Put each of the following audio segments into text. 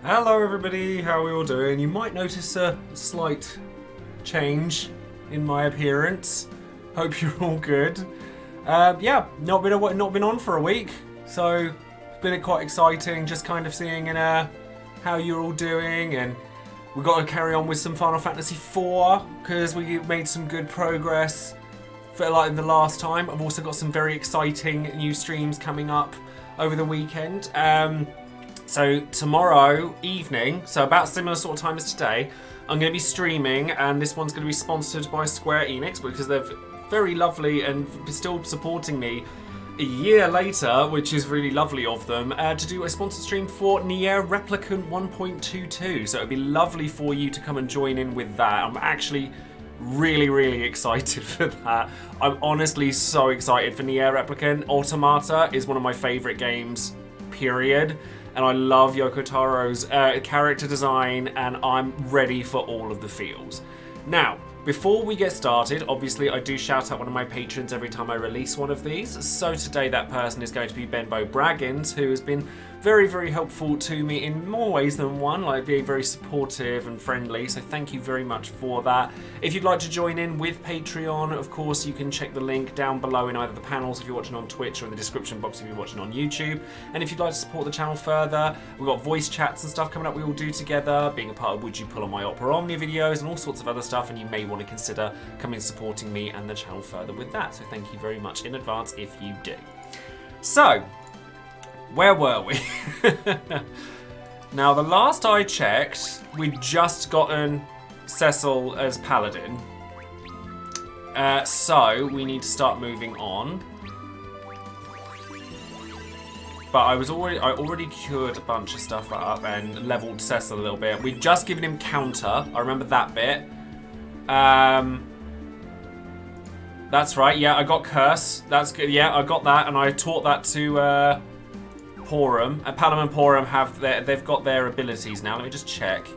Hello everybody, how are we all doing? You might notice a slight change in my appearance. Hope you're all good. Yeah, not been on for a week, so it's been quite exciting just kind of seeing how you're all doing, and we've got to carry on with some Final Fantasy IV because we made some good progress for like the last time. I've also got some very exciting new streams coming up over the weekend. So tomorrow evening, so about similar sort of time as today, I'm going to be streaming, and this one's going to be sponsored by Square Enix because they're very lovely and still supporting me a year later, which is really lovely of them, to do a sponsored stream for Nier Replicant 1.22. So it'd be lovely for you to come and join in with that. I'm actually really excited for that. I'm honestly so excited for Nier Replicant. Automata is one of my favourite games, period. And I love Yoko Taro's character design, and I'm ready for all of the feels. Now, before we get started, obviously I do shout out one of my patrons every time I release one of these. So today that person is going to be Benbow Braggins, who has been very helpful to me in more ways than one, like being very supportive and friendly, so thank you very much for that. If you'd like to join in with Patreon, of course you can check the link down below in either the panels if you're watching on Twitch or in the description box if you're watching on YouTube. And if you'd like to support the channel further, we've got voice chats and stuff coming up we all do together, being a part of Would You Pull on My Opera Omnia videos and all sorts of other stuff, and you may want to consider coming and supporting me and the channel further with that, so thank you very much in advance if you do. So, where were we? Now, the last I checked, we'd just gotten Cecil as Paladin. So, we need to start moving on. But I already cured a bunch of stuff up and leveled Cecil a little bit. We'd just given him counter. I remember that bit. That's right, yeah, I got Curse. That's good, yeah, I got that, and I taught that to, Porum, and Palom and Porum they've got their abilities now. Let me just check.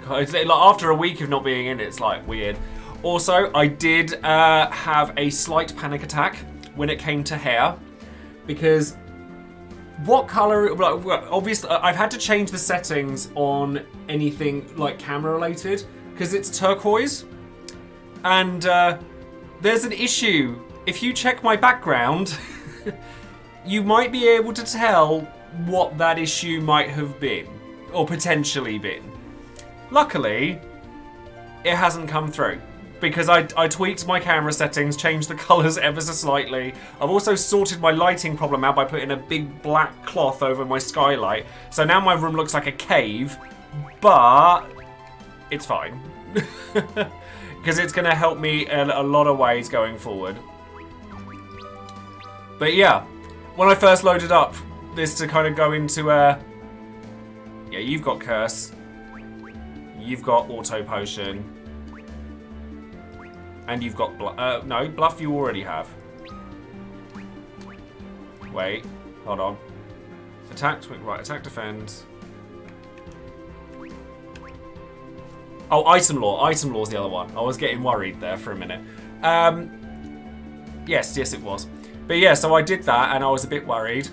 Like, after a week of not being in it, it's like weird. Also, I did have a slight panic attack when it came to hair, because what color? Like, obviously, I've had to change the settings on anything like camera related because it's turquoise, and there's an issue. If you check my background. You might be able to tell what that issue might have been, or potentially been. Luckily, it hasn't come through, because I tweaked my camera settings, changed the colours ever so slightly. I've also sorted my lighting problem out by putting a big black cloth over my skylight, so now my room looks like a cave, but it's fine. Because it's going to help me in a lot of ways going forward. But yeah. When I first loaded up this to kind of go into, yeah, you've got Curse, you've got Auto Potion, and you've got, no, Bluff you already have. Wait, hold on. Attack, right, attack, defend. Oh, Item Law's the other one. I was getting worried there for a minute. Yes, it was. But yeah, so I did that and I was a bit worried.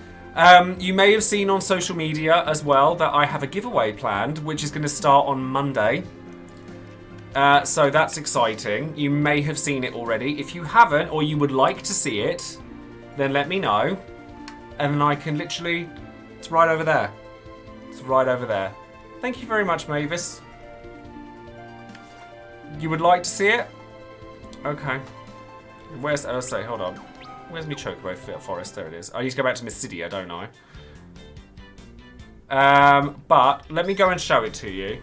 You may have seen on social media as well that I have a giveaway planned, which is going to start on Monday. So that's exciting. You may have seen it already. If you haven't, or you would like to see it, then let me know. And then I can literally... It's right over there. It's right over there. Thank you very much, Mavis. You would like to see it? Okay. Where's... Oh, say, hold on. Where's my Chocobo Forest? There it is. I need to go back to Mysidia, don't I? But let me go and show it to you.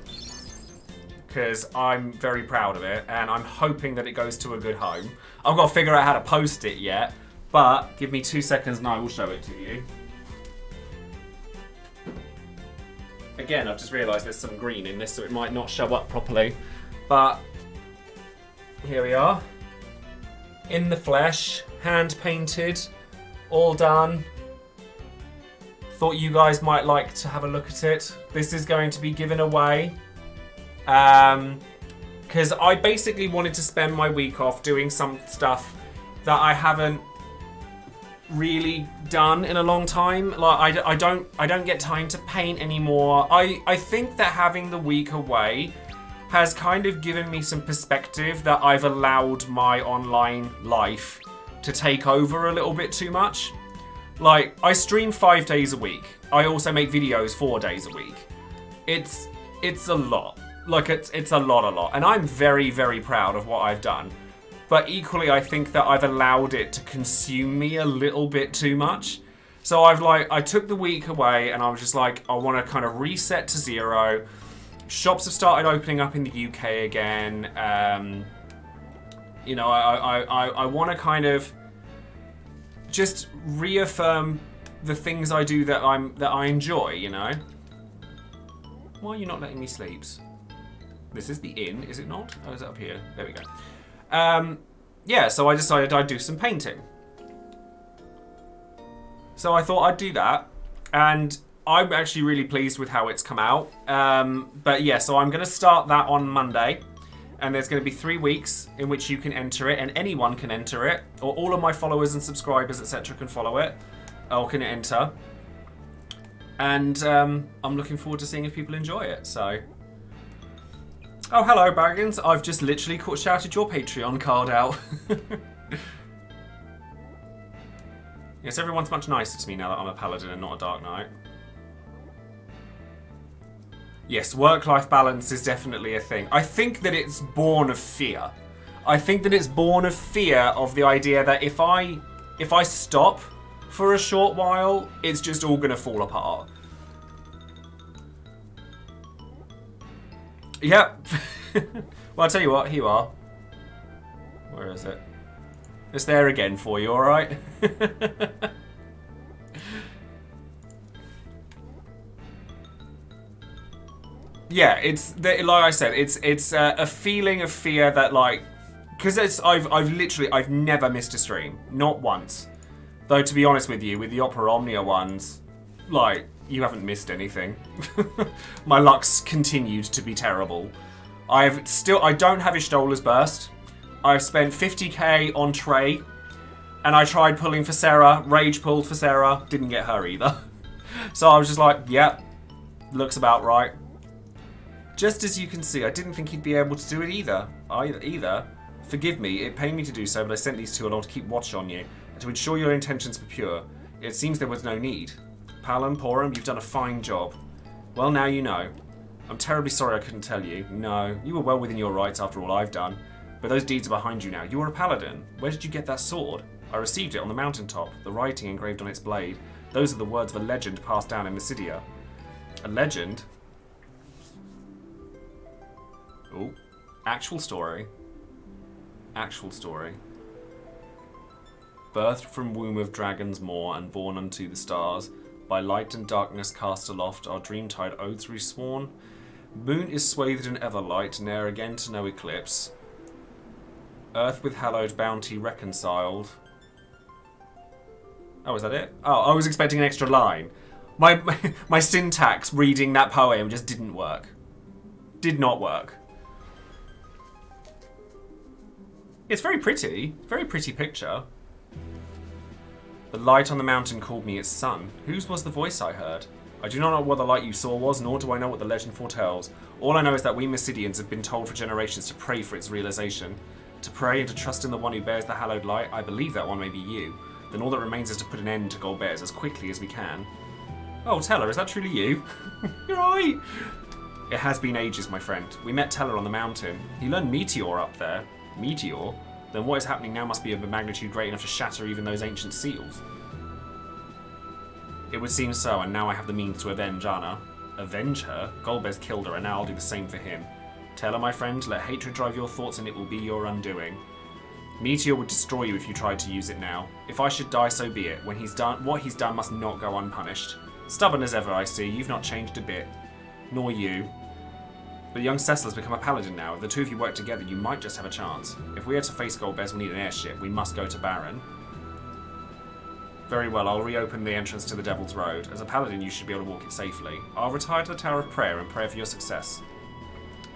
Because I'm very proud of it. And I'm hoping that it goes to a good home. I've got to figure out how to post it yet. But give me 2 seconds and I will show it to you. Again, I've just realised there's some green in this, so it might not show up properly. But here we are. In the flesh, hand painted, all done. Thought you guys might like to have a look at it. This is going to be given away. Because I basically wanted to spend my week off doing some stuff that I haven't really done in a long time. Like I don't get time to paint anymore. I think that having the week away has kind of given me some perspective that I've allowed my online life to take over a little bit too much. Like, I stream 5 days a week. I also make videos 4 days a week. It's a lot. Like, it's a lot. And I'm very, very proud of what I've done. But equally, I think that I've allowed it to consume me a little bit too much. So I took the week away and I was just like, I want to kind of reset to zero. Shops have started opening up in the UK again. You know, I want to kind of just reaffirm the things I do that I enjoy. You know. Why are you not letting me sleep? This is the inn, is it not? Oh, is it up here? There we go. Yeah, so I decided I'd do some painting. So I thought I'd do that, and I'm actually really pleased with how it's come out. But yeah, so I'm going to start that on Monday. And there's going to be 3 weeks in which you can enter it. And anyone can enter it. Or all of my followers and subscribers, etc. can follow it. Or can enter. And I'm looking forward to seeing if people enjoy it. So. Oh, hello, Baggins. I've just literally shouted your Patreon card out. Yes, everyone's much nicer to me now that I'm a paladin and not a Dark Knight. Yes, work-life balance is definitely a thing. I think that it's born of fear. I think that it's born of fear of the idea that if I stop for a short while, it's just all gonna fall apart. Yep. Well, I'll tell you what, here you are. Where is it? It's there again for you, alright? Yeah, it's like I said, it's a feeling of fear that like, because I've never missed a stream, not once. Though to be honest with you, with the Opera Omnia ones, like you haven't missed anything. My luck's continued to be terrible. I don't have Ishtola's Burst. I've spent 50k on Trey, and I tried pulling for Sarah, rage pulled for Sarah, didn't get her either. So I was just like, yep, looks about right. Just as you can see, I didn't think he'd be able to do it either. Forgive me, it pained me to do so, but I sent these two along to keep watch on you, and to ensure your intentions were pure. It seems there was no need. Palom, Porum, you've done a fine job. Well, now you know. I'm terribly sorry I couldn't tell you. No, you were well within your rights after all I've done. But those deeds are behind you now. You are a paladin. Where did you get that sword? I received it on the mountaintop, the writing engraved on its blade. Those are the words of a legend passed down in Mysidia. A legend? Oh, actual story. Actual story. Birthed from womb of dragon's maw and born unto the stars, by light and darkness cast aloft, our dreamtide oaths resworn. Moon is swathed in everlight, ne'er again to no eclipse. Earth with hallowed bounty reconciled. Oh, is that it? Oh, I was expecting an extra line. My syntax reading that poem just didn't work. Did not work. It's very pretty picture. The light on the mountain called me its son. Whose was the voice I heard? I do not know what the light you saw was, nor do I know what the legend foretells. All I know is that we Mysidians have been told for generations to pray for its realization. To pray and to trust in the one who bears the hallowed light. I believe that one may be you. Then all that remains is to put an end to Golbears as quickly as we can. Oh, Teller, is that truly you? You're right. It has been ages, my friend. We met Teller on the mountain. He learned Meteor up there. Meteor? Then what is happening now must be of a magnitude great enough to shatter even those ancient seals. It would seem so, and now I have the means to avenge Anna. Avenge her? Golbez killed her, and now I'll do the same for him. Tell her, my friend, let hatred drive your thoughts and it will be your undoing. Meteor would destroy you if you tried to use it now. If I should die, so be it. When he's done, what he's done must not go unpunished. Stubborn as ever, I see. You've not changed a bit. Nor you. But young Cecil has become a paladin now. If the two of you work together, you might just have a chance. If we are to face Golbez, we'll need an airship. We must go to Baron. Very well, I'll reopen the entrance to the Devil's Road. As a paladin, you should be able to walk it safely. I'll retire to the Tower of Prayer and pray for your success.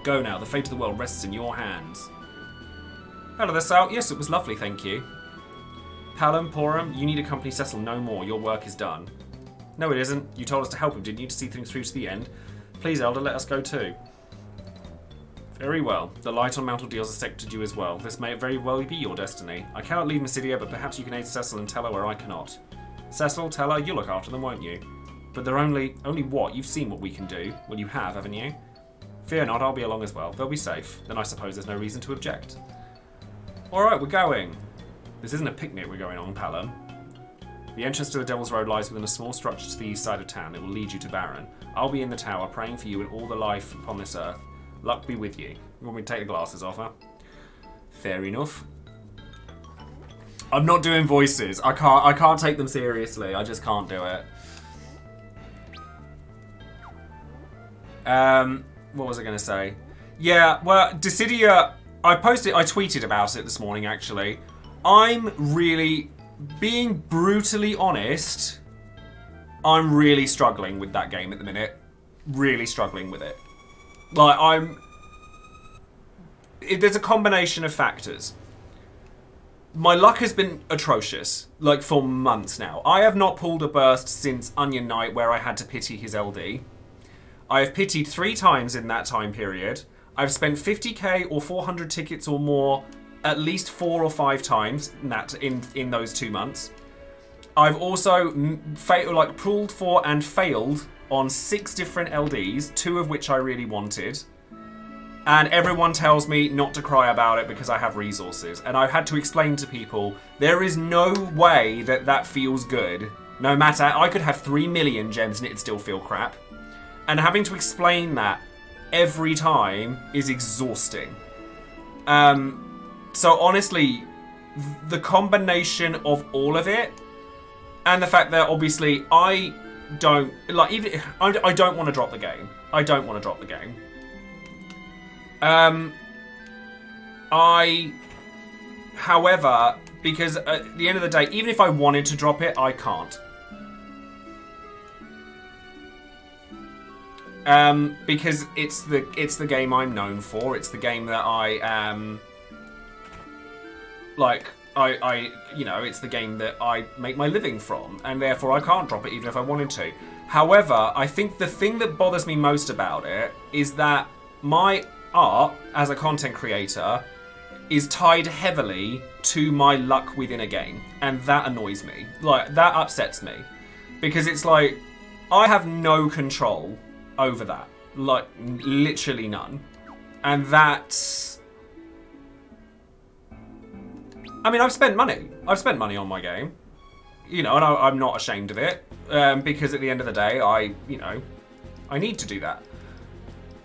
Go now, the fate of the world rests in your hands. Hello there, Sal. Yes, it was lovely, thank you. Palom, Porum, you need to accompany Cecil no more. Your work is done. No, it isn't. You told us to help him, didn't you, to see things through to the end? Please, Elder, let us go too. Very well. The light on Mount Ordeals has sectored you as well. This may very well be your destiny. I cannot leave Mysidia, but perhaps you can aid Cecil and tell her where I cannot. Cecil, tell her you'll look after them, won't you? But they're only what? You've seen what we can do. Well, you have, haven't you? Fear not, I'll be along as well. They'll be safe. Then I suppose there's no reason to object. Alright, we're going. This isn't a picnic we're going on, Palom. The entrance to the Devil's Road lies within a small structure to the east side of town. It will lead you to Baron. I'll be in the tower, praying for you and all the life upon this earth. Luck be with you. You want me to take the glasses off, huh? Fair enough. I'm not doing voices. I can't take them seriously. I just can't do it. What was I going to say? Yeah, well, Dissidia, I tweeted about it this morning, actually. I'm really, being brutally honest, I'm really struggling with that game at the minute. Really struggling with it. Like, there's a combination of factors. My luck has been atrocious, like, for months now. I have not pulled a burst since Onion Knight, where I had to pity his LD. I have pitied 3 times in that time period. I've spent 50k or 400 tickets or more at least 4 or 5 times in those 2 months. I've also pulled for and failed on 6 different LDs, 2 of which I really wanted. And everyone tells me not to cry about it because I have resources. And I've had to explain to people, there is no way that that feels good. No matter, I could have 3 million gems and it'd still feel crap. And having to explain that every time is exhausting. So honestly, the combination of all of it, and the fact that obviously I don't want to drop the game. I don't want to drop the game. However, because at the end of the day, even if I wanted to drop it, I can't. Because it's the game I'm known for. It's the game that I am, it's the game that I make my living from, and therefore I can't drop it even if I wanted to. However, I think the thing that bothers me most about it is that my art as a content creator is tied heavily to my luck within a game, and that annoys me. Like, that upsets me, because it's like I have no control over that, like literally none. And that's, I mean, I've spent money on my game, and I'm not ashamed of it, because at the end of the day, I need to do that.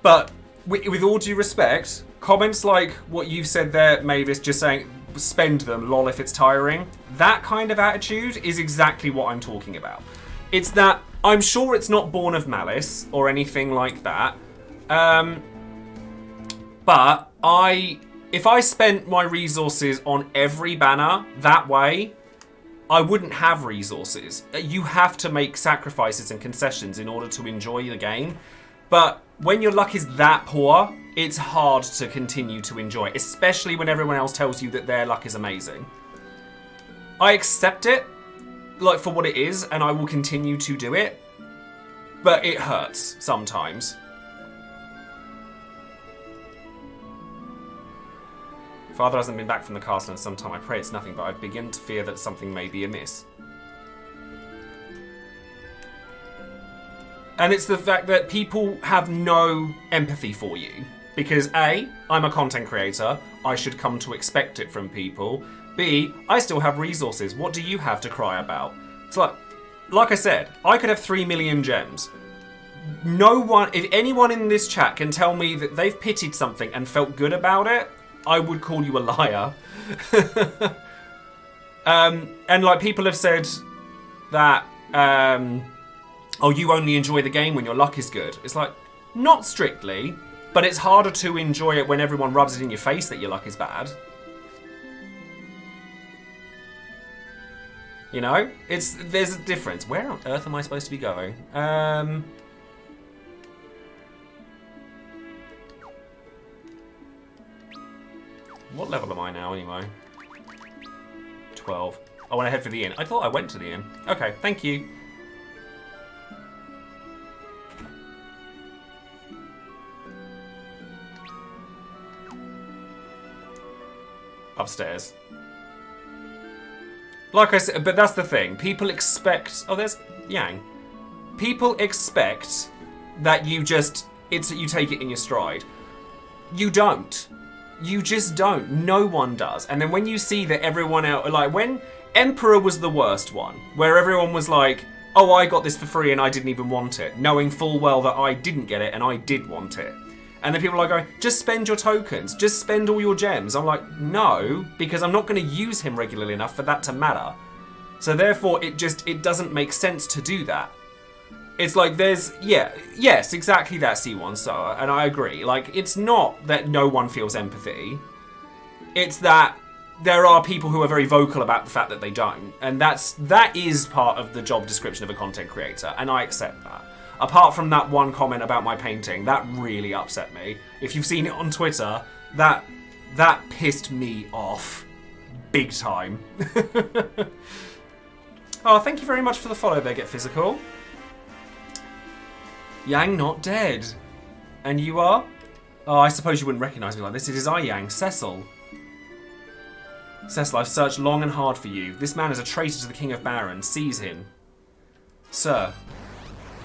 But with all due respect, comments like what you've said there, Mavis, just saying, spend them, lol, if it's tiring, that kind of attitude is exactly what I'm talking about. It's that, I'm sure it's not born of malice or anything like that, but if I spent my resources on every banner that way, I wouldn't have resources. You have to make sacrifices and concessions in order to enjoy the game. But when your luck is that poor, it's hard to continue to enjoy, especially when everyone else tells you that their luck is amazing. I accept it, like, for what it is, and I will continue to do it, but it hurts sometimes. Father hasn't been back from the castle in some time. I pray it's nothing, but I begin to fear that something may be amiss. And it's the fact that people have no empathy for you. Because A, I'm a content creator. I should come to expect it from people. B, I still have resources. What do you have to cry about? It's like I said, I could have 3 million gems. No one, if anyone in this chat can tell me that they've pitied something and felt good about it, I would call you a liar. And like, people have said that, oh, you only enjoy the game when your luck is good. It's like, not strictly, but it's harder to enjoy it when everyone rubs it in your face that your luck is bad. You know? There's a difference. Where on earth am I supposed to be going? What level am I now, anyway? 12. I want to head for the inn. I thought I went to the inn. Okay, thank you. Upstairs. Like I said, but that's the thing. People expect... Oh, there's Yang. People expect that you just... you take it in your stride. You don't. You just don't. No one does. And then when you see that everyone else... Like, when Emperor was the worst one, where everyone was like, oh, I got this for free and I didn't even want it, knowing full well that I didn't get it and I did want it. And then people are going, just spend your tokens, just spend all your gems. I'm like, no, because I'm not going to use him regularly enough for that to matter. So therefore, it doesn't make sense to do that. It's like yes, exactly that, C1 Soa, and I agree. Like, it's not that no one feels empathy. It's that there are people who are very vocal about the fact that they don't. And that is part of the job description of a content creator, and I accept that. Apart from that one comment about my painting, that really upset me. If you've seen it on Twitter, that pissed me off. Big time. Oh, thank you very much for the follow there, Get Physical. Yang not dead. And you are? Oh, I suppose you wouldn't recognise me like this. It is I, Yang, Cecil. Cecil, I've searched long and hard for you. This man is a traitor to the King of Barons. Seize him. Sir.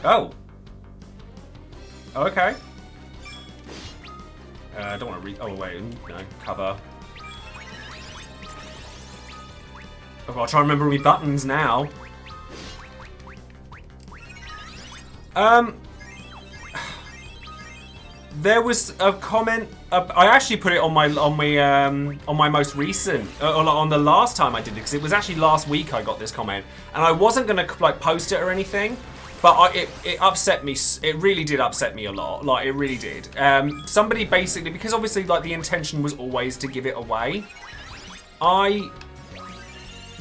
Oh. Okay. I don't want to read. Oh, wait. No. Cover. Oh, I'll try and remember my buttons now. There was a comment. I actually put it on my most recent, on the last time I did it, because it was actually last week I got this comment, and I wasn't gonna like post it or anything, but it upset me. It really did upset me a lot. Like, it really did. Somebody basically, because obviously like the intention was always to give it away. I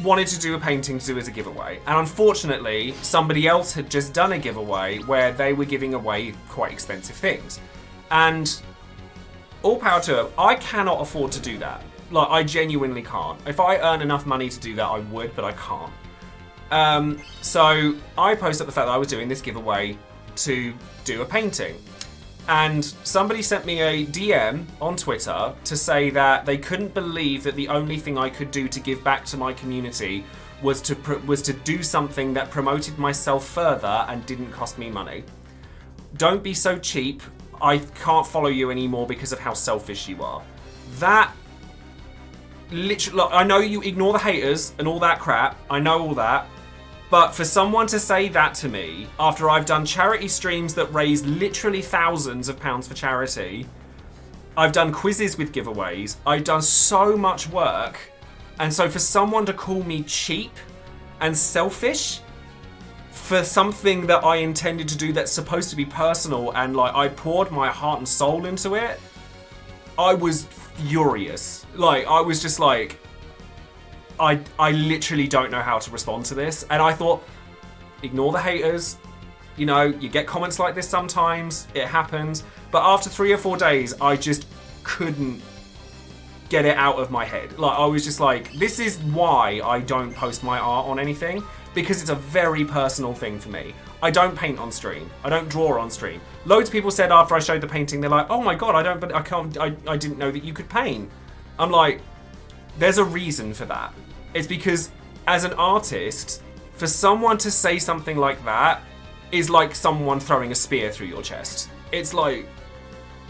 wanted to do a painting to do as a giveaway, and unfortunately somebody else had just done a giveaway where they were giving away quite expensive things, and all power to them, I cannot afford to do that. Like, I genuinely can't. If I earn enough money to do that, I would, but I can't. So I posted the fact that I was doing this giveaway to do a painting, and somebody sent me a DM on Twitter to say that they couldn't believe that the only thing I could do to give back to my community was to do something that promoted myself further and didn't cost me money. Don't be so cheap. I can't follow you anymore because of how selfish you are. That literally, look, I know you ignore the haters and all that crap. I know all that. But for someone to say that to me after I've done charity streams that raise literally thousands of pounds for charity, I've done quizzes with giveaways, I've done so much work, and so for someone to call me cheap and selfish for something that I intended to do that's supposed to be personal, and like I poured my heart and soul into it, I was furious. Like, I was just like, I literally don't know how to respond to this. And I thought, ignore the haters. You know, you get comments like this sometimes. It happens. But after 3 or 4 days, I just couldn't get it out of my head. Like, I was just like, this is why I don't post my art on anything. Because it's a very personal thing for me. I don't paint on stream. I don't draw on stream. Loads of people said after I showed the painting, they're like, oh my god, I didn't know that you could paint. I'm like, there's a reason for that. It's because as an artist, for someone to say something like that is like someone throwing a spear through your chest. It's like,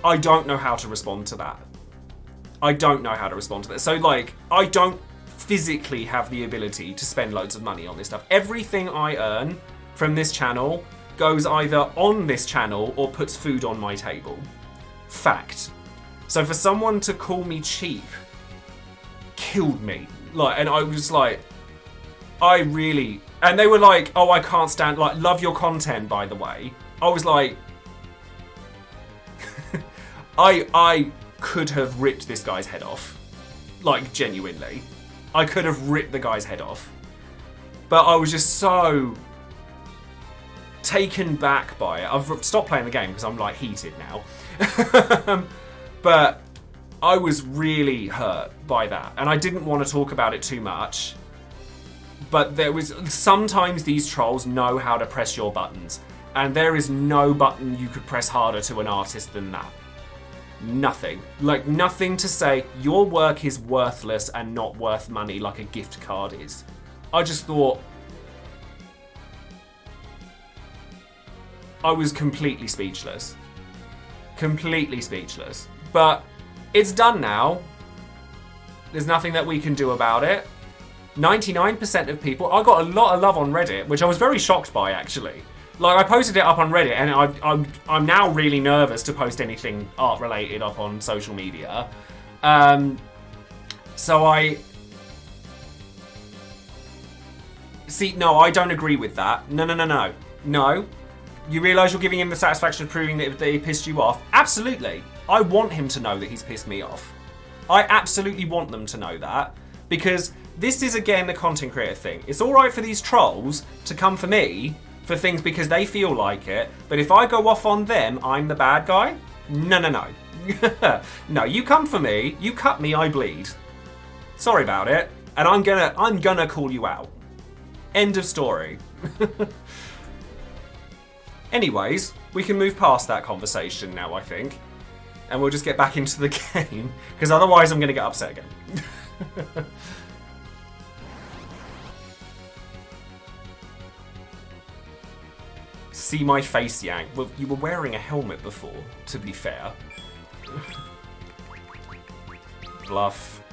I don't know how to respond to that. I don't know how to respond to that. So like, I don't physically have the ability to spend loads of money on this stuff. Everything I earn from this channel goes either on this channel or puts food on my table. Fact. So for someone to call me cheap killed me. Like, and I was like, and they were like, oh, I can't stand, like, love your content, by the way. I was like, I could have ripped this guy's head off. Like, genuinely. I could have ripped the guy's head off. But I was just so taken back by it. I've stopped playing the game because I'm, like, heated now. But I was really hurt by that, and I didn't want to talk about it too much But sometimes these trolls know how to press your buttons. And there is no button you could press harder to an artist than that. Nothing. Like, nothing to say your work is worthless and not worth money like a gift card is. I just thought... I was completely speechless. Completely speechless. But it's done now. There's nothing that we can do about it. 99% of people... I got a lot of love on Reddit, which I was very shocked by, actually. Like, I posted it up on Reddit, and I'm now really nervous to post anything art-related up on social media. So I... See, no, I don't agree with that. No. No. You realise you're giving him the satisfaction of proving that he pissed you off? Absolutely. I want him to know that he's pissed me off. I absolutely want them to know that. Because this is, again, the content creator thing. It's alright for these trolls to come for me for things because they feel like it. But if I go off on them, I'm the bad guy? No. No, you come for me, you cut me, I bleed. Sorry about it. And I'm gonna call you out. End of story. Anyways, we can move past that conversation now, I think. And we'll just get back into the game. Because otherwise I'm going to get upset again. See my face, Yang. Well, you were wearing a helmet before, to be fair. Bluff.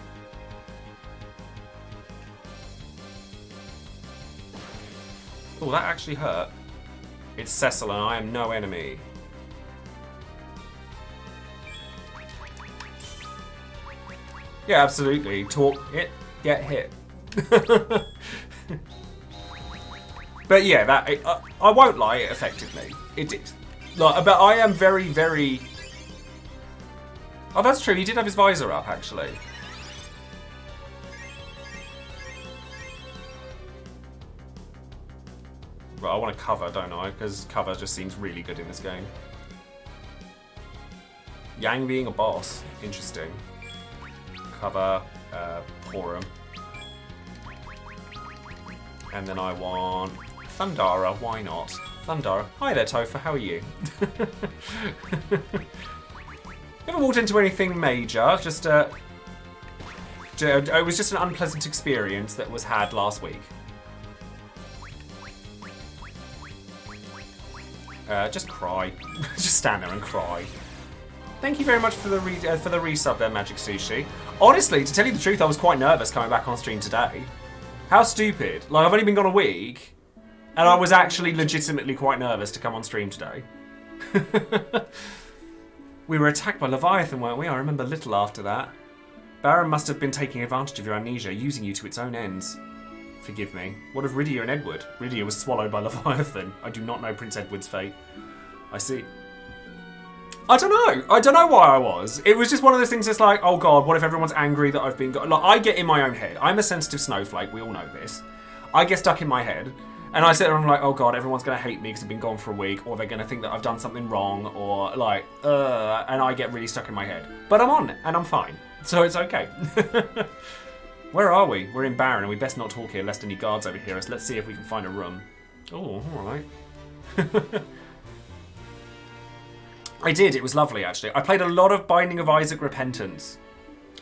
Oh, that actually hurt. It's Cecil and I am no enemy. Yeah, absolutely. Talk it, get hit. But yeah, I won't lie, it affected me. It did. Like, but I am very, very... Oh, that's true. He did have his visor up, actually. But I want to cover, don't I? Because cover just seems really good in this game. Yang being a boss. Interesting. Cover, Porum. And then I want Thundara, why not? Thundara. Hi there, Topher, how are you? Never walked into anything major, just it was just an unpleasant experience that was had last week. Just cry. Just stand there and cry. Thank you very much for the resub there, Magic Sushi. Honestly, to tell you the truth, I was quite nervous coming back on stream today. How stupid. Like, I've only been gone a week, and I was actually legitimately quite nervous to come on stream today. We were attacked by Leviathan, weren't we? I remember little after that. Baron must have been taking advantage of your amnesia, using you to its own ends. Forgive me. What of Rydia and Edward? Rydia was swallowed by Leviathan. I do not know Prince Edward's fate. I see. I don't know. I don't know why I was. It was just one of those things that's like, oh god, what if everyone's angry that I've been... Like, I get in my own head. I'm a sensitive snowflake. We all know this. I get stuck in my head. And I sit there and I'm like, oh god, everyone's going to hate me because I've been gone for a week. Or they're going to think that I've done something wrong. Or like, and I get really stuck in my head. But I'm on it. And I'm fine. So it's okay. Where are we? We're in Baron and we best not talk here lest any guards overhear us. Let's see if we can find a room. Oh, alright. I did, it was lovely actually. I played a lot of Binding of Isaac Repentance.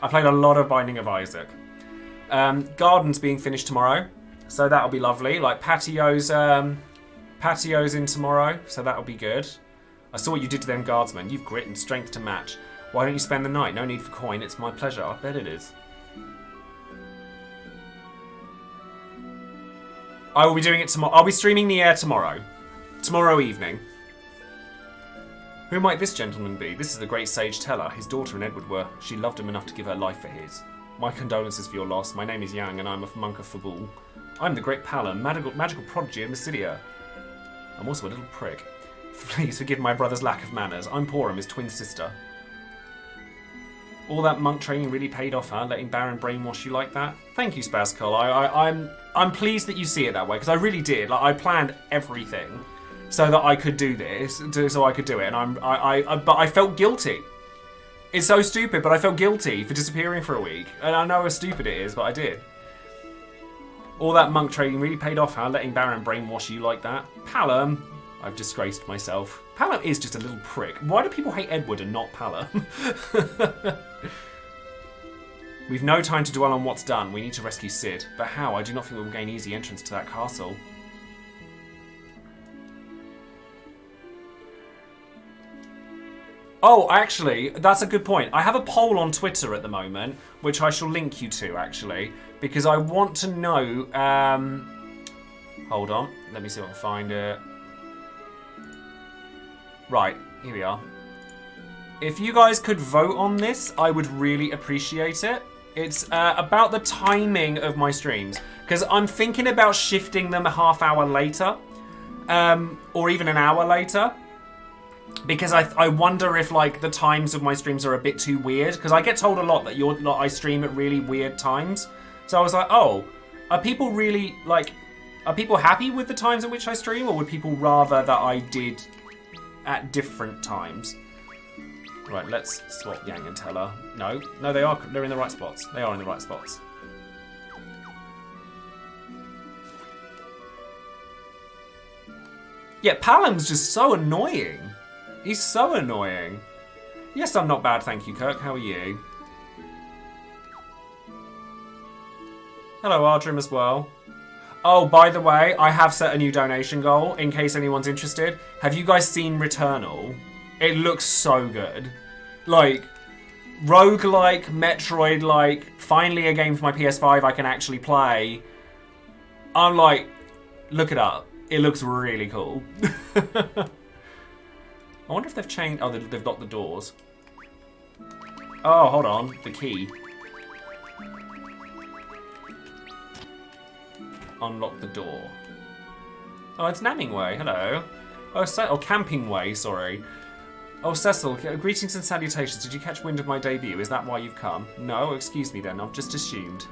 Gardens being finished tomorrow, so that'll be lovely. Like patios in tomorrow, so that'll be good. I saw what you did to them guardsmen. You've grit and strength to match. Why don't you spend the night? No need for coin, it's my pleasure. I bet it is. I will be doing it tomorrow. I'll be streaming the air tomorrow. Tomorrow evening. Who might this gentleman be? This is the great sage Teller. His daughter and Edward were. She loved him enough to give her life for his. My condolences for your loss. My name is Yang and I'm a monk of Fabul. I'm the great Palom, magical prodigy of Mysidia. I'm also a little prick. Please forgive my brother's lack of manners. I'm Porum, his twin sister. All that monk training really paid off, huh? Letting Baron brainwash you like that? Thank you, Spazcol. I'm pleased that you see it that way, because I really did. Like, I planned everything so that I could do this, so I could do it, and but I felt guilty. It's so stupid, but I felt guilty for disappearing for a week, and I know how stupid it is, but I did. All that monk trading really paid off, huh? Letting Baron brainwash you like that. Palom. I've disgraced myself. Palom is just a little prick. Why do people hate Edward and not Palom? We've no time to dwell on what's done. We need to rescue Cid. But how? I do not think we will gain easy entrance to that castle. Oh, actually, that's a good point. I have a poll on Twitter at the moment, which I shall link you to, actually, because I want to know... hold on. Let me see if I can find it. Right, here we are. If you guys could vote on this, I would really appreciate it. It's about the timing of my streams, because I'm thinking about shifting them a half hour later, or even an hour later. Because I wonder if like the times of my streams are a bit too weird. Because I get told a lot that I stream at really weird times. So I was like, oh, are people really like, are people happy with the times at which I stream, or would people rather that I did at different times? Right, let's swap Yang and Teller. No, they're in the right spots. They are in the right spots. Yeah, Palom's just so annoying. He's so annoying. Yes, I'm not bad, thank you, Kirk. How are you? Hello, Ardrim, as well. Oh, by the way, I have set a new donation goal, in case anyone's interested. Have you guys seen Returnal? It looks so good. Like, roguelike, Metroid-like, finally a game for my PS5 I can actually play. I'm like, look it up. It looks really cool. I wonder if they've changed... Oh, they've got the doors. Oh, hold on. The key. Unlock the door. Oh, it's Namming Way. Hello. Oh, Camping Way, sorry. Oh, Cecil, greetings and salutations. Did you catch wind of my debut? Is that why you've come? No, excuse me then. I've just assumed.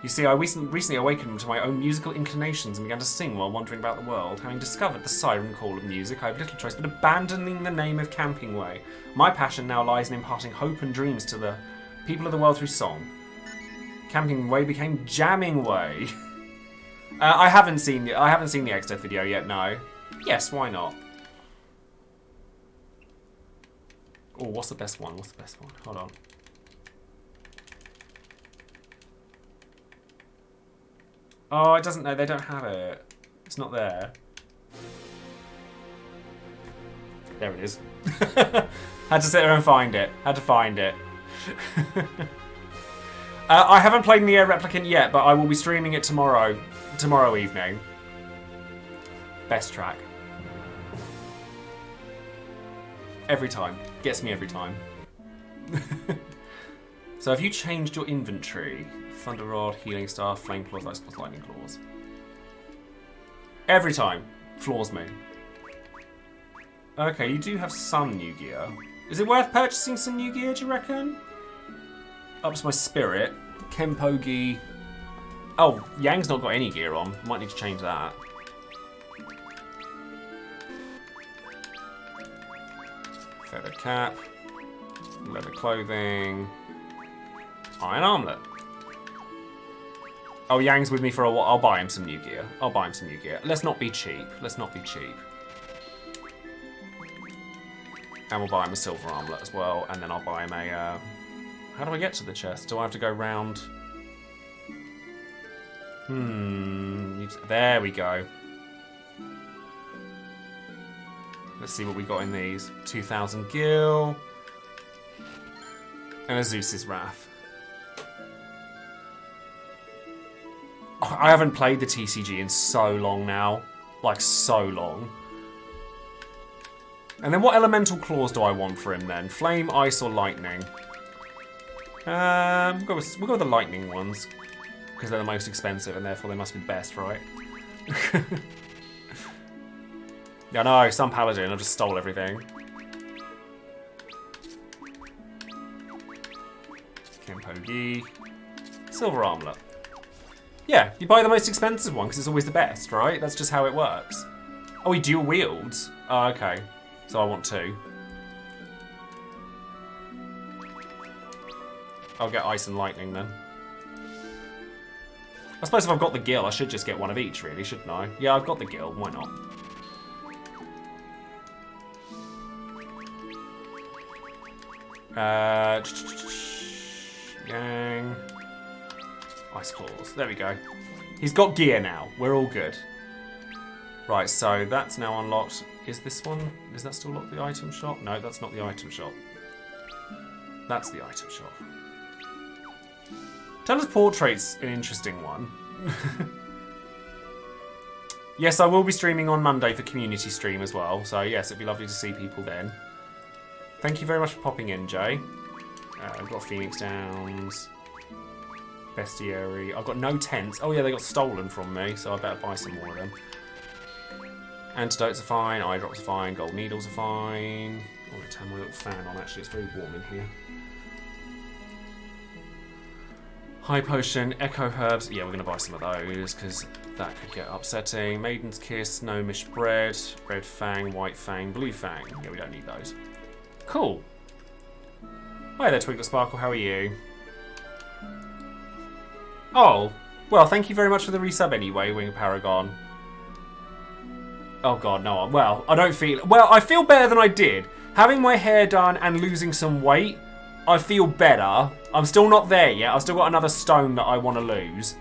You see, I recently awakened to my own musical inclinations and began to sing while wandering about the world. Having discovered the siren call of music, I have little choice but abandoning the name of Camping Way. My passion now lies in imparting hope and dreams to the people of the world through song. Camping Way became Jamming Way. I haven't seen the X-Death video yet. No. Yes, why not? Oh, what's the best one? What's the best one? Hold on. Oh, it doesn't know. They don't have it. It's not there. There it is. Had to sit there and find it. Had to find it. I haven't played Nier Replicant yet, but I will be streaming it tomorrow evening. Best track. Every time. Gets me every time. So have you changed your inventory? Thunder Rod, Healing Staff, Flame Claws, Ice Claws, Lightning Claws. Every time. Floors me. Okay, you do have some new gear. Is it worth purchasing some new gear, do you reckon? Ups my spirit. Kenpo Gi. Oh, Yang's not got any gear on. Might need to change that. Feather cap. Leather clothing. Iron armlet. Oh, Yang's with me for a while. I'll buy him some new gear. I'll buy him some new gear. Let's not be cheap. Let's not be cheap. And we'll buy him a silver armlet as well. And then I'll buy him a... How do I get to the chest? Do I have to go round? There we go. Let's see what we got in these. 2,000 gil. And a Zeus's Wrath. I haven't played the TCG in so long now. Like, so long. And then what elemental claws do I want for him then? Flame, ice, or lightning? We'll go with the lightning ones. Because they're the most expensive and therefore they must be the best, right? Yeah, no, some paladin. I just stole everything. Kenpo Gi. Silver armlet. Yeah, you buy the most expensive one because it's always the best, right? That's just how it works. Oh, he dual wields? Oh, okay. So I want two. I'll get ice and lightning then. I suppose if I've got the gill, I should just get one of each, really, shouldn't I? Yeah, I've got the gill. Why not? Yang. Ice claws. There we go. He's got gear now. We're all good. Right, so that's now unlocked. Is this one? Is that still locked, the item shop? No, that's not the item shop. That's the item shop. Teleportrate's an interesting one. Yes, I will be streaming on Monday for community stream as well. So yes, it'd be lovely to see people then. Thank you very much for popping in, Jay. I've got Phoenix Downs. Bestiary. I've got no tents. Oh yeah, they got stolen from me, so I better buy some more of them. Antidotes are fine, eye drops are fine, gold needles are fine. I'm going to turn my little fan on, actually, it's very warm in here. High potion, echo herbs. Yeah, we're going to buy some of those, because that could get upsetting. Maiden's kiss, gnomish bread, red fang, white fang, blue fang. Yeah, we don't need those. Cool. Hi there, Twinkle Sparkle, how are you? Oh, well, thank you very much for the resub anyway, Wing Paragon. Oh god, no, well, I don't feel... Well, I feel better than I did. Having my hair done and losing some weight, I feel better. I'm still not there yet. I've still got another stone that I want to lose.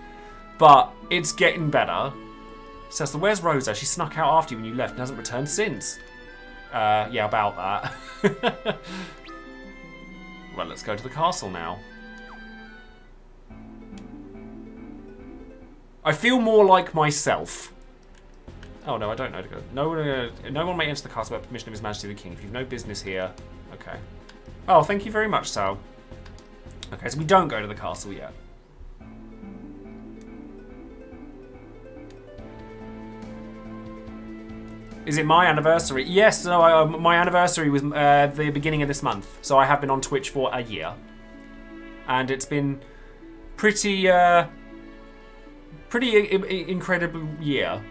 But it's getting better. Cecil, where's Rosa? She snuck out after you when you left and hasn't returned since. Yeah, about that. Well, let's go to the castle now. I feel more like myself. Oh, no, I don't know to go. No one may enter the castle without permission of His Majesty the King. If you've no business here. Okay. Oh, thank you very much, Sal. Okay, so we don't go to the castle yet. Is it my anniversary? Yes, no, my anniversary was the beginning of this month. So I have been on Twitch for a year. And it's been pretty incredible year.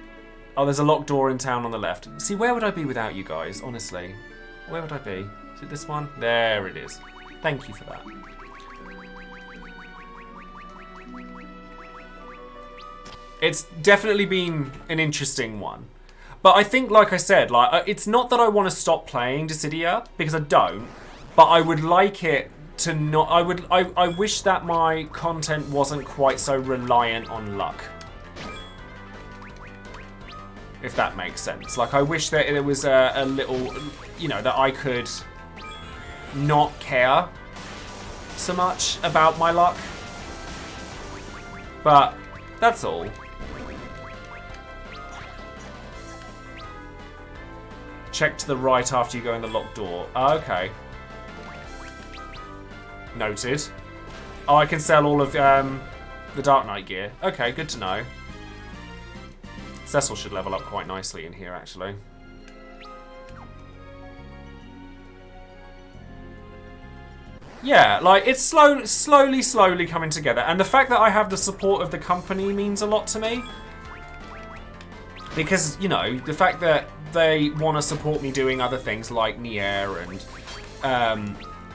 Oh, there's a locked door in town on the left. See, where would I be without you guys, honestly? Where would I be? Is it this one? There it is. Thank you for that. It's definitely been an interesting one. But I think, like I said, like it's not that I want to stop playing Dissidia, because I don't. But I would like it to not... I wish that my content wasn't quite so reliant on luck. If that makes sense. Like, I wish that there was a little, you know, that I could not care so much about my luck. But that's all. Check to the right after you go in the locked door. Oh, okay. Noted. Oh, I can sell all of the Dark Knight gear. Okay, good to know. Cecil should level up quite nicely in here, actually. Yeah, like, it's slowly coming together. And the fact that I have the support of the company means a lot to me. Because, you know, the fact that they want to support me doing other things like Nier and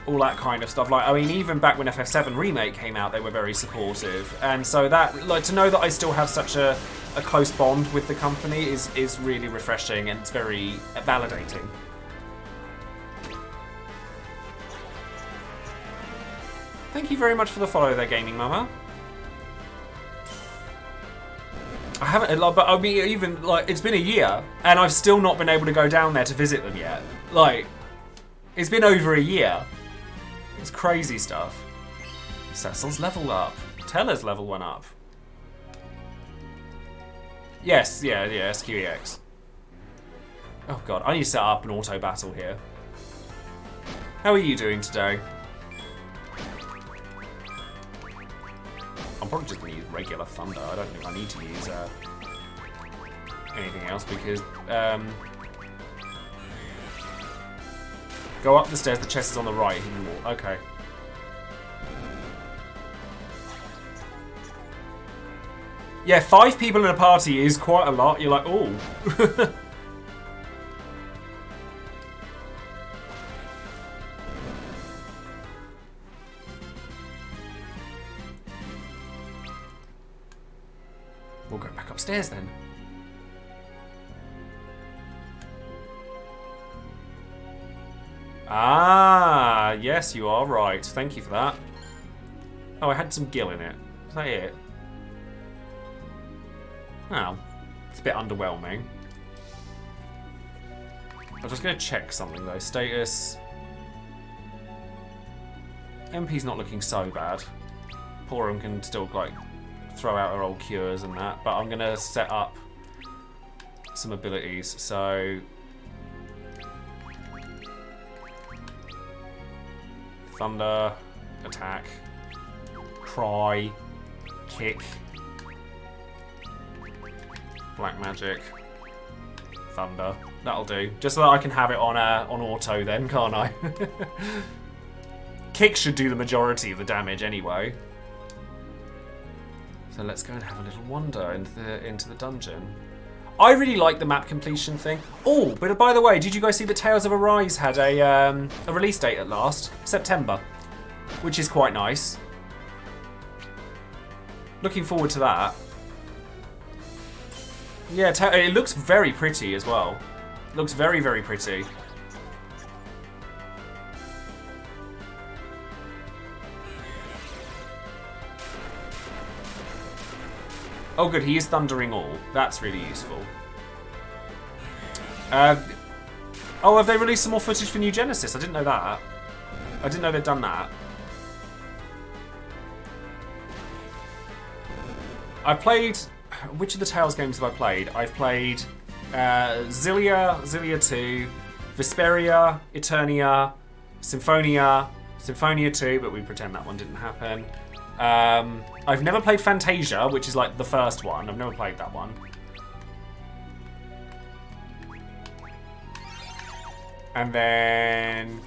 all that kind of stuff. Like, I mean, even back when FF7 Remake came out, they were very supportive. And so that, like, to know that I still have such a close bond with the company is really refreshing, and it's very validating. Thank you very much for the follow there, Gaming Mama. I haven't, but I mean, even, like, it's been a year, and I've still not been able to go down there to visit them yet. Like, it's been over a year. It's crazy stuff. Cecil's level up. Teller's level 1 up. Yes, yeah, SQEX. Oh god, I need to set up an auto battle here. How are you doing today? I'm probably just going to use regular thunder. I don't think I need to use anything else because... Go up the stairs, the chest is on the right. Okay. Yeah, 5 people in a party is quite a lot. You're like, oh. upstairs then. Ah, yes, you are right. Thank you for that. Oh, I had some gill in it. Is that it? Oh, it's a bit underwhelming. I'm just going to check something though. Status. MP's not looking so bad. Porum can still like throw out her old cures and that, but I'm going to set up some abilities. So thunder, attack, cry, kick, black magic, thunder. That'll do. Just so that I can have it on auto then, can't I? Kick should do the majority of the damage anyway. So let's go and have a little wander into the dungeon. I really like the map completion thing. Oh, but by the way, did you guys see that Tales of Arise had a release date at last? September, which is quite nice. Looking forward to that. Yeah, it looks very pretty as well. It looks very, very pretty. Oh good, he is thundering all. That's really useful. Oh, have they released some more footage for New Genesis? I didn't know that. I didn't know they'd done that. I played... Which of the Tales games have I played? I've played Xillia 2, Vesperia, Eternia, Symphonia 2, but we pretend that one didn't happen. I've never played Fantasia, which is like the first one. I've never played that one. And then...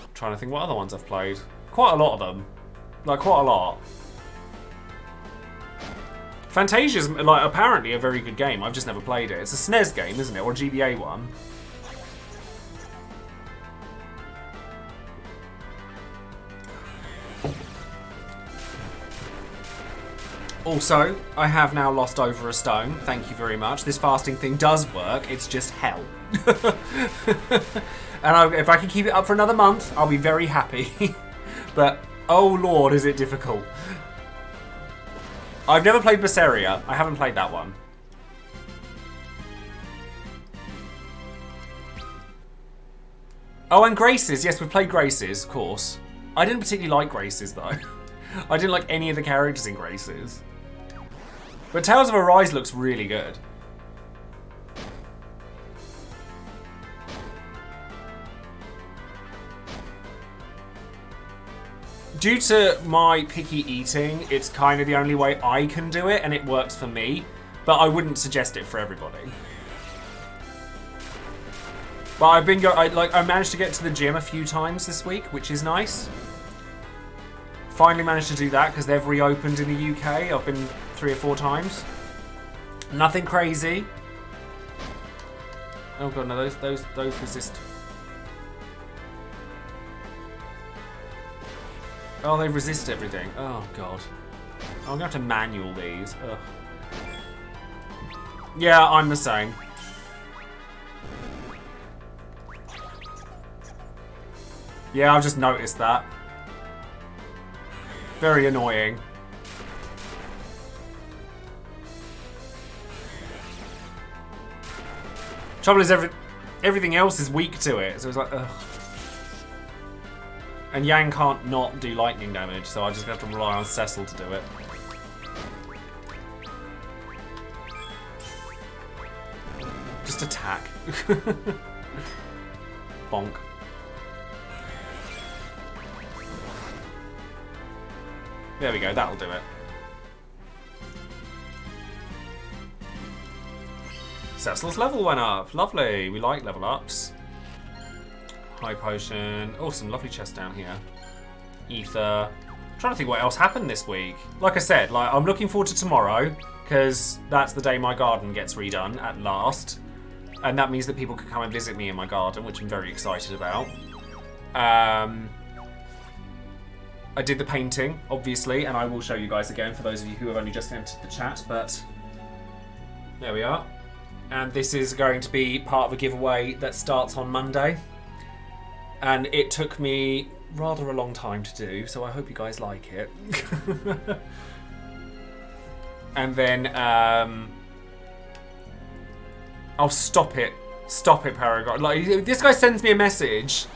I'm trying to think what other ones I've played. Quite a lot of them. Like, quite a lot. Fantasia's like apparently a very good game. I've just never played it. It's a SNES game, isn't it? Or a GBA one. Also, I have now lost over a stone. Thank you very much. This fasting thing does work. It's just hell. And if I can keep it up for another month, I'll be very happy. But, oh lord, is it difficult. I've never played Berseria. I haven't played that one. Oh, and Graces. Yes, we've played Graces, of course. I didn't particularly like Graces, though. I didn't like any of the characters in Graces. But Tales of Arise looks really good. Due to my picky eating, it's kind of the only way I can do it, and it works for me. But I wouldn't suggest it for everybody. But I've been I managed to get to the gym a few times this week, which is nice. Finally managed to do that because they've reopened in the UK. I've been 3 or 4 times. Nothing crazy. Oh god, no, those resist. Oh, they resist everything. Oh god. I'm gonna have to manual these. Ugh. Yeah, I'm the same. Yeah, I've just noticed that. Very annoying. Trouble is, everything else is weak to it, so it's like, ugh. And Yang can't not do lightning damage, so I just have to rely on Cecil to do it. Just attack. Bonk. There we go, that'll do it. Cecil's level went up. Lovely. We like level ups. High potion. Oh, some lovely chests down here. Ether. I'm trying to think what else happened this week. Like I said, I'm looking forward to tomorrow because that's the day my garden gets redone at last. And that means that people can come and visit me in my garden, which I'm very excited about. I did the painting, obviously, and I will show you guys again for those of you who have only just entered the chat, but there we are. And this is going to be part of a giveaway that starts on Monday. And it took me rather a long time to do, so I hope you guys like it. And then, I'll stop it, Paragon. Like, this guy sends me a message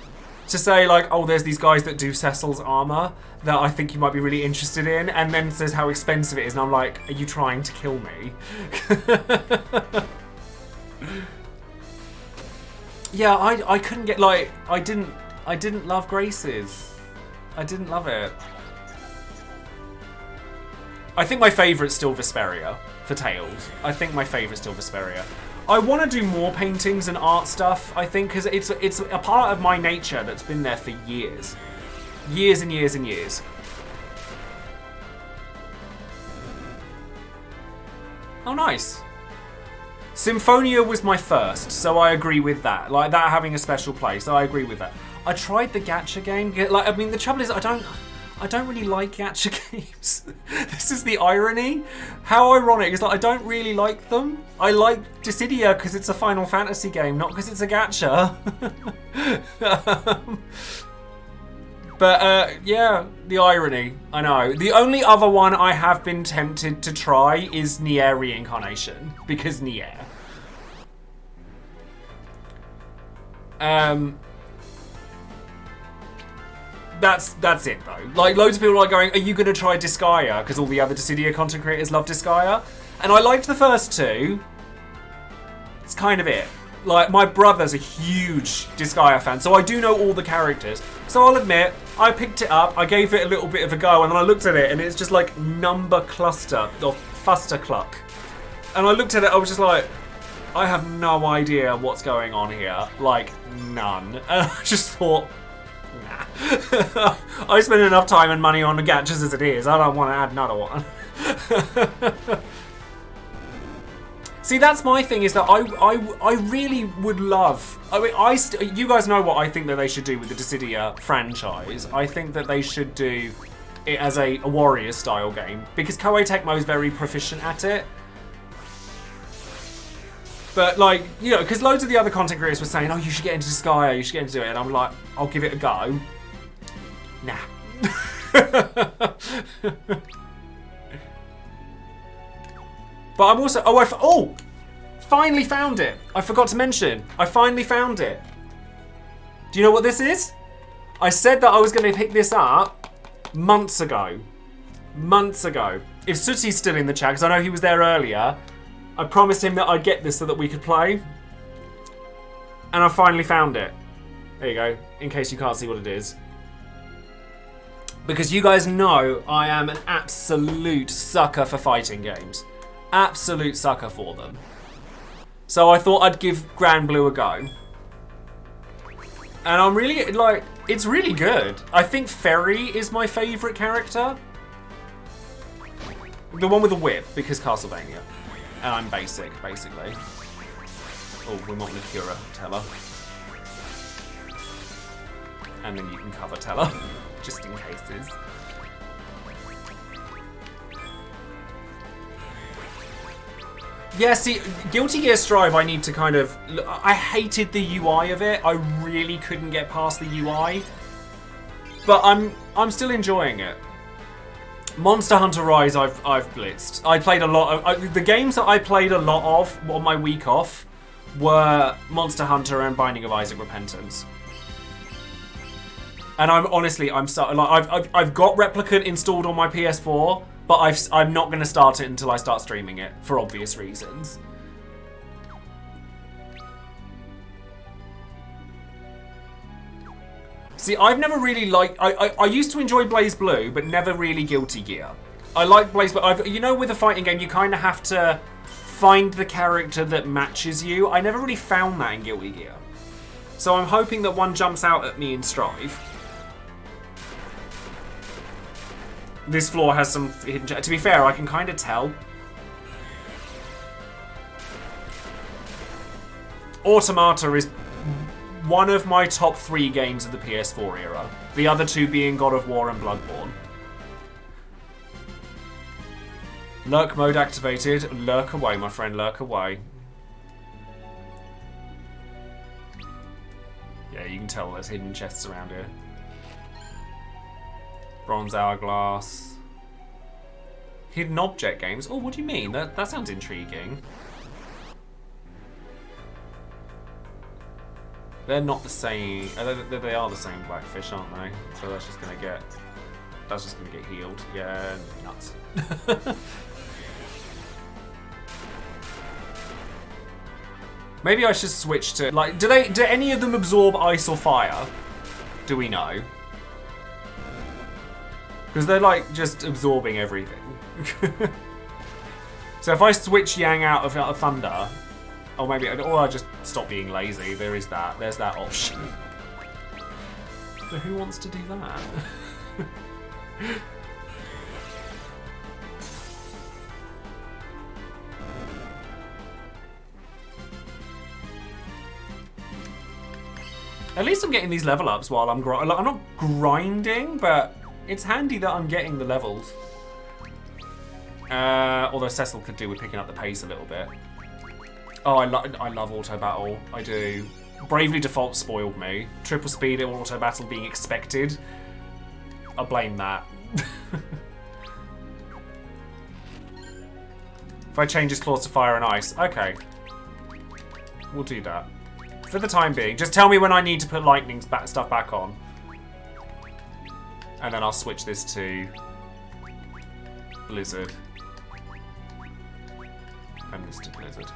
to say, like, oh, there's these guys that do Cecil's armor that I think you might be really interested in, and then says how expensive it is, and I'm like, are you trying to kill me? Yeah, I couldn't get, like, I didn't love Grace's. I didn't love it. I think my favourite's still Vesperia for Tails. I think my favourite's still Vesperia. I want to do more paintings and art stuff, I think, because it's a part of my nature that's been there for years. Years and years and years. Oh, nice. Symphonia was my first, so I agree with that. Like, that having a special place, I agree with that. I tried the gacha game. Like, I mean, the trouble is, I don't really like gacha games. This is the irony. How ironic. It's like, I don't really like them. I like Dissidia because it's a Final Fantasy game, not because it's a gacha. But, yeah, the irony. I know. The only other one I have been tempted to try is Nier Reincarnation, because Nier. That's it though. Like, loads of people are going, are you going to try Disgaea? Because all the other Dissidia content creators love Disgaea. And I liked the first two. It's kind of it. Like, my brother's a huge Disgaea fan, so I do know all the characters. So I'll admit, I picked it up, I gave it a little bit of a go, and then I looked at it, and it's just like number cluster, or fustercluck. And I looked at it, I was just like, I have no idea what's going on here. Like, none. And I just thought, nah. I spend enough time and money on the gachas as it is. I don't want to add another one. See, that's my thing, is that I really would love... I mean, you guys know what I think that they should do with the Dissidia franchise. I think that they should do it as a Warrior-style game, because Koei Tecmo is very proficient at it. But, like, you know, because loads of the other content creators were saying, oh, you should get into Disgaea, you should get into it. And I'm like, I'll give it a go. Nah. But I'm also... Oh, finally found it. I forgot to mention. I finally found it. Do you know what this is? I said that I was going to pick this up months ago. Months ago. If Suti's still in the chat, because I know he was there earlier, I promised him that I'd get this so that we could play. And I finally found it. There you go, in case you can't see what it is. Because you guys know I am an absolute sucker for fighting games. Absolute sucker for them. So I thought I'd give Grand Blue a go. And I'm really, like, it's really good. I think Ferry is my favourite character. The one with the whip, because Castlevania. And I'm basic, basically. Oh, we want Nakura, Teller. And then you can cover Teller, just in cases. Yeah, see, Guilty Gear Strive, I need to kind of... I hated the UI of it. I really couldn't get past the UI. But I'm still enjoying it. Monster Hunter Rise, I've blitzed. I played a lot of... the games that I played a lot of on my week off were Monster Hunter and Binding of Isaac Repentance. And I'm so... Like, I've got Replicant installed on my PS4, but I'm not going to start it until I start streaming it, for obvious reasons. See, I've never really liked... I used to enjoy Blaze Blue, but never really Guilty Gear. I like Blaze Blue. You know, with a fighting game, you kind of have to find the character that matches you. I never really found that in Guilty Gear. So I'm hoping that one jumps out at me in Strive. This floor has some hidden... To be fair, I can kind of tell. Automata is one of my top 3 games of the PS4 era. The other 2 being God of War and Bloodborne. Lurk mode activated. Lurk away, my friend. Lurk away. Yeah, you can tell there's hidden chests around here. Bronze hourglass. Hidden object games. Oh, what do you mean? That sounds intriguing. They're not the same. They are the same blackfish, aren't they? So that's just gonna get healed. Yeah, nuts. Maybe I should switch to like. Do any of them absorb ice or fire? Do we know? Because they're like just absorbing everything. So if I switch Yang out of Thunder, or maybe, or I just stop being lazy. There's that option. So who wants to do that? At least I'm getting these level ups while I'm not grinding, but it's handy that I'm getting the levels. Although Cecil could do with picking up the pace a little bit. Oh, I love auto battle. I do. Bravely Default spoiled me. Triple speed or auto battle being expected. I blame that. If I change his claws to fire and ice, okay, we'll do that. For the time being, just tell me when I need to put lightning stuff back on. And then I'll switch this to Blizzard. And this to Blizzard.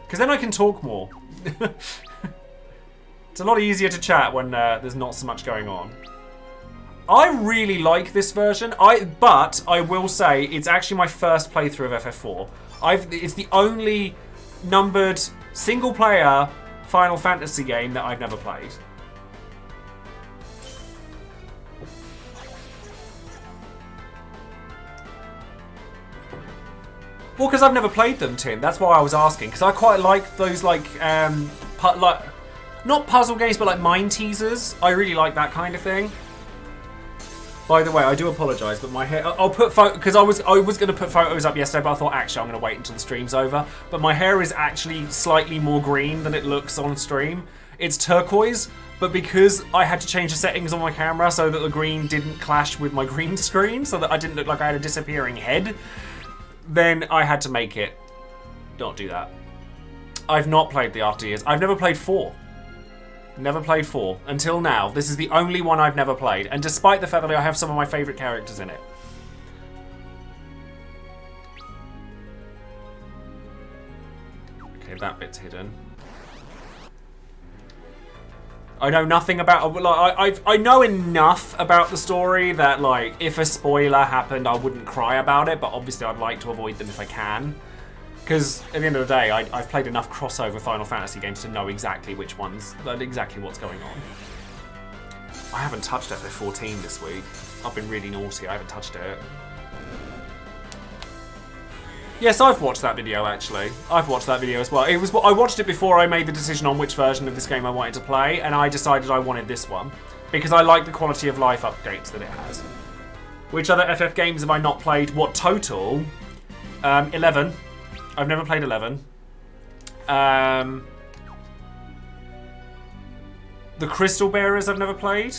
Because then I can talk more. It's a lot easier to chat when there's not so much going on. I really like this version, but I will say it's actually my first playthrough of FF4. It's the only numbered single-player Final Fantasy game that I've never played. Well, because I've never played them, Tim. That's why I was asking. Because I quite like those, like not puzzle games, but like mind teasers. I really like that kind of thing. By the way, I do apologise, but my hair... I'll put photos... Because I was going to put photos up yesterday, but I thought, actually, I'm going to wait until the stream's over. But my hair is actually slightly more green than it looks on stream. It's turquoise, but because I had to change the settings on my camera so that the green didn't clash with my green screen, so that I didn't look like I had a disappearing head, then I had to make it not do that. I've not played the After Years. I've never played 4. Never played 4 until now. This is the only one I've never played, and despite the fact that I have some of my favourite characters in it. Okay, that bit's hidden. I know nothing about. Like, I know enough about the story that, like, if a spoiler happened, I wouldn't cry about it. But obviously, I'd like to avoid them if I can. Because at the end of the day, I've played enough crossover Final Fantasy games to know exactly which ones, exactly what's going on. I haven't touched FF14 this week. I've been really naughty. I haven't touched it. Yes, I've watched that video actually. I've watched that video as well. I watched it before I made the decision on which version of this game I wanted to play, and I decided I wanted this one because I like the quality of life updates that it has. Which other FF games have I not played? What total? 11. I've never played 11. The Crystal Bearers I've never played.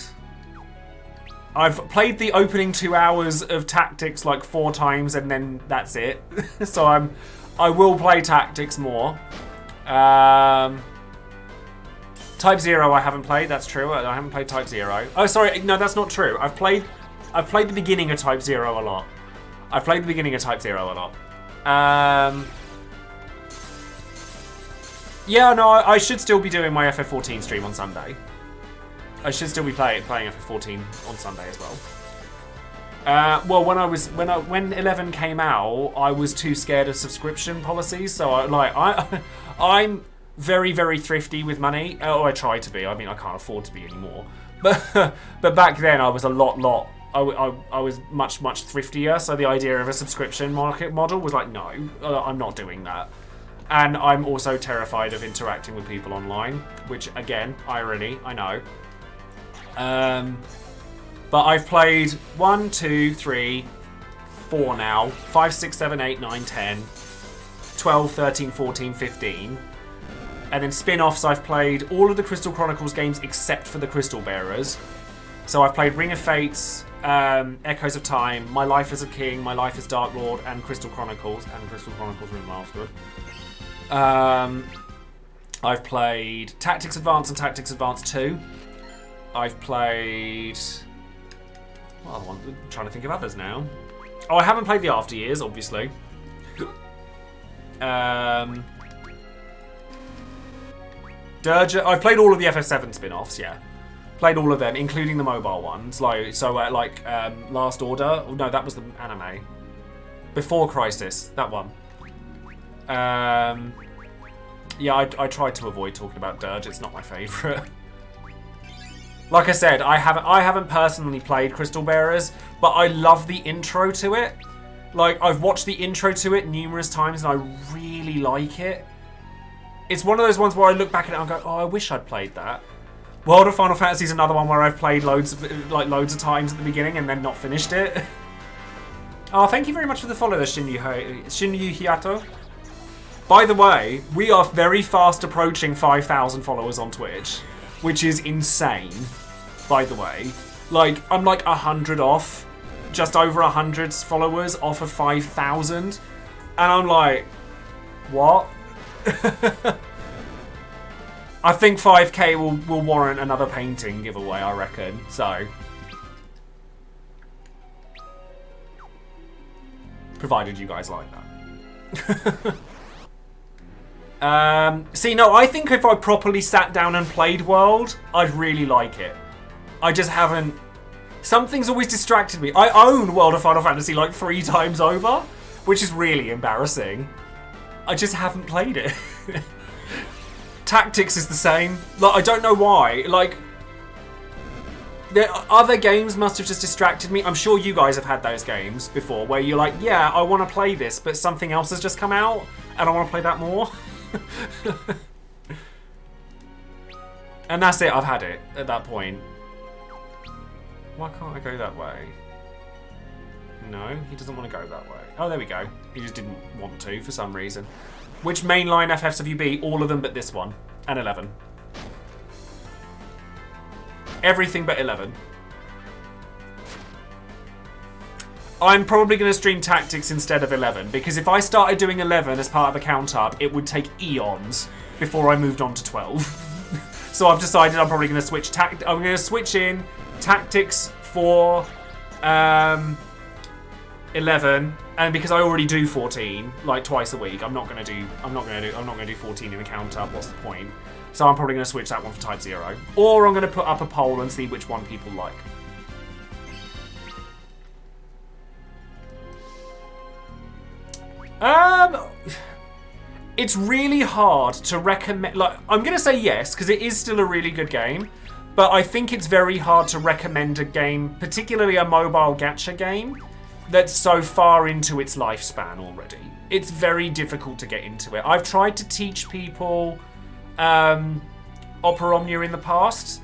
I've played the opening 2 hours of Tactics like 4 times and then that's it. So I will play Tactics more. Type 0 I haven't played, that's true. I haven't played Type 0. Oh sorry, no that's not true. I've played the beginning of Type 0 a lot. I've played the beginning of Type 0 a lot. Yeah, no, I should still be doing my FF14 stream on Sunday. I should still be playing FF14 on Sunday as well. Well, when 11 came out, I was too scared of subscription policies. So I'm very, very thrifty with money. Oh, I try to be. I mean, I can't afford to be anymore. But back then, I was a lot. I was much thriftier. So the idea of a subscription market model was like, no, I'm not doing that. And I'm also terrified of interacting with people online, which, again, irony, I know. But I've played 1, 2, 3, 4 now. 5, 6, 7, 8, 9, 10, 12, 13, 14, 15. And then spin-offs, I've played all of the Crystal Chronicles games except for the Crystal Bearers. So I've played Ring of Fates, Echoes of Time, My Life as a King, My Life as Dark Lord, and Crystal Chronicles, Remastered. I've played Tactics Advance and Tactics Advance 2. I've played... What other one? I'm trying to think of others now. Oh, I haven't played the After Years, obviously. Dirge. I've played all of the FF7 spin-offs, yeah. Played all of them, including the mobile ones. Last Order. Oh, no, that was the anime. Before Crisis, that one. Yeah, I tried to avoid talking about Dirge. It's not my favourite. Like I said, I haven't personally played Crystal Bearers, but I love the intro to it. Like, I've watched the intro to it numerous times, and I really like it. It's one of those ones where I look back at it and go, oh, I wish I'd played that. World of Final Fantasy is another one where I've played loads of times at the beginning and then not finished it. Oh, thank you very much for the follow there, Shinyu Hiyato. By the way, we are very fast approaching 5,000 followers on Twitch, which is insane, by the way. Like, I'm like 100 off, just over 100 followers off of 5,000, and I'm like, what? I think 5k will warrant another painting giveaway, I reckon, so. Provided you guys like that. See, no, I think if I properly sat down and played World, I'd really like it. I just haven't... Something's always distracted me. I own World of Final Fantasy like 3 times over, which is really embarrassing. I just haven't played it. Tactics is the same. Like, I don't know why. Like, other games must have just distracted me. I'm sure you guys have had those games before where you're like, yeah, I want to play this, but something else has just come out and I want to play that more. And that's it. I've had it at that point. Why can't I go that way? No, he doesn't want to go that way. Oh, there we go. He just didn't want to for some reason. Which mainline FFs have you beat? All of them but this one. And 11. Everything but 11. I'm probably going to stream Tactics instead of 11, because if I started doing 11 as part of the count-up, it would take eons before I moved on to 12. So I've decided I'm probably going to switch I'm going to switch in Tactics for 11, and because I already do 14 like twice a week, I'm not going to do 14 in the count-up. What's the point? So I'm probably going to switch that one for Type 0. Or I'm going to put up a poll and see which one people like. It's really hard to recommend... Like, I'm going to say yes, because it is still a really good game. But I think it's very hard to recommend a game, particularly a mobile gacha game, that's so far into its lifespan already. It's very difficult to get into it. I've tried to teach people Opera Omnia in the past,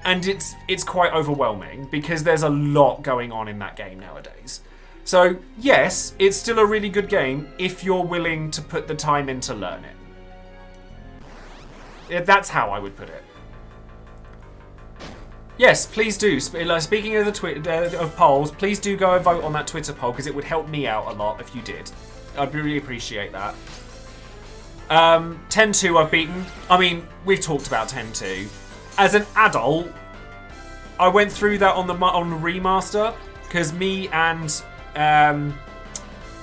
and it's quite overwhelming because there's a lot going on in that game nowadays. So yes, it's still a really good game if you're willing to put the time in to learn it. That's how I would put it. Yes, please do. Speaking of the of polls, please do go and vote on that Twitter poll because it would help me out a lot if you did. I'd really appreciate that. 10-2 I've beaten. I mean, we've talked about 10-2. As an adult, I went through that on the remaster because me and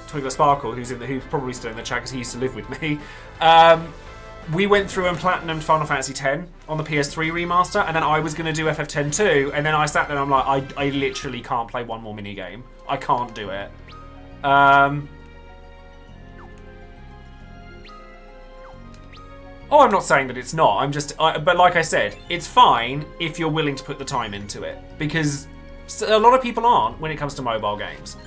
Twiggler Sparkle, who's probably still in the chat because he used to live with me, we went through and platinumed Final Fantasy X on the PS3 remaster, and then I was going to do FF10 too, and then I sat there and I'm like, I literally can't play one more minigame. I can't do it. Oh, I'm not saying that it's not. But like I said, it's fine if you're willing to put the time into it, because a lot of people aren't when it comes to mobile games.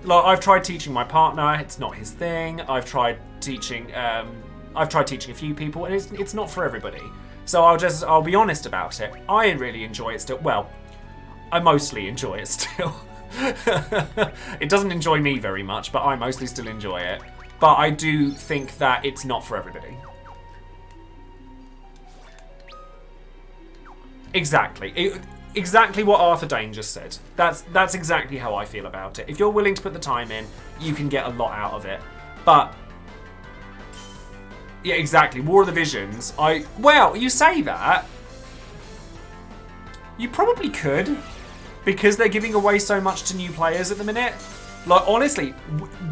Like, I've tried teaching my partner, it's not his thing. I've tried teaching. I've tried teaching a few people, and it's not for everybody. So I'll be honest about it. I really enjoy it still. Well, I mostly enjoy it still. It doesn't enjoy me very much, but I mostly still enjoy it. But I do think that it's not for everybody. Exactly. Exactly what Arthur Dane just said. That's exactly how I feel about it. If you're willing to put the time in, you can get a lot out of it. But yeah, exactly. War of the Visions. Well, you say that. You probably could, because they're giving away so much to new players at the minute. Like, honestly,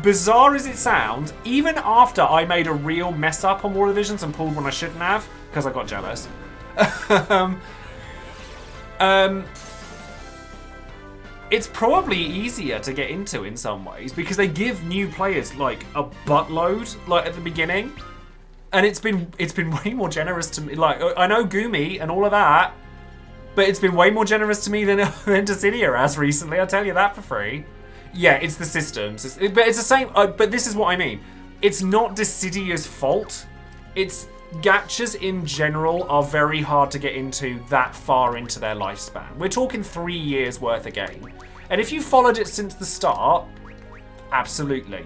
bizarre as it sounds, even after I made a real mess up on War of the Visions and pulled when I shouldn't have, because I got jealous. It's probably easier to get into in some ways because they give new players like a buttload like at the beginning, and it's been way more generous to me. Like, I know Gumi and all of that, but it's been way more generous to me than Dissidia has recently. I'll tell you that for free. Yeah, it's the systems, but it's the same. But this is what I mean. It's not Dissidia's fault. It's gachas in general are very hard to get into that far into their lifespan. We're talking 3 years worth of game. And if you followed it since the start, absolutely.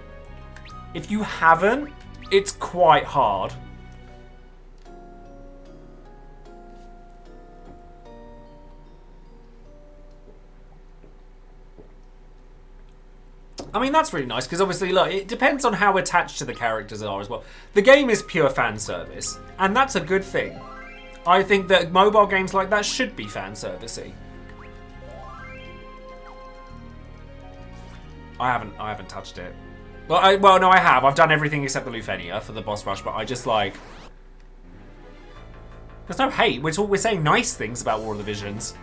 If you haven't, it's quite hard. I mean, that's really nice, because obviously, look, it depends on how attached to the characters are as well. The game is pure fan service, and that's a good thing. I think that mobile games like that should be fan servicey. I haven't touched it. Well, no, I have. I've done everything except the Lufenia for the boss rush, but I just like... There's no hate. We're saying nice things about War of the Visions.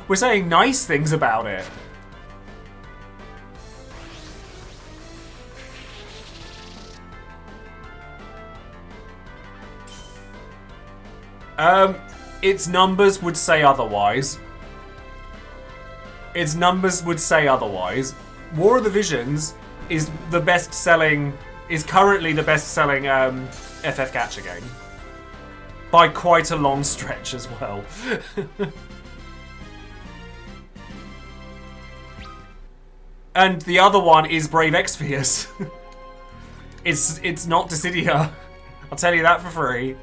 We're saying nice things about it. Its numbers would say otherwise. Its numbers would say otherwise. War of the Visions is the best-selling, is currently the best-selling FF Gacha game. By quite a long stretch as well. And the other one is Brave Exvius. It's not Dissidia. I'll tell you that for free.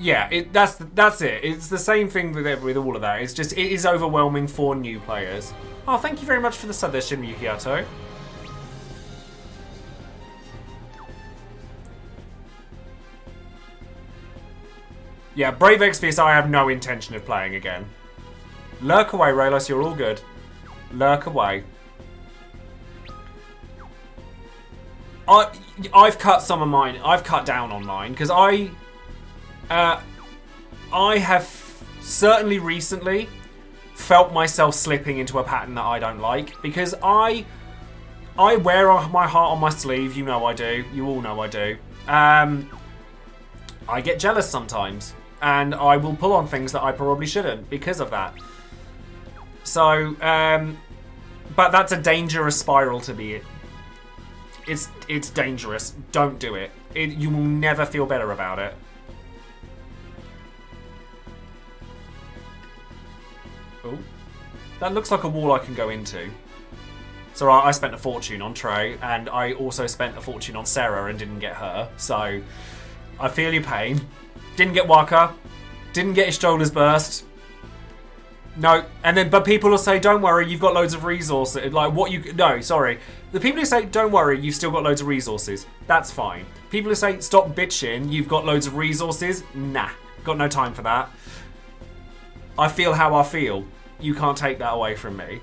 Yeah, that's it. It's the same thing with all of that. It's just, it is overwhelming for new players. Oh, thank you very much for the sub there, Shinryukiato. Yeah, Brave Exvius I have no intention of playing again. Lurk away, Raylos, you're all good. Lurk away. I've cut some of mine. I've cut down on mine, because I have certainly recently felt myself slipping into a pattern that I don't like, because I wear my heart on my sleeve. You know I do. You all know I do. I get jealous sometimes, and I will pull on things that I probably shouldn't because of that. So, but that's a dangerous spiral to be in. It's dangerous. Don't do it. You will never feel better about it. Oh, that looks like a wall I can go into. So I spent a fortune on Trey, and I also spent a fortune on Sarah and didn't get her. So I feel your pain. Didn't get Waka. Didn't get his shoulders burst. No, and then but people will say, "Don't worry, you've got loads of resources." Like what you? No, sorry. The people who say, "Don't worry, you've still got loads of resources." That's fine. People who say, "Stop bitching, you've got loads of resources." Nah, got no time for that. I feel how I feel. You can't take that away from me.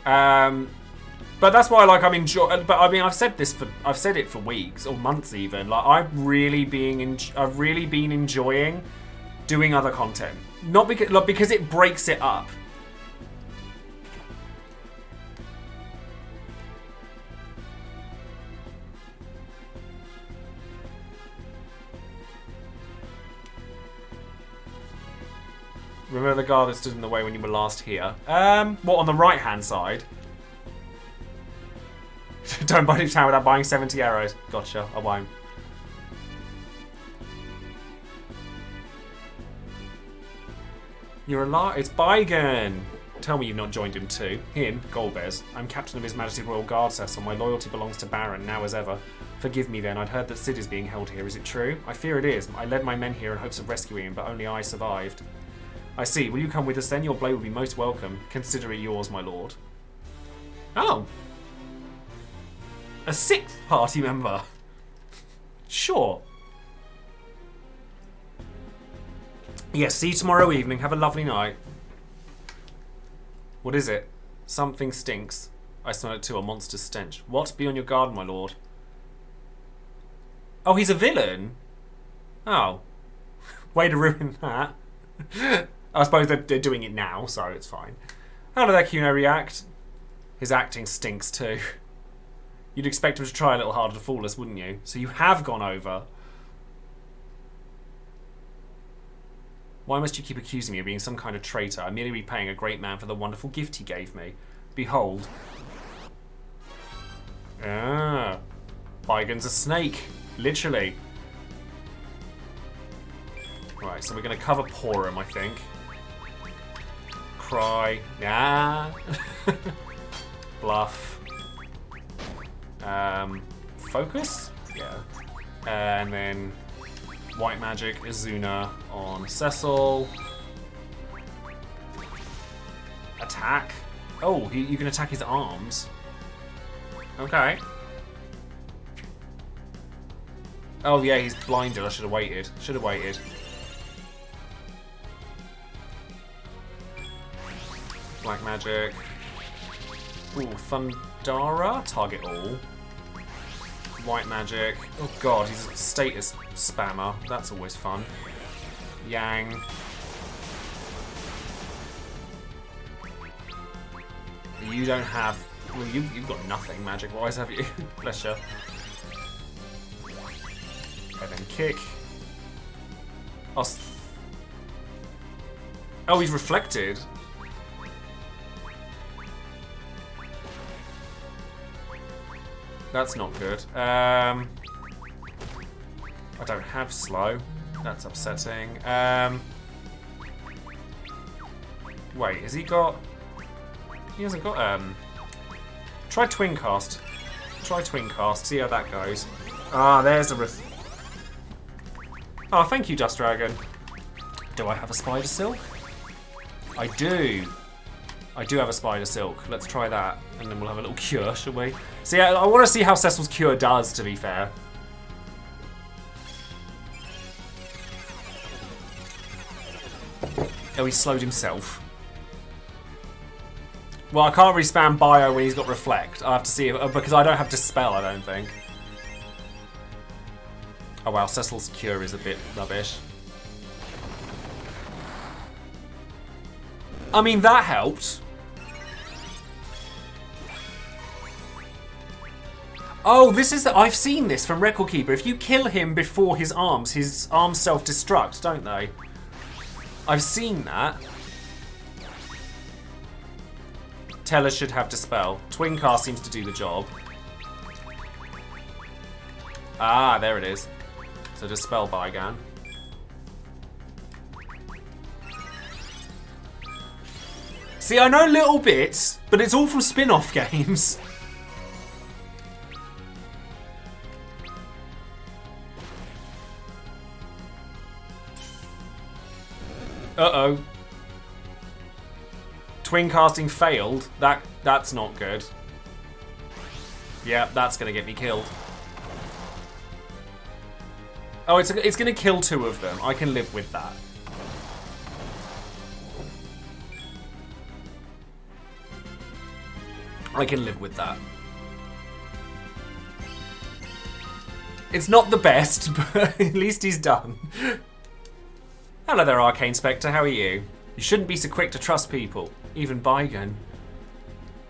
But that's why, like, I'm enjoying. But I mean, I've said it for weeks or months even. Like, I've really been enjoying doing other content. Not because it breaks it up. Remember the guard that stood in the way when you were last here. What, on the right-hand side? Don't buy a town without buying 70 arrows. Gotcha, I won't. You're alive. It's Bygone. Tell me you've not joined him too. Him, Golbez. I'm captain of His Majesty's Royal Guard, Cecil. My loyalty belongs to Baron, now as ever. Forgive me then, I'd heard that Cid is being held here. Is it true? I fear it is. I led my men here in hopes of rescuing him, but only I survived. I see. Will you come with us then? Your blade will be most welcome. Consider it yours, my lord. Oh. A 6th party member. Sure. Yes, see you tomorrow evening. Have a lovely night. What is it? Something stinks. I smell it too, a monster's stench. What? Be on your guard, my lord. Oh, he's a villain? Oh. Way to ruin that. I suppose they're doing it now, so it's fine. How did that Kuno react? His acting stinks too. You'd expect him to try a little harder to fool us, wouldn't you? So you have gone over. Why must you keep accusing me of being some kind of traitor? I'm merely repaying a great man for the wonderful gift he gave me. Behold. Ah. Bygone's a snake. Literally. Right, so we're going to cover Porum, I think. Cry. Nah. Bluff. Focus? Yeah. And then White Magic, Azuna on Cecil. Attack. Oh, you can attack his arms. Okay. Oh yeah, he's blinded. I should have waited. Should have waited. Black Magic. Ooh, Thundara. Target all. White Magic. Oh god, he's a status spammer. That's always fun. Yang. You don't have... Well, you've got nothing magic-wise, have you? Bless you. And then kick. Oh, he's reflected. That's not good. I don't have slow. That's upsetting. Wait, has he got... He hasn't got... Try Twin Cast. Try Twin Cast, see how that goes. Ah, there's a... Oh, thank you, Dust Dragon. Do I have a Spider Silk? I do. I do have a Spider Silk. Let's try that. And then we'll have a little cure, shall we? See, I want to see how Cecil's cure does, to be fair. Oh, he slowed himself. Well, I can't really spam Bio when he's got Reflect. I have to see, because I don't have Dispel, I don't think. Oh wow, Cecil's cure is a bit rubbish. I mean, that helped. Oh, this is I've seen this from Record Keeper. If you kill him before his arms self-destruct, don't they? I've seen that. Teller should have Dispel. Twin Cast seems to do the job. Ah, there it is. So Dispel Bygone. See, I know little bits, but it's all from spin-off games. Uh-oh. Twin casting failed. That's not good. Yeah, that's gonna get me killed. Oh, it's gonna kill two of them. I can live with that. I can live with that. It's not the best, but at least he's done. Hello there, Arcane Spectre. How are you? You shouldn't be so quick to trust people, even Bygone.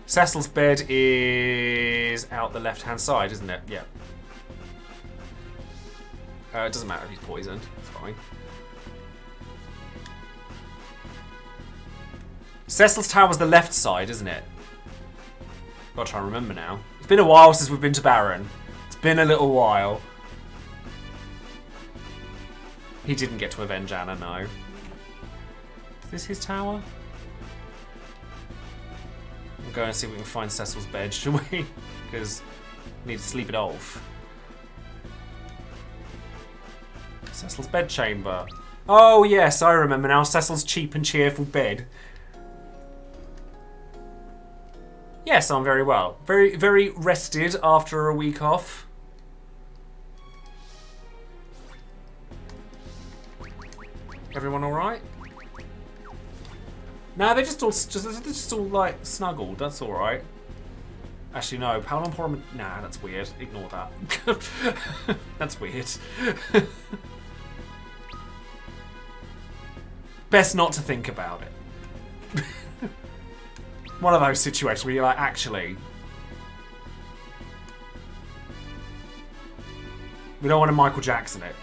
Cecil's bed is out the left-hand side, isn't it? Yeah. It doesn't matter if he's poisoned. It's fine. Cecil's Tower's the left side, isn't it? Gotta try and remember now. It's been a while since we've been to Baron. It's been a little while. He didn't get to avenge Anna, no. Is this his tower? We'll go and see if we can find Cecil's bed, shall we? Because we need to sleep it off. Cecil's bed chamber. Oh yes, I remember now. Cecil's cheap and cheerful bed. Yes, I'm very well. Very, very rested after a week off. Everyone all right? No, they're just all like snuggled. That's all right. Actually, no. Palamporum. Nah, that's weird. Ignore that. That's weird. Best not to think about it. One of those situations where you're like, actually, we don't want to Michael Jackson it.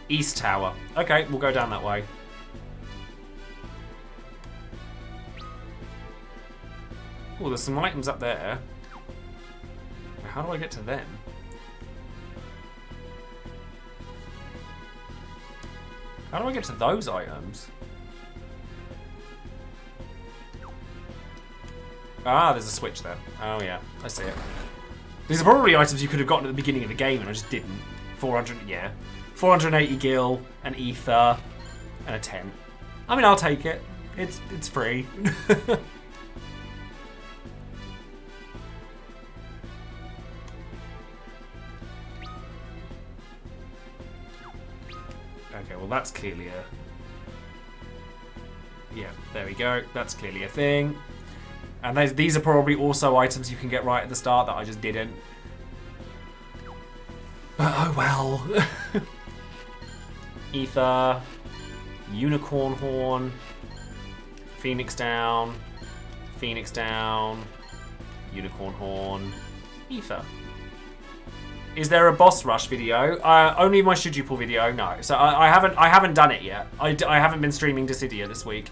East Tower. Okay, we'll go down that way. Oh, there's some items up there. How do I get to them? How do I get to those items? Ah, there's a switch there. Oh yeah, I see it. These are probably items you could have gotten at the beginning of the game and I just didn't. 400, yeah. 480 gil, an ether, and a tent. I mean, I'll take it. It's free. Okay, well that's clearly a... Yeah, there we go. That's clearly a thing. And these are probably also items you can get right at the start that I just didn't. But oh well. Ether, Unicorn Horn, Phoenix down, Unicorn Horn, Ether. Is there a boss rush video? Only my Shujupul video, no. So I haven't done it yet. I haven't been streaming Dissidia this week.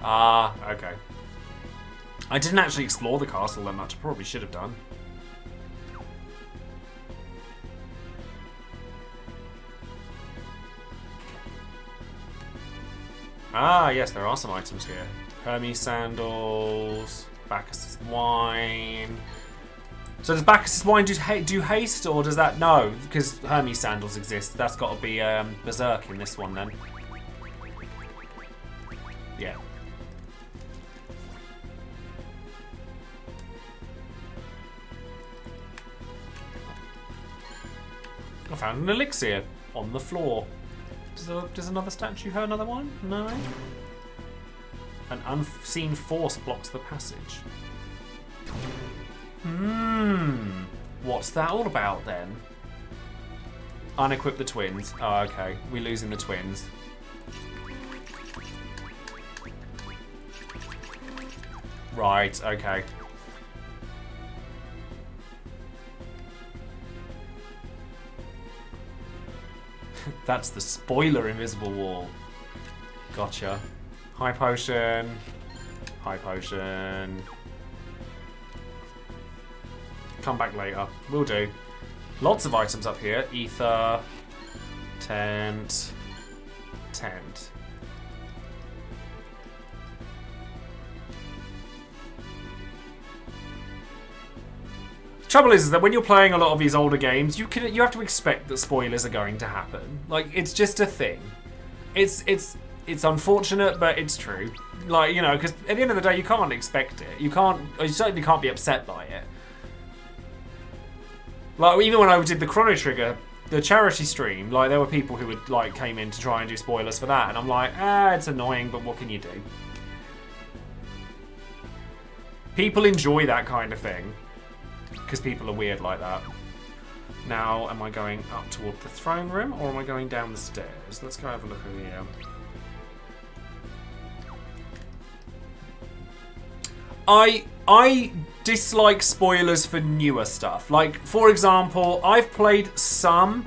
Ah, okay. I didn't actually explore the castle that much. I probably should have done. Ah, yes, there are some items here. Hermes sandals, Bacchus's wine. So does Bacchus's wine do haste, or does that... No, because Hermes sandals exist. That's got to be Berserk in this one, then. Yeah. I found an elixir on the floor. Does another statue have another one? No. An unseen force blocks the passage. What's that all about then? Unequip the twins. Oh, okay. We're losing the twins. Right, okay. That's the spoiler invisible wall. Gotcha. High potion. High potion. Come back later. Will do. Lots of items up here. Ether. Tent. Tent. Trouble is that when you're playing a lot of these older games, you have to expect that spoilers are going to happen. Like, it's just a thing. It's unfortunate, but it's true. Like, you know, because at the end of the day, you can't expect it. You certainly can't be upset by it. Like, even when I did the Chrono Trigger, the charity stream, like, there were people who would, like, came in to try and do spoilers for that, and I'm like, it's annoying, but what can you do? People enjoy that kind of thing. Because people are weird like that. Now, am I going up toward the throne room or am I going down the stairs? Let's go have a look over here. I dislike spoilers for newer stuff. Like, for example, I've played some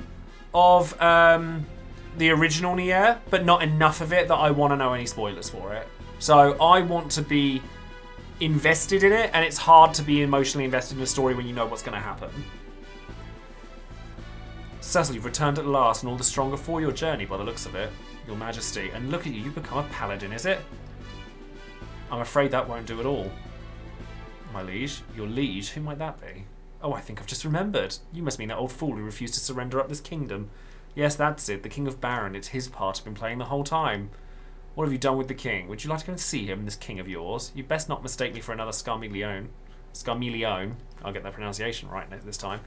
of the original Nier, but not enough of it that I want to know any spoilers for it. So I want to be invested in it, and it's hard to be emotionally invested in a story when you know what's going to happen. Cecil, you've returned at last, and all the stronger for your journey by the looks of it, Your Majesty. And look at you, you've become a paladin, is it? I'm afraid that won't do at all. My liege? Your liege? Who might that be? Oh, I think I've just remembered. You must mean that old fool who refused to surrender up this kingdom. Yes, that's it, the King of Baron. It's his part I've been playing the whole time. What have you done with the king? Would you like to go and see him, this king of yours? You'd best not mistake me for another Scarmelione. Scarmelione. I'll get that pronunciation right this time.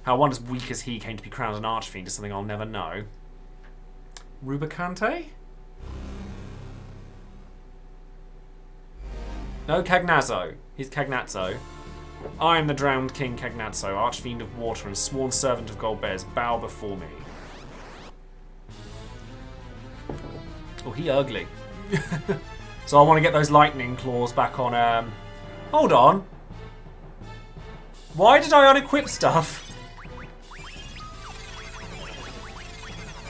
How one as weak as he came to be crowned an Archfiend is something I'll never know. Rubicante? No, Cagnazzo. He's Cagnazzo. I am the drowned King Cagnazzo, Archfiend of Water and sworn servant of Golbez. Bow before me. Oh, he ugly. So I want to get those lightning claws back on. Hold on. Why did I unequip stuff?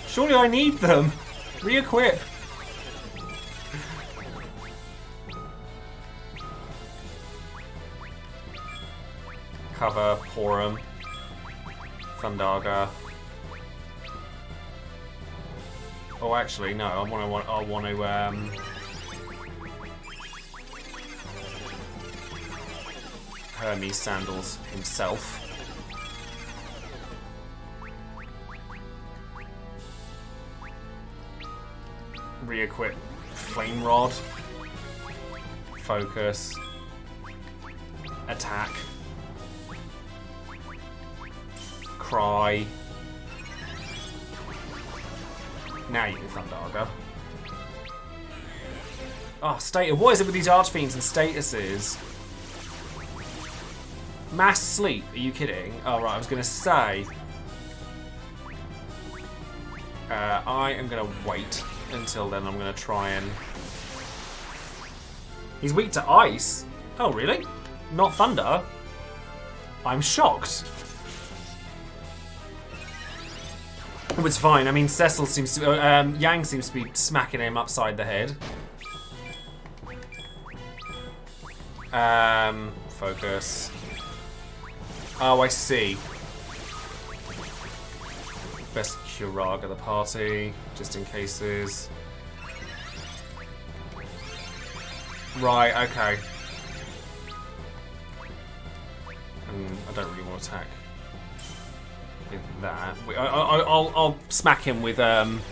Surely I need them. Re-equip. Cover, Porum, Thundaga. Oh, actually, no. I want to. Hermes Sandals himself. Re-equip Flame Rod. Focus. Attack. Cry. Now you can Thundaga. Oh, status. What is it with these Archfiends and statuses? Mass sleep? Are you kidding? Oh, right. I was going to say. I am going to wait until then. I'm going to try and. He's weak to ice? Oh, really? Not thunder? I'm shocked. Oh, it's fine. I mean, Cecil seems to... Yang seems to be smacking him upside the head. Focus. Oh, I see. Best Curaga the party, just in cases. Right, okay. I don't really want to attack with that. I'll smack him with Teller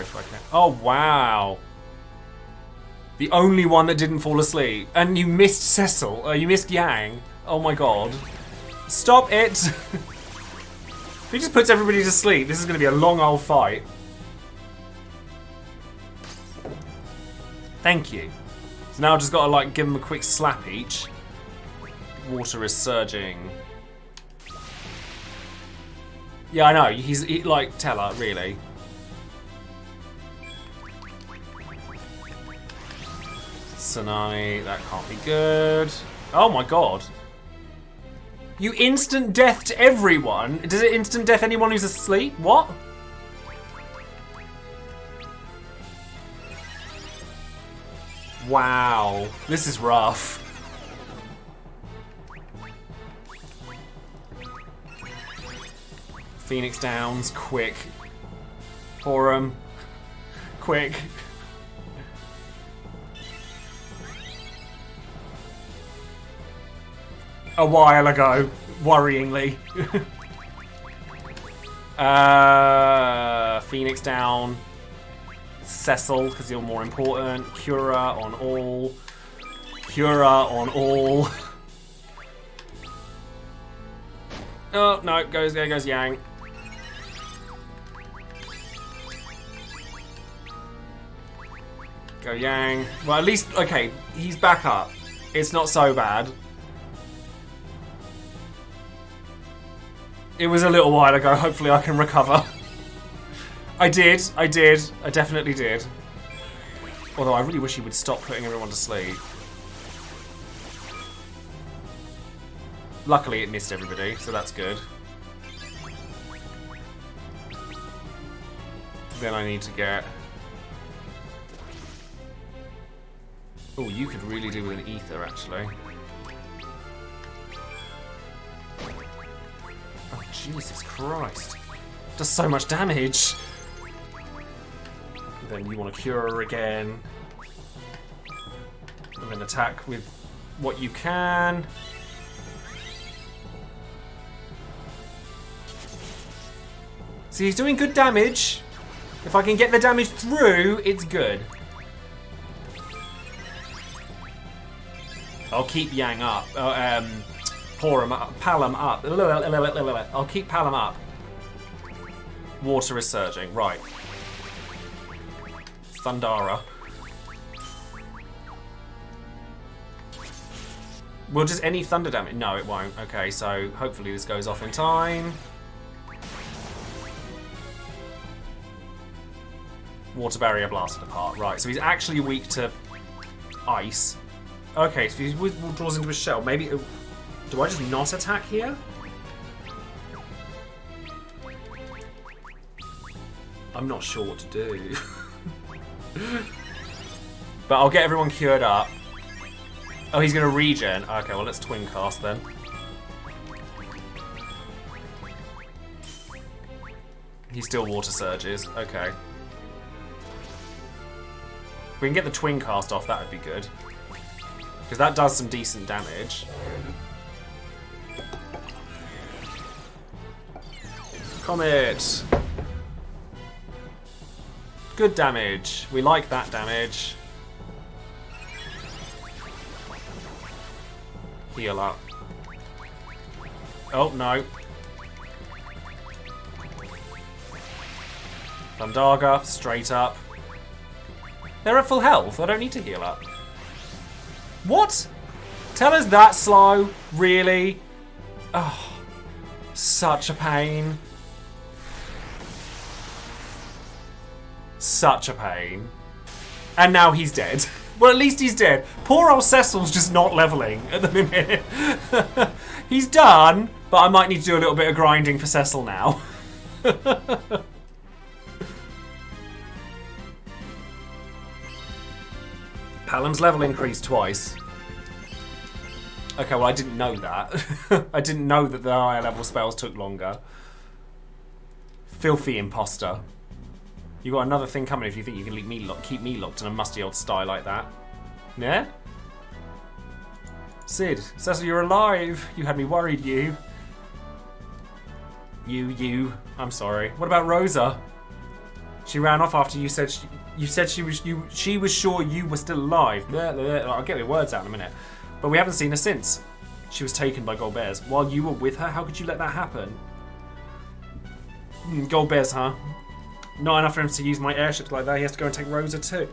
if I can. Oh wow! The only one that didn't fall asleep, and you missed Cecil. You missed Yang. Oh my god! Stop it! If he just puts everybody to sleep, this is going to be a long old fight. Thank you. So now I've just got to like give him a quick slap each. Water is surging. Yeah, I know. He's like Teller, really. Tsunami, that can't be good. Oh my god. You instant deathed everyone? Does it instant death anyone who's asleep? What? Wow. This is rough. Phoenix Downs, quick. Porum, quick. A while ago, worryingly. Phoenix down. Cecil, because you're more important. Cura on all. Cura on all. Oh, no, there goes Yang. Go Yang. Well, at least, okay, he's back up. It's not so bad. It was a little while ago. Hopefully I can recover. I definitely did. Although I really wish he would stop putting everyone to sleep. Luckily it missed everybody, so that's good. Then I need to get... Oh, you could really do with an ether, actually. Oh, Jesus Christ. Does so much damage. Then you want to cure her again. And then attack with what you can. See, he's doing good damage. If I can get the damage through, it's good. I'll keep Yang up. Pour him up. Palom up. I'll keep Palom up. Water is surging. Right. Thundara. Will just any thunder damage? No, it won't. Okay, so hopefully this goes off in time. Water barrier blasted apart. Right, so he's actually weak to ice. Okay, so he withdraws into his shell. Maybe... Do I just not attack here? I'm not sure what to do. But I'll get everyone cured up. Oh, he's going to regen. Okay, well, let's twin cast then. He still water surges. Okay. If we can get the twin cast off, that would be good. Because that does some decent damage. Comet! Good damage. We like that damage. Heal up. Oh, no. Thundaga, straight up. They're at full health. I don't need to heal up. What? Tell us that slow? Really? Oh, such a pain. Such a pain. And now he's dead. Well, at least he's dead. Poor old Cecil's just not leveling at the minute. He's done, but I might need to do a little bit of grinding for Cecil now. Palom's level increased twice. Okay, well, I didn't know that. I didn't know that the higher level spells took longer. Filthy imposter. You got another thing coming if you think you can keep me locked in a musty old sty like that. Yeah? Sid, Cecil, you're alive. You had me worried, you. I'm sorry. What about Rosa? She ran off after you said she was sure you were still alive. I'll get the words out in a minute. But we haven't seen her since. She was taken by Gold Bears. While you were with her, how could you let that happen? Gold Bears, huh? Not enough for him to use my airships like that. He has to go and take Rosa too.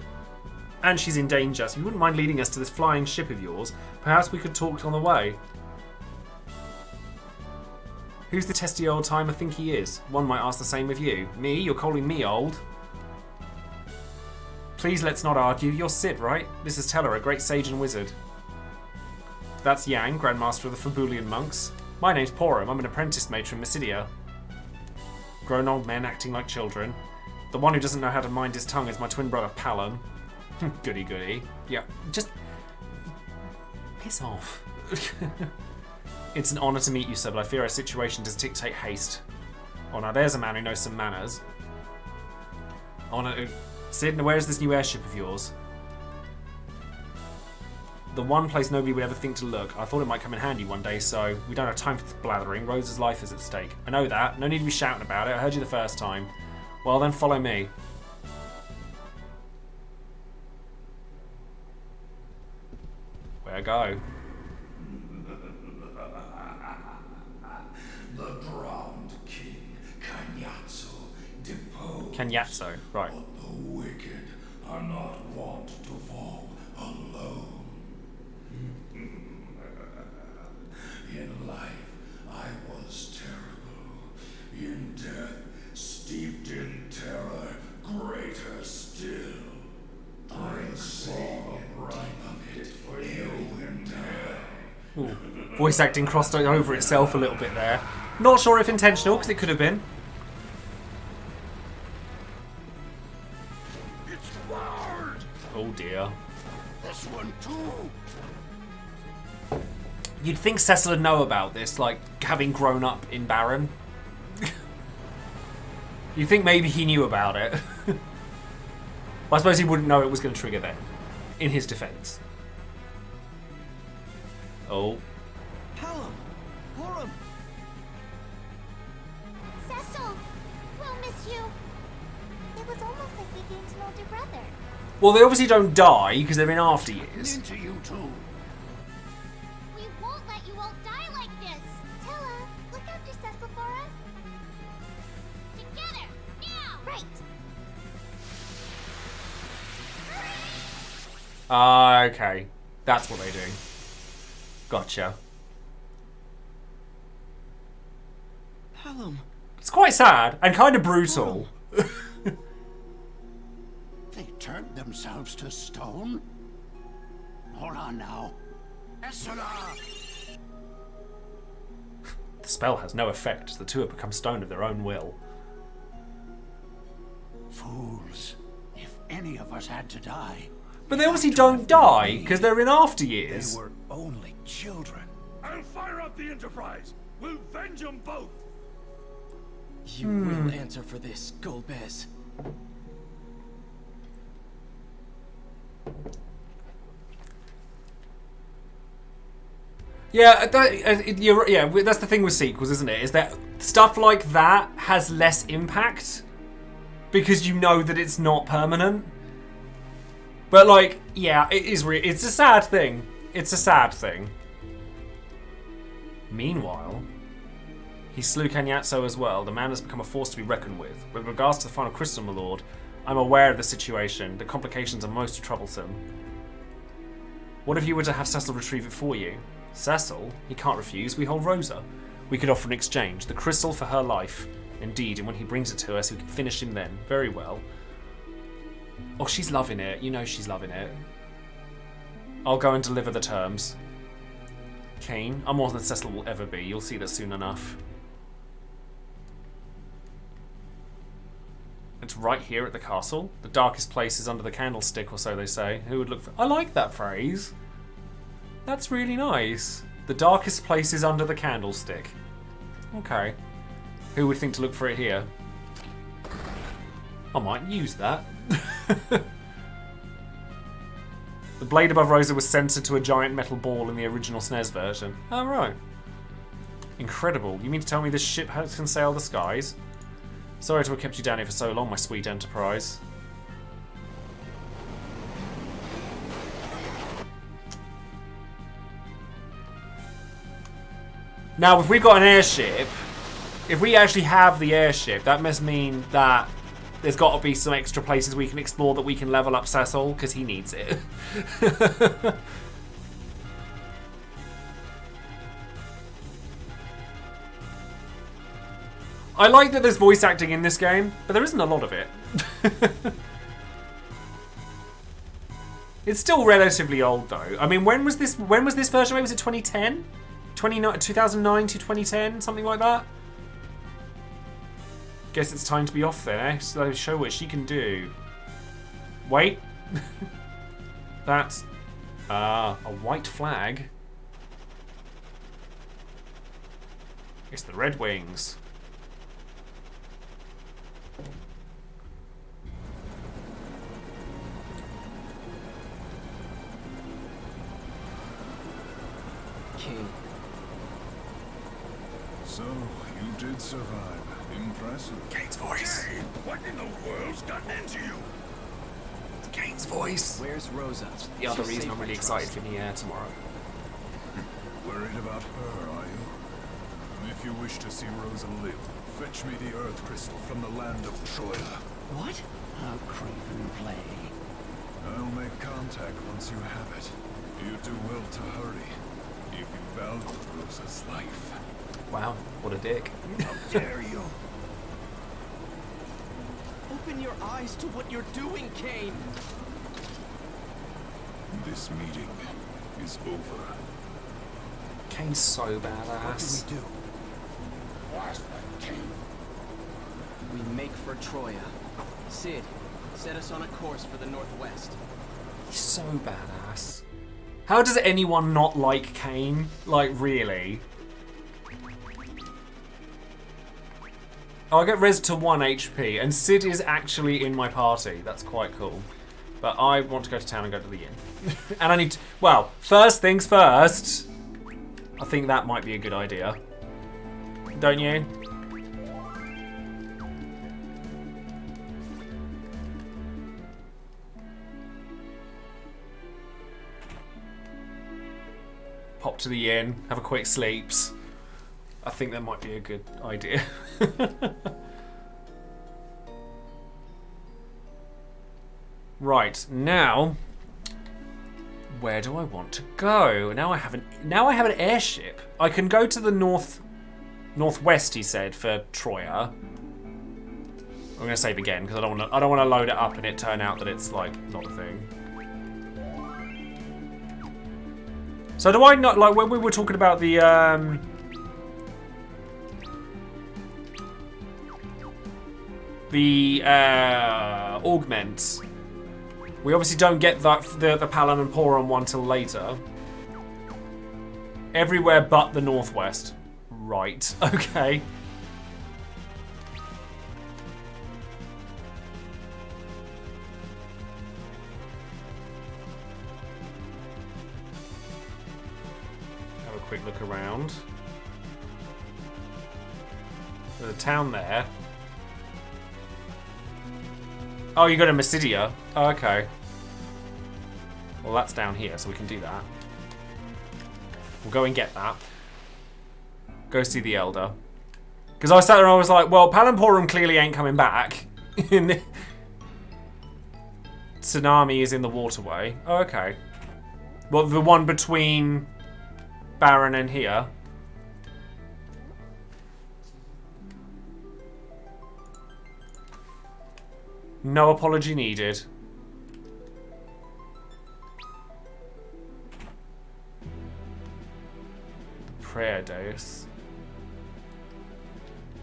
And she's in danger, so you wouldn't mind leading us to this flying ship of yours. Perhaps we could talk on the way. Who's the testy old timer think he is? One might ask the same of you. Me? You're calling me old? Please let's not argue. You're Sid, right? This is Teller, a great sage and wizard. That's Yang, Grandmaster of the Fabulian monks. My name's Porum. I'm an apprentice mage from Mysidia. Grown old men acting like children. The one who doesn't know how to mind his tongue is my twin brother Palom. Goody goody. Yeah, just piss off. It's an honour to meet you, sir, but I fear our situation does dictate haste. Oh, now there's a man who knows some manners. Sid, where is this new airship of yours? The one place nobody would ever think to look. I thought it might come in handy one day, so we don't have time for blathering. Rosa's life is at stake. I know that. No need to be shouting about it. I heard you the first time. Well, then follow me. Where go? The drowned king, Kanyatso, deposed. Kanyatso, right. But the wicked are not wont to fall alone. In life, I was terrible. In death, steeped in terror, greater still. I Voice acting crossed over itself a little bit there. Not sure if intentional, because it could have been. It's barred. Oh dear. This one too. You'd think Cecil would know about this, like having grown up in Baron. You'd think maybe he knew about it. I suppose he wouldn't know it was going to trigger then, in his defense. Oh. Callum! Horum! Cecil, we'll miss you. It was almost like we gained an older brother. Well, they obviously don't die because they're in after years. Into you too. We won't let you all die like this. Tella, look after Cecil for us. Together, now! Right. Ah, okay. That's what they do. Gotcha. Callum! It's quite sad and kind of brutal. They turned themselves to stone? Hold on now. Essela! The spell has no effect as the two have become stone of their own will. Fools. If any of us had to die. But they obviously don't die because they're in after years. They were only children. I'll fire up the Enterprise. We'll venge them both. You will answer for this, Golbez. Yeah, that's the thing with sequels, isn't it? Is that stuff like that has less impact because you know that it's not permanent. But like, yeah, it is. It's a sad thing. It's a sad thing. Meanwhile, he slew Kanyatso as well. The man has become a force to be reckoned with. With regards to the final crystal, my lord, I'm aware of the situation. The complications are most troublesome. What if you were to have Cecil retrieve it for you? Cecil? He can't refuse. We hold Rosa. We could offer an exchange. The crystal for her life. Indeed, and when he brings it to us, we can finish him then. Very well. Oh, she's loving it. You know she's loving it. I'll go and deliver the terms. Kane, I'm more than Cecil will ever be. You'll see that soon enough. It's right here at the castle. The darkest place is under the candlestick, or so they say. Who would look for... I like that phrase. That's really nice. The darkest place is under the candlestick. Okay. Who would think to look for it here? I might use that. The blade above Rosa was censored to a giant metal ball in the original SNES version. Oh, right. Incredible. You mean to tell me this ship can sail the skies? Sorry to have kept you down here for so long, my sweet Enterprise. Now, if we've got an airship, if we actually have the airship, that must mean that there's got to be some extra places we can explore that we can level up Cecil, because he needs it. I like that there's voice acting in this game, but there isn't a lot of it. It's still relatively old, though. I mean, when was this version made? Was it 2010? 2009 to 2010? Something like that? Guess it's time to be off then, eh? So show what she can do. Wait. That's a white flag. It's the Red Wings. King. So, you did survive. Impressive. Kane's voice. Hey, what in the world's gotten into you? Kane's voice. Where's Rosa? The other She's reason safe, I'm really I excited trust. for the air tomorrow. Worried about her, are you? If you wish to see Rosa live, fetch me the Earth Crystal from the land of Troya. What? How craven play. I'll make contact once you have it. You do well to hurry, if you value Rosa's life. Wow, what a dick. How dare you? Open your eyes to what you're doing, Kane! This meeting is over. Kane's so badass. What do we do? Blast that king. We make for Troya. Sid, set us on a course for the northwest. He's so badass. How does anyone not like Kane? Like, really? Oh, I get res to 1 HP, and Sid is actually in my party. That's quite cool. But I want to go to town and go to the inn. And I need to... Well, first things first. I think that might be a good idea. Don't you? Pop to the inn, have a quick sleeps. I think that might be a good idea. Right, now where do I want to go? Now I have an airship. I can go to the northwest, he said, for Troya. I'm gonna save again because I don't want to load it up and it turn out that it's like not a thing. So do I not, like, when we were talking about the augments, we obviously don't get the Palin and Poron one till later. Everywhere but the northwest. Right, okay. Have a quick look around. There's a town there. Oh, you go to Mysidia. Oh, okay. Well, that's down here, so we can do that. We'll go and get that. Go see the Elder. Because I sat there and I was like, well, Palamporum clearly ain't coming back. Tsunami is in the waterway. Oh, okay. Well, the one between Baron and here. No apology needed. Prayer Deus.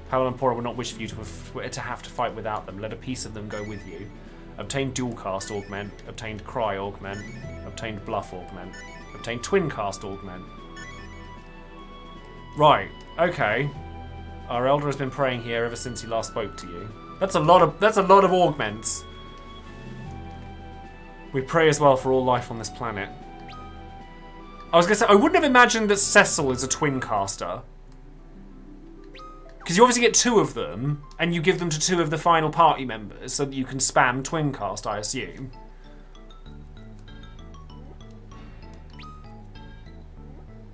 Paladin and Pora will not wish for you to have to fight without them. Let a piece of them go with you. Obtained dual cast augment. Obtained cry augment. Obtained bluff augment. Obtained twin cast augment. Right. Okay. Our elder has been praying here ever since he last spoke to you. That's a lot of augments. We pray as well for all life on this planet. I was gonna say, I wouldn't have imagined that Cecil is a twin caster. Because you obviously get 2 of them, and you give them to 2 of the final party members, so that you can spam twin cast, I assume.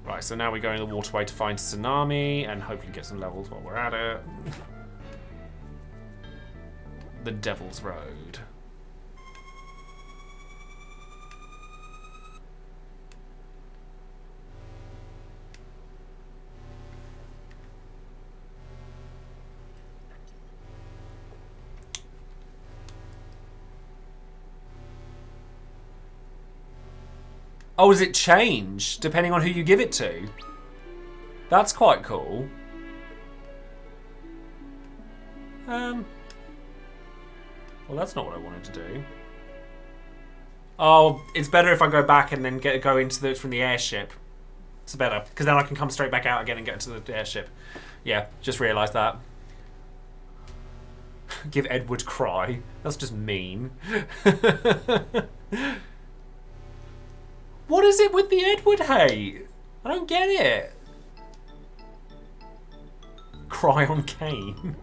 Right, so now we go in the waterway to find Tsunami, and hopefully get some levels while we're at it. The Devil's Road. Oh, does it change depending on who you give it to? That's quite cool. Well, that's not what I wanted to do. Oh, it's better if I go back and then go into from the airship. It's better, because then I can come straight back out again and get into the airship. Yeah, just realised that. Give Edward cry. That's just mean. What is it with the Edward hate? I don't get it. Cry on Kane.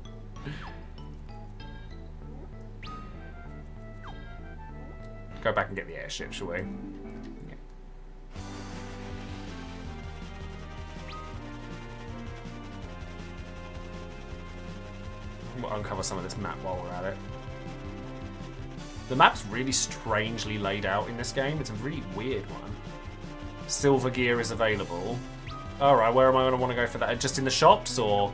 Go back and get the airship, shall we? Yeah. We'll uncover some of this map while we're at it. The map's really strangely laid out in this game. It's a really weird one. Silver gear is available. Alright, where am I going to want to go for that? Just in the shops, or...?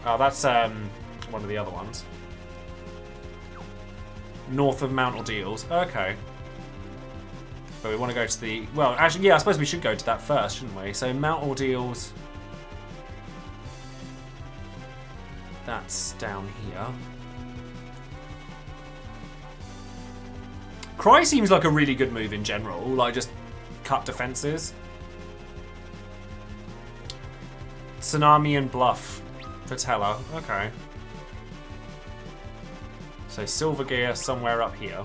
Oh, that's one of the other ones. North of Mount Ordeals. Okay. But we want to go to the... Well, actually, yeah, I suppose we should go to that first, shouldn't we? So, Mount Ordeals... That's down here. Cry seems like a really good move in general. Like, just cut defenses. Tsunami and Bluff for Teller. Okay. So, Silver Gear somewhere up here.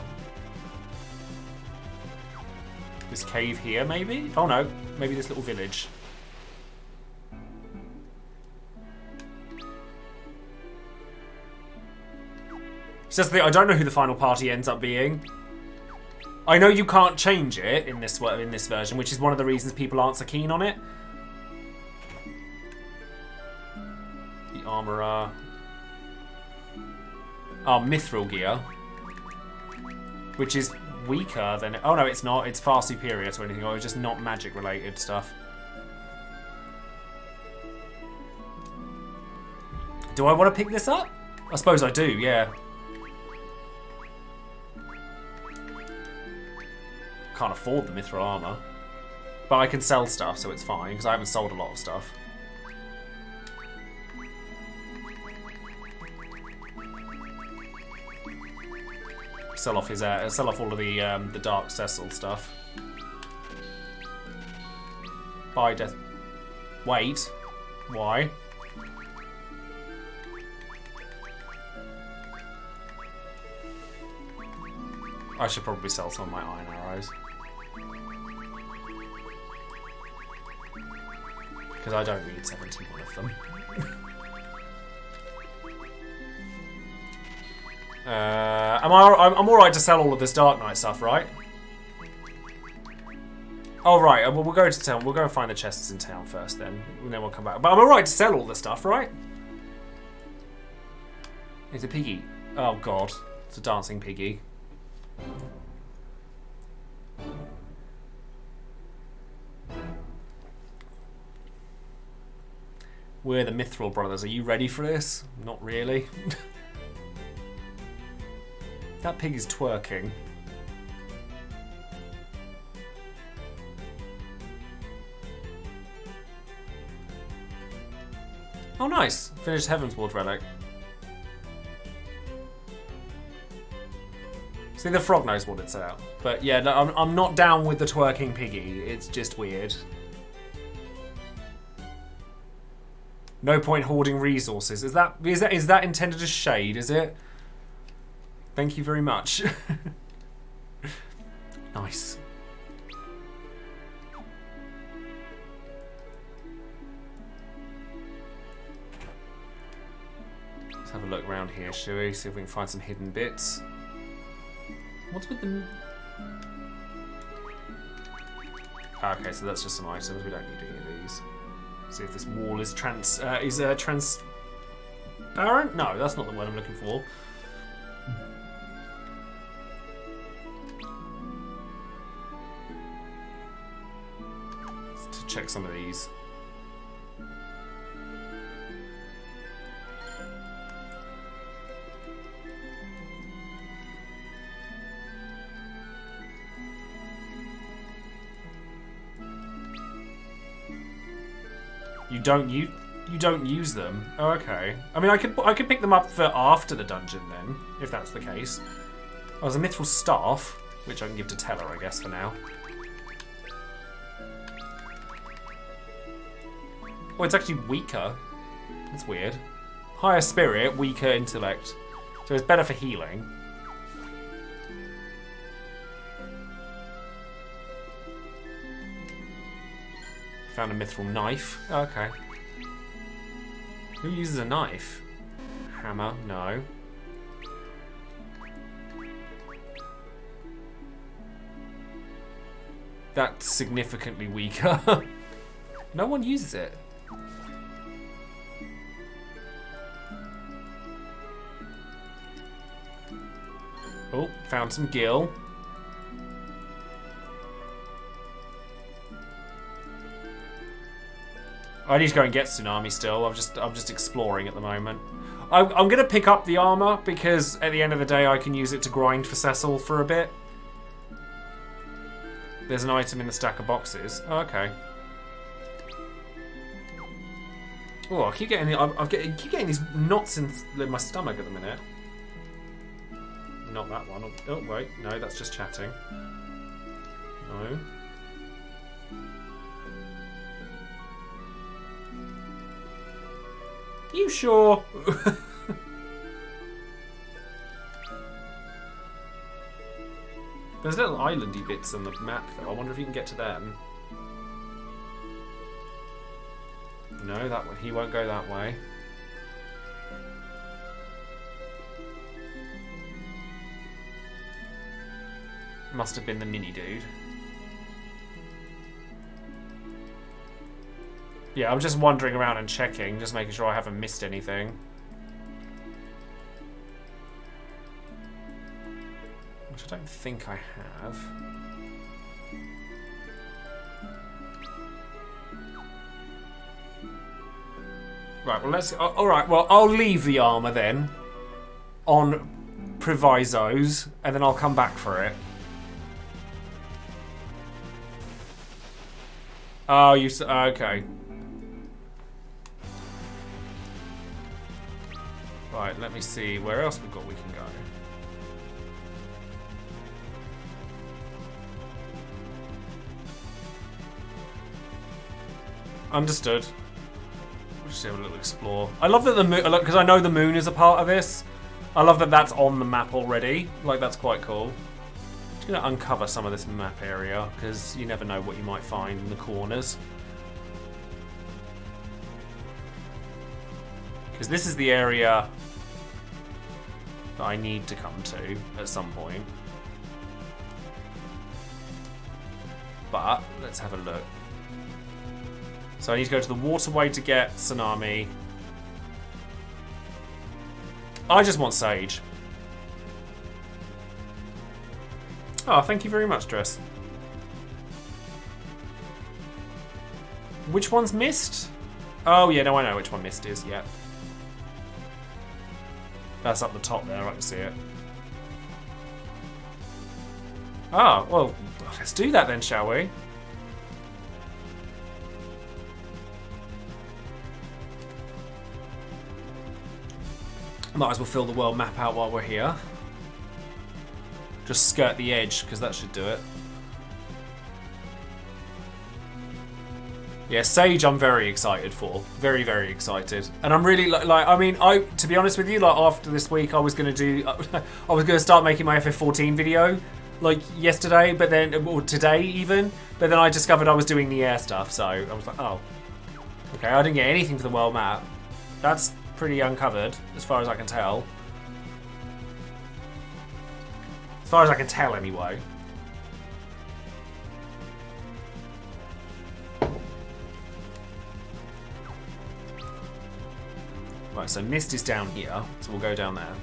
This cave here, maybe? Oh no, maybe this little village. It's just the I don't know who the final party ends up being. I know you can't change it in this version, which is one of the reasons people aren't so keen on it. The Armourer. Oh, Mithril Gear. Which is weaker than... Oh no, it's not. It's far superior to anything. It's just not magic related stuff. Do I want to pick this up? I suppose I do, yeah. Can't afford the Mithril Armor. But I can sell stuff, so it's fine, because I haven't sold a lot of stuff. Sell off his, sell off all of the Dark Cecil stuff. Buy death. Wait, why? I should probably sell some of my iron arrows. Because I don't need 71 of them. I'm alright to sell all of this Dark Knight stuff, right? Oh, right. Well, we'll go to town. We'll go and find the chests in town first, then. And then we'll come back. But I'm alright to sell all the stuff, right? It's a piggy. Oh, God. It's a dancing piggy. We're the Mithril brothers. Are you ready for this? Not really. That pig is twerking. Oh, nice. Finished Heavensward Relic. See, the frog knows what it's about. But yeah, no, I'm not down with the twerking piggy. It's just weird. No point hoarding resources. Is that intended as shade, is it? Thank you very much. Nice. Let's have a look around here, shall we? See if we can find some hidden bits. What's with the... Okay, so that's just some items. We don't need any of these. See if this wall is transparent? No, that's not the word I'm looking for. Let's check some of these. You don't use them. Oh, okay. I mean, I could pick them up for after the dungeon then, if that's the case. Oh, there's a Mithril Staff, which I can give to Teller, I guess, for now. Oh, it's actually weaker. That's weird. Higher Spirit, weaker Intellect. So it's better for healing. Found a Mithril Knife. Oh, okay. Who uses a knife? Hammer? No. That's significantly weaker. No one uses it. Oh, found some gil. I need to go and get Tsunami still. I'm just exploring at the moment. I'm gonna pick up the armor because at the end of the day I can use it to grind for Cecil for a bit. There's an item in the stack of boxes. Oh, okay. Oh, I keep getting keep getting these knots in my stomach at the minute. Not that one. Oh wait, no, that's just chatting. No. You sure? There's little islandy bits on the map though. I wonder if you can get to them. No, that one. He won't go that way. Must have been the mini dude. Yeah, I'm just wandering around and checking, just making sure I haven't missed anything. Which I don't think I have. Right, well let's... Alright, well I'll leave the armour then. On provisos, and then I'll come back for it. Oh, you... Okay. Right, let me see where else we can go. Understood. We'll just have a little explore. I love that the moon, because I know the moon is a part of this. I love that that's on the map already. Like, that's quite cool. I'm just going to uncover some of this map area, because you never know what you might find in the corners. Because this is the area that I need to come to at some point. But, let's have a look. So I need to go to the waterway to get Tsunami. I just want Sage. Oh, thank you very much, Dress. Which one's missed? Oh, yeah, no, I know which one missed is, yeah. That's up the top there, I can see it. Ah, well, let's do that then, shall we? Might as well fill the world map out while we're here. Just skirt the edge, because that should do it. Yeah, Sage I'm very excited for. Very, very excited. And I'm really, I mean, to be honest with you, like, after this week, I was going to start making my FF14 video, like, yesterday, but then, or today even, but then I discovered I was doing the air stuff, so I was like, oh. Okay, I didn't get anything for the world map. That's pretty uncovered, as far as I can tell. As far as I can tell, anyway. Right, so Mist is down here, so we'll go down there.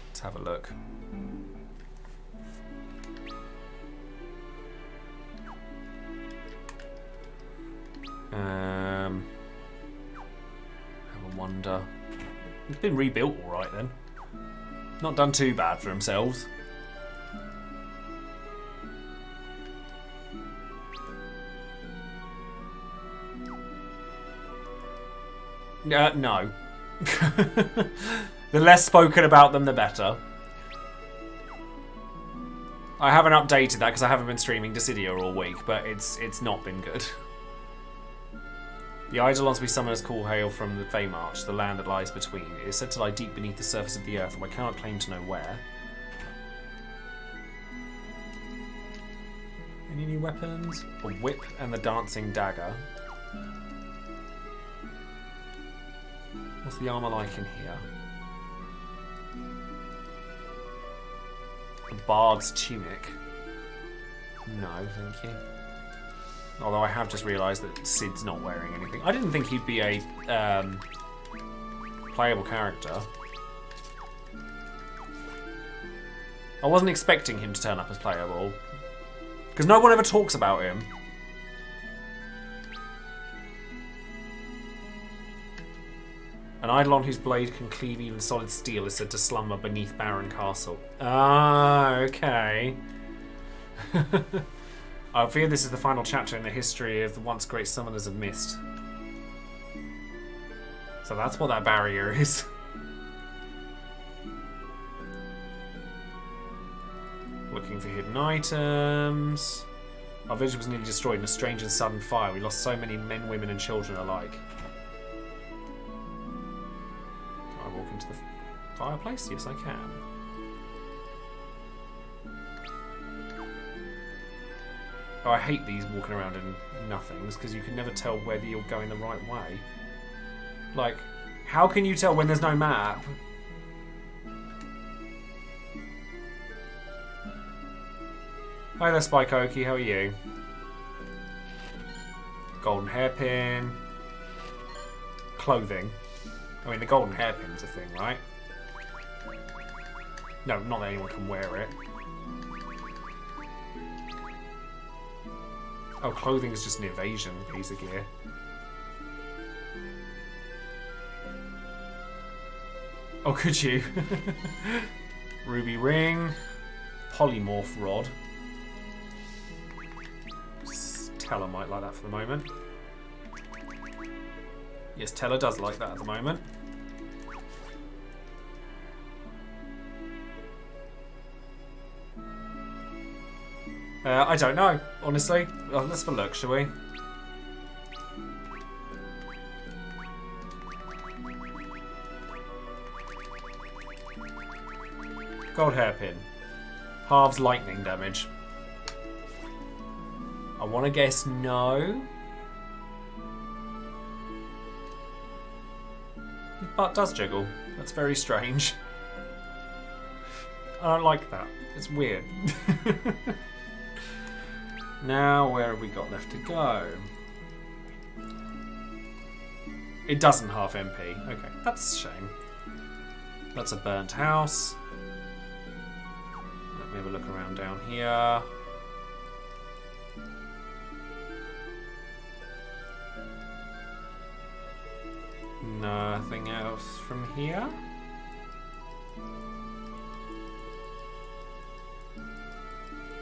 Let's have a look. Have a wonder. It's been rebuilt all right then. Not done too bad for themselves. No. The less spoken about them, the better. I haven't updated that because I haven't been streaming Dissidia all week, but it's not been good. The Eidolons we summon as call hail from the Feymarch, the land that lies between. It is said to lie deep beneath the surface of the earth, and I cannot claim to know where. Any new weapons? A whip and the dancing dagger. What's the armour like in here? A bard's tunic. No, thank you. Although I have just realised that Sid's not wearing anything. I didn't think he'd be a playable character. I wasn't expecting him to turn up as playable. Because no one ever talks about him. An eidolon whose blade can cleave even solid steel is said to slumber beneath Barren Castle. Ah, okay. I fear this is the final chapter in the history of the once great summoners of Mist. So that's what that barrier is. Looking for hidden items. Our village was nearly destroyed in a strange and sudden fire. We lost so many men, women and children alike. Can I walk into the fireplace? Yes, I can. Oh, I hate these walking around in nothings because you can never tell whether you're going the right way. Like, how can you tell when there's no map? Hi there, Spike Oki, how are you? Golden hairpin. Clothing. I mean, the golden hairpin's a thing, right? No, not that anyone can wear it. Oh, clothing is just an evasion piece of gear. Oh, could you? Ruby ring. Polymorph rod. Teller might like that for the moment. Yes, Teller does like that at the moment. I don't know, honestly. Oh, let's have a look, shall we? Gold hairpin. Halves lightning damage. I want to guess no. His butt does jiggle. That's very strange. I don't like that. It's weird. Now, where have we got left to go? It doesn't half MP. Okay, that's a shame. That's a burnt house. Let me have a look around down here. Nothing else from here.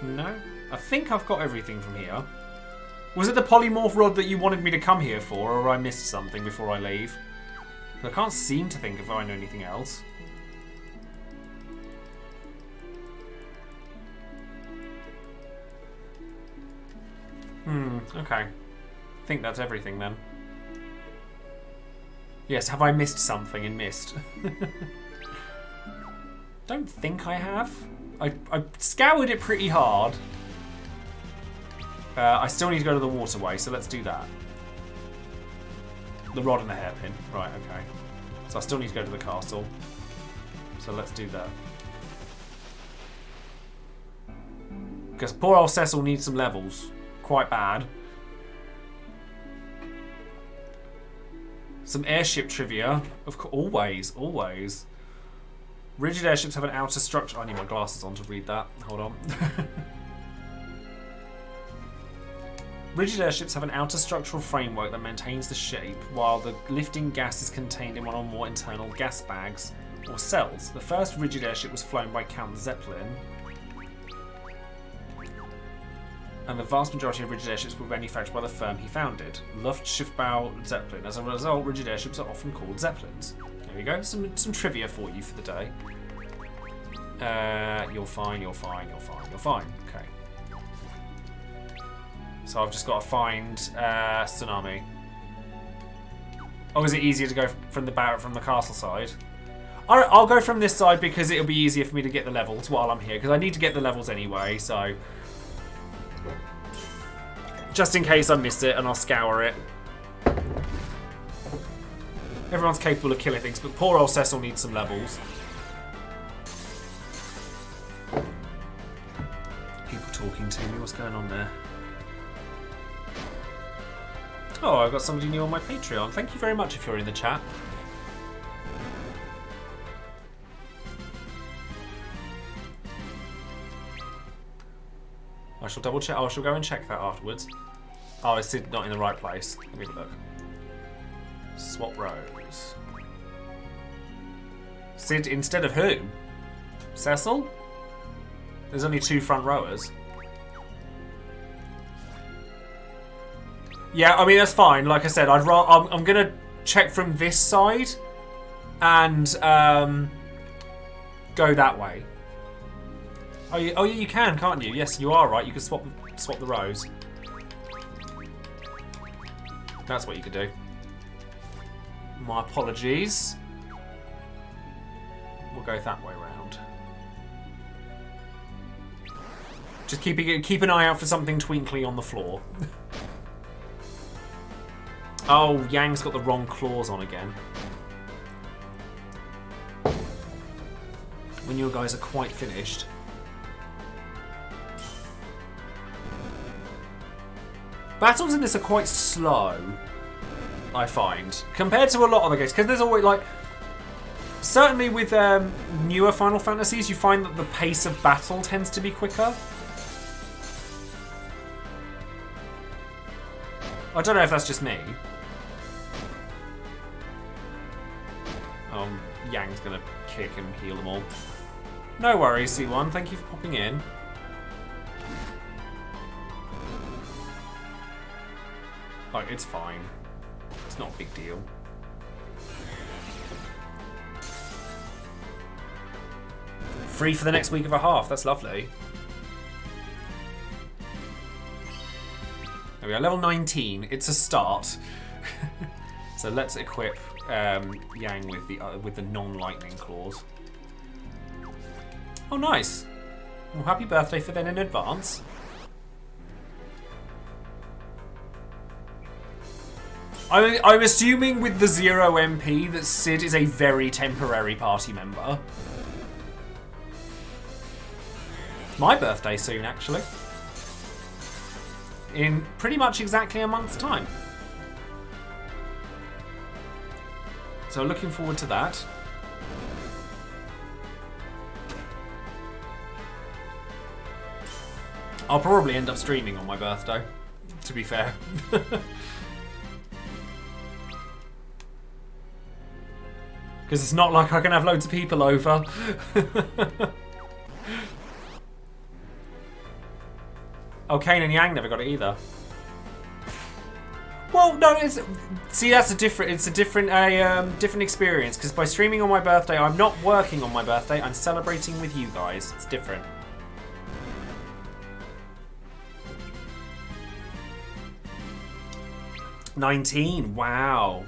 No. I think I've got everything from here. Was it the polymorph rod that you wanted me to come here for, or I missed something before I leave? I can't seem to think if I know anything else. Okay. I think that's everything then. Yes, have I missed something in Mist? Don't think I have. I scoured it pretty hard. I still need to go to the waterway, so let's do that. The rod and the hairpin. Right, okay. So I still need to go to the castle. So let's do that. Because poor old Cecil needs some levels. Quite bad. Some airship trivia. Of course, always, always. Rigid airships have an outer structure. I need my glasses on to read that. Hold on. Rigid airships have an outer structural framework that maintains the shape, while the lifting gas is contained in one or more internal gas bags or cells. The first rigid airship was flown by Count Zeppelin, and the vast majority of rigid airships were manufactured by the firm he founded, Luftschiffbau Zeppelin. As a result, rigid airships are often called Zeppelins. There you go, some trivia for you for the day. You're fine, you're fine, you're fine, you're fine. Okay. So I've just got to find Tsunami. Oh, is it easier to go from the castle side? Alright, I'll go from this side because it'll be easier for me to get the levels while I'm here, because I need to get the levels anyway, so... Just in case I miss it, and I'll scour it. Everyone's capable of killing things, but poor old Cecil needs some levels. People talking to me, what's going on there? Oh, I've got somebody new on my Patreon. Thank you very much if you're in the chat. I shall double check. I shall go and check that afterwards. Oh, it's not in the right place. Let me have a look. Swap rows. Sid instead of who? Cecil? There's only 2 front rowers. Yeah, I mean, that's fine. Like I said, I'm going to check from this side and go that way. Oh, yeah, you can, can't you? Yes, you are right. You can swap the rows. That's what you could do. My apologies. We'll go that way round. Just keep an eye out for something twinkly on the floor. Oh, Yang's got the wrong claws on again. When you guys are quite finished. Battles in this are quite slow, I find, compared to a lot of other games. Because there's always, like, certainly with newer Final Fantasies, you find that the pace of battle tends to be quicker. I don't know if that's just me. Yang's gonna kick and heal them all. No worries, C1. Thank you for popping in. Like, it's fine. It's not a big deal. Free for the next week of a half. That's lovely. There we go. Level 19. It's a start. So let's equip Yang with the non-lightning claws. Oh, nice. Well, happy birthday for then in advance. I'm assuming with the 0 MP that Sid is a very temporary party member. My birthday soon, actually. In pretty much exactly a month's time. So looking forward to that. I'll probably end up streaming on my birthday, to be fair. Because it's not like I can have loads of people over. Oh, Kane and Yang never got it either. Well, no, see, that's a different. It's a different experience. Because by streaming on my birthday, I'm not working on my birthday. I'm celebrating with you guys. It's different. $19. Wow.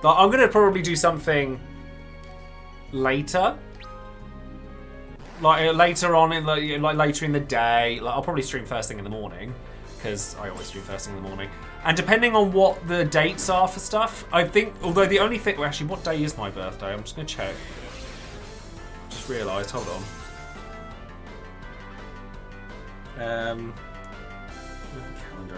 Like, I'm gonna probably do something later. Like later on in like later in the day. Like, I'll probably stream first thing in the morning, because I always stream first thing in the morning. And depending on what the dates are for stuff, I think. Although the only thing, well, actually, what day is my birthday? I'm just gonna check. Just realised. Hold on. Move the calendar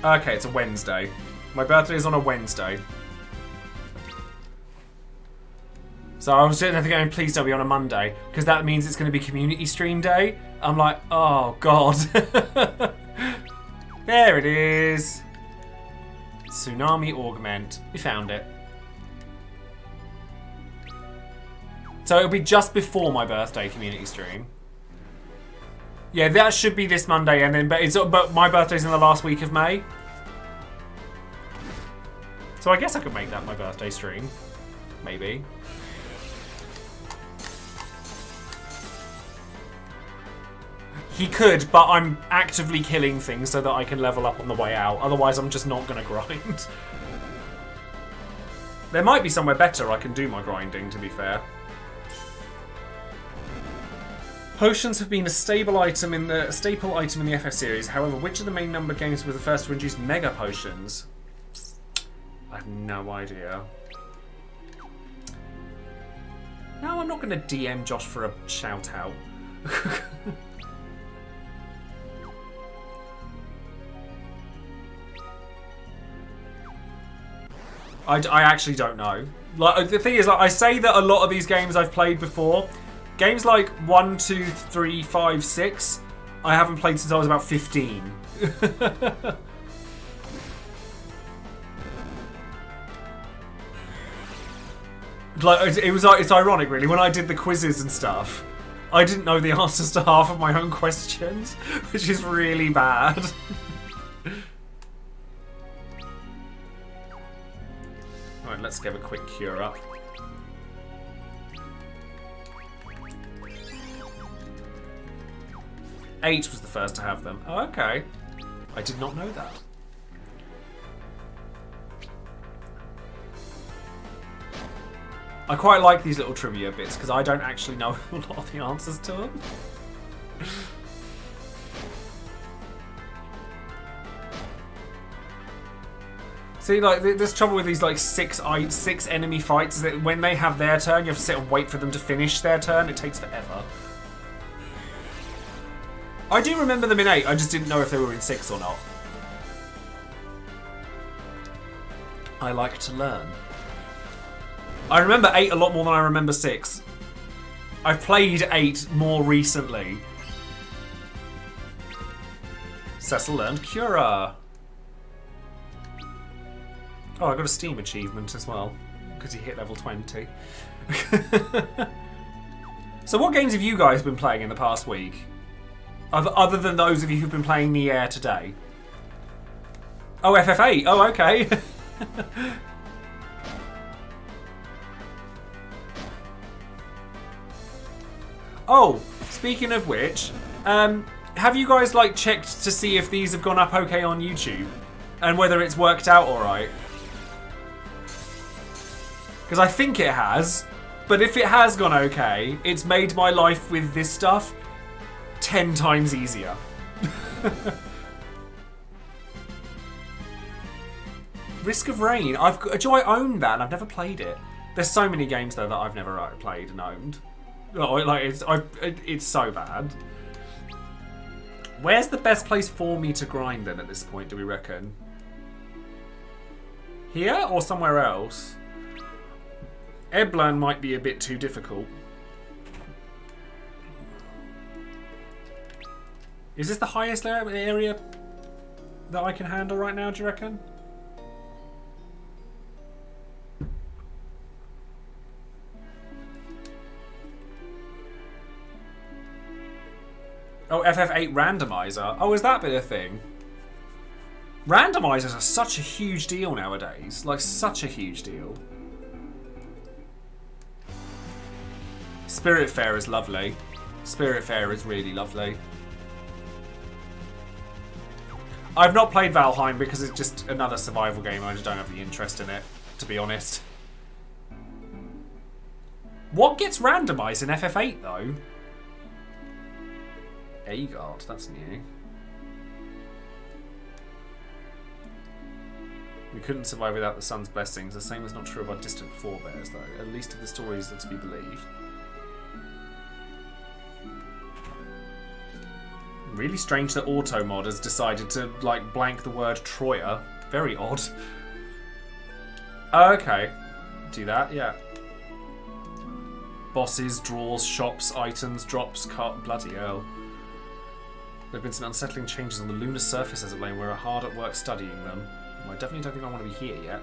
out. Okay, it's a Wednesday. My birthday is on a Wednesday. So I was sitting there thinking, please don't be on a Monday, because that means it's going to be community stream day. I'm like, oh god. There it is. Tsunami Augment. We found it. So it'll be just before my birthday community stream. Yeah, that should be this Monday, and then but my birthday's in the last week of May. So I guess I could make that my birthday stream. Maybe. He could, but I'm actively killing things so that I can level up on the way out. Otherwise, I'm just not going to grind. There might be somewhere better I can do my grinding, to be fair. Potions have been a staple item in the FF series. However, which of the main numbered games were the first to introduce mega potions? I have no idea. No, I'm not going to DM Josh for a shout out. I actually don't know. Like, the thing is, like, I say that a lot of these games I've played before. Games like 1, 2, 3, 5, 6, I haven't played since I was about 15. Like, it's ironic, really. When I did the quizzes and stuff, I didn't know the answers to half of my own questions, which is really bad. Alright, let's give a quick cure up. Eight was the first to have them. Oh, okay. I did not know that. I quite like these little trivia bits because I don't actually know a lot of the answers to them. See, like, there's trouble with these, like, six enemy fights is that when they have their turn, you have to sit and wait for them to finish their turn. It takes forever. I do remember them in 8, I just didn't know if they were in 6 or not. I like to learn. I remember 8 a lot more than I remember 6. I've played 8 more recently. Cecil learned Cura. Oh, I got a Steam achievement as well, because he hit level 20. So what games have you guys been playing in the past week? Other than those of you who've been playing Nier today? Oh, FF8. Oh, okay. Oh, speaking of which, have you guys like checked to see if these have gone up okay on YouTube? And whether it's worked out alright? Because I think it has. But if it has gone okay, it's made my life with this stuff 10 times easier. Risk of Rain. Do I own that? And I've never played it. There's so many games though that I've never played and owned. Like it's so bad. Where's the best place for me to grind then at this point, do we reckon? Here or somewhere else? Eblan might be a bit too difficult. Is this the highest area that I can handle right now, do you reckon? Oh, FF8 randomizer. Oh, is that bit a thing? Randomizers are such a huge deal nowadays. Like, such a huge deal. Spiritfarer is lovely. Spiritfarer is really lovely. I've not played Valheim because it's just another survival game. I just don't have the interest in it, to be honest. What gets randomized in FF8, though? Agard, that's new. We couldn't survive without the sun's blessings. The same is not true of our distant forebears, though. At least of the stories that to be believed. Really strange that Automod has decided to, like, blank the word Troya. Very odd. Oh, okay. Do that, yeah. Bosses, draws, shops, items, drops, cart, bloody hell. There have been some unsettling changes on the lunar surface as of late. We're hard at work studying them. I definitely don't think I want to be here yet.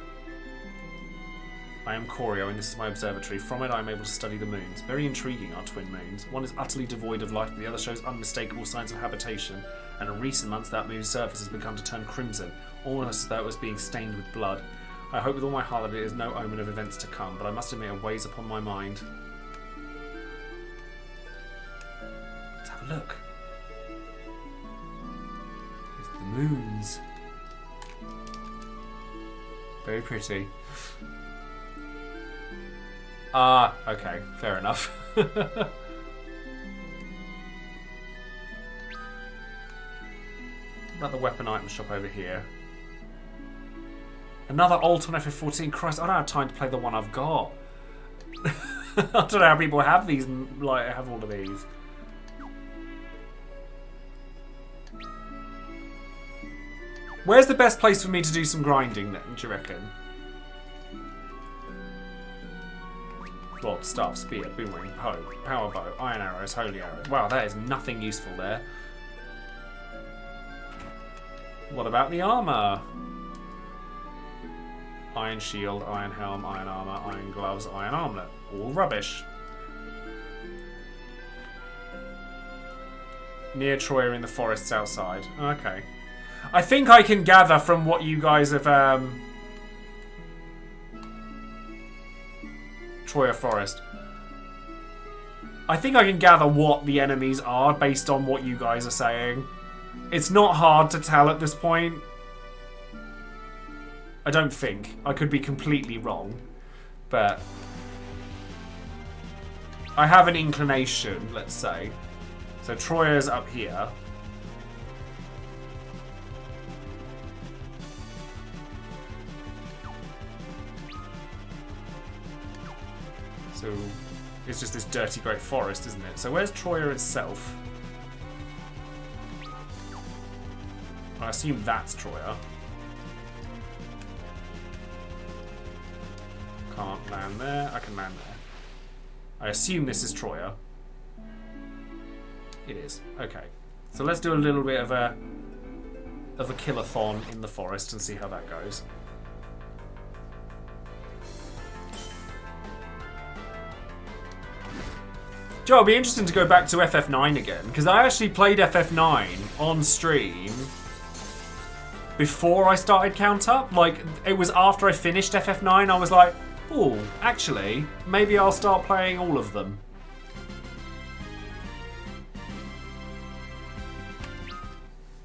I am Corio, and this is my observatory. From it, I am able to study the moons. Very intriguing, our twin moons. One is utterly devoid of life, but the other shows unmistakable signs of habitation. And in recent months, that moon's surface has begun to turn crimson, almost as though it was being stained with blood. I hope with all my heart that it is no omen of events to come, but I must admit it weighs upon my mind. Let's have a look. Here's the moons. Very pretty. Ah, okay, fair enough. About the weapon item shop over here. Another alt on FF14. Christ, I don't have time to play the one I've got. I don't know how people have these, like, have all of these. Where's the best place for me to do some grinding then, do you reckon? Well, staff, spear, boomerang, hoe, power bow, iron arrows, holy arrows. Wow, that is nothing useful there. What about the armor? Iron shield, iron helm, iron armor, iron gloves, iron armlet. All rubbish. Near Troya in the forests outside. Okay. I think I can gather from what you guys have... Troya Forest. I think I can gather what the enemies are based on what you guys are saying. It's not hard to tell at this point. I don't think. I could be completely wrong. But... I have an inclination, let's say. So Troya's up here. So it's just this dirty great forest, isn't it? So where's Troya itself? I assume that's Troya. Can't land there. I can land there. I assume this is Troya. It is. Okay. So let's do a little bit of a killathon in the forest and see how that goes. Joe, it'll be interesting to go back to FF9 again, because I actually played FF9 on stream before I started Countup. Like, it was after I finished FF9, I was like, oh, actually, maybe I'll start playing all of them.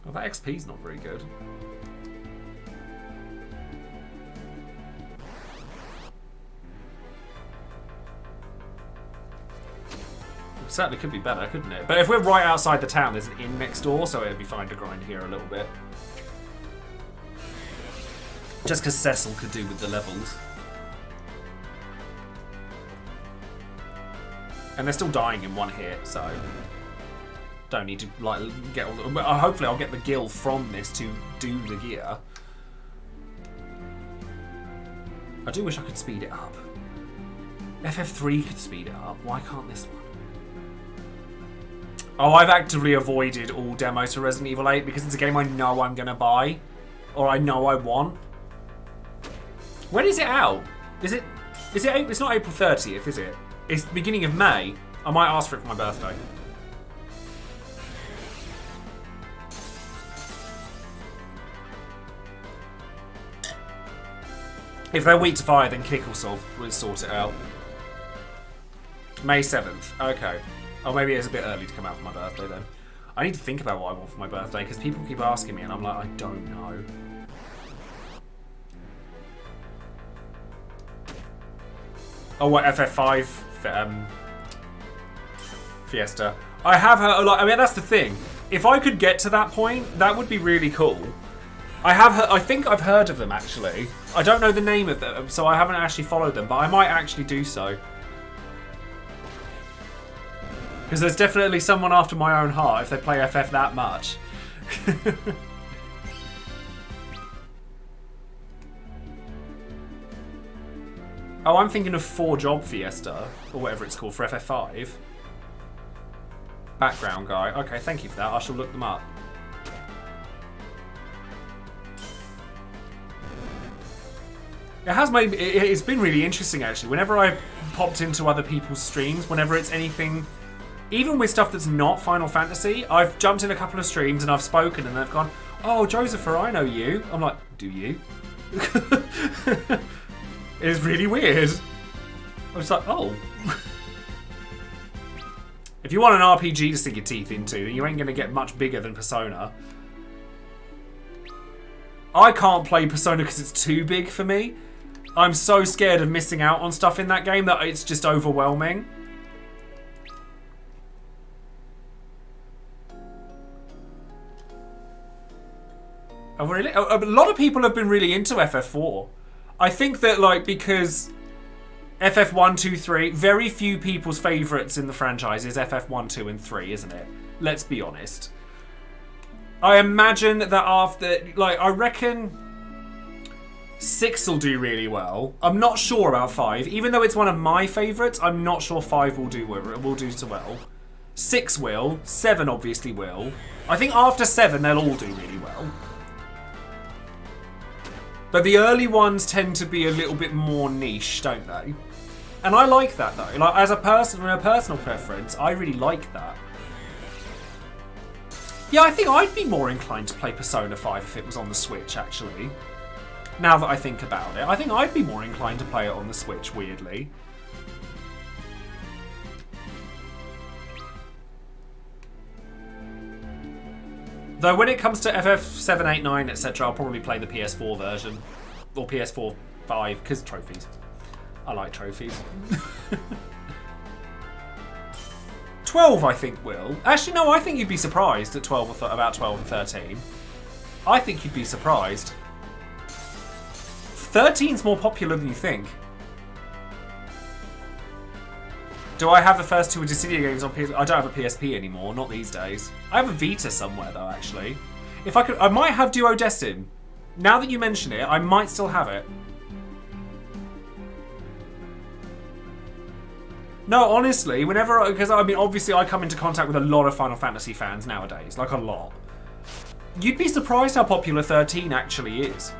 Well, that XP's not very good. It certainly could be better, couldn't it? But if we're right outside the town, there's an inn next door, so it'd be fine to grind here a little bit. Just because Cecil could do with the levels. And they're still dying in one hit, so... Don't need to like get all the... Hopefully I'll get the gil from this to do the gear. I do wish I could speed it up. FF3 could speed it up. Why can't this one? Oh, I've actively avoided all demos for Resident Evil 8 because it's a game I know I'm going to buy. Or I know I want. When is it out? Is it... It's not April 30th, is it? It's the beginning of May. I might ask for it for my birthday. If they're weak to fire, then Kick will sort it out. May 7th. Okay. Oh, maybe it's a bit early to come out for my birthday then. I need to think about what I want for my birthday because people keep asking me and I'm like, I don't know. Oh, what, FF5 Fiesta? I have heard, like, I mean, that's the thing. If I could get to that point, that would be really cool. I think I've heard of them, actually. I don't know the name of them, so I haven't actually followed them, but I might actually do so. Because there's definitely someone after my own heart if they play FF that much. Oh, I'm thinking of 4-Job Fiesta, or whatever it's called, for FF5. Background guy. Okay, thank you for that. I shall look them up. It's been really interesting, actually. Whenever I've popped into other people's streams, whenever it's anything, even with stuff that's not Final Fantasy, I've jumped in a couple of streams and I've spoken and they've gone, oh, Joesephyr, I know you. I'm like, do you? It's really weird. I was like, oh. If you want an RPG to sink your teeth into, you ain't going to get much bigger than Persona. I can't play Persona because it's too big for me. I'm so scared of missing out on stuff in that game that it's just overwhelming. Oh, really? A lot of people have been really into FF4. I think that, like, because FF1, 2, 3, very few people's favourites in the franchise is FF1, 2, and 3, isn't it? Let's be honest. I imagine that after, like, I reckon 6 will do really well. I'm not sure about 5. Even though it's one of my favourites, I'm not sure 5 will do so well. 6 will. 7 obviously will. I think after 7, they'll all do really well. But the early ones tend to be a little bit more niche, don't they? And I like that though. Like as a personal preference, I really like that. Yeah, I think I'd be more inclined to play Persona 5 if it was on the Switch, actually. Now that I think about it, I think I'd be more inclined to play it on the Switch, weirdly. Though when it comes to FF7, 8, 9, etc., I'll probably play the PS4 version. Or PS4 5, because trophies. I like trophies. 12, I think, will. Actually, no, I think you'd be surprised at 12 or about 12 and 13. I think you'd be surprised. 13's more popular than you think. Do I have the first two Dissidia games on PSP? I don't have a PSP anymore, not these days. I have a Vita somewhere though, actually. If I could, I might have Duodecim. Now that you mention it, I might still have it. No, honestly, whenever, because I mean, obviously I come into contact with a lot of Final Fantasy fans nowadays, like a lot. You'd be surprised how popular 13 actually is.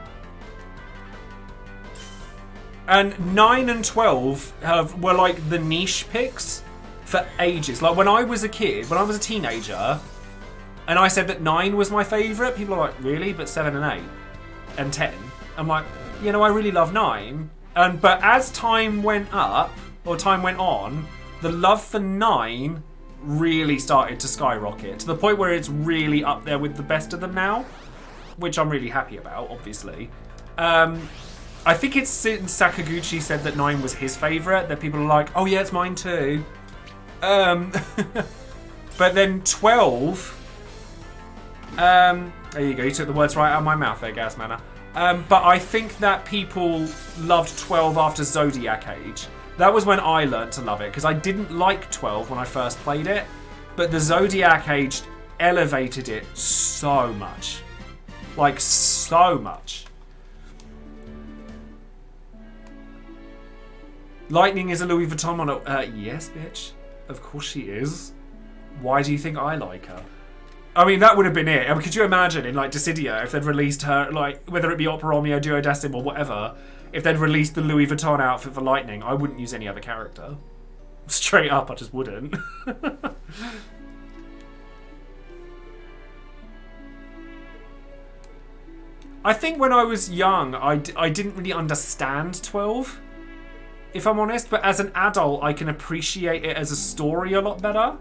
And 9 and 12 were like the niche picks for ages. Like when I was a kid, when I was a teenager, and I said that 9 was my favourite, people are like, really? But 7 and 8 and 10. I'm like, you know, I really love 9. But as time went up, or time went on, the love for 9 really started to skyrocket to the point where it's really up there with the best of them now, which I'm really happy about, obviously. I think it's since Sakaguchi said that 9 was his favourite that people are like, oh yeah, it's mine too. But then 12... there you go, you took the words right out of my mouth there, Gas Manor. But I think that people loved 12 after Zodiac Age. That was when I learnt to love it, because I didn't like 12 when I first played it, but the Zodiac Age elevated it so much. Like, so much. Lightning is a Louis Vuitton model. Yes, bitch. Of course she is. Why do you think I like her? I mean, that would have been it. I mean, could you imagine in, like, Dissidia, if they'd released her, like, whether it be Opera Romeo, Duodecim, or whatever, if they'd released the Louis Vuitton outfit for Lightning, I wouldn't use any other character. Straight up, I just wouldn't. I think when I was young, I didn't really understand 12, if I'm honest, but as an adult, I can appreciate it as a story a lot better.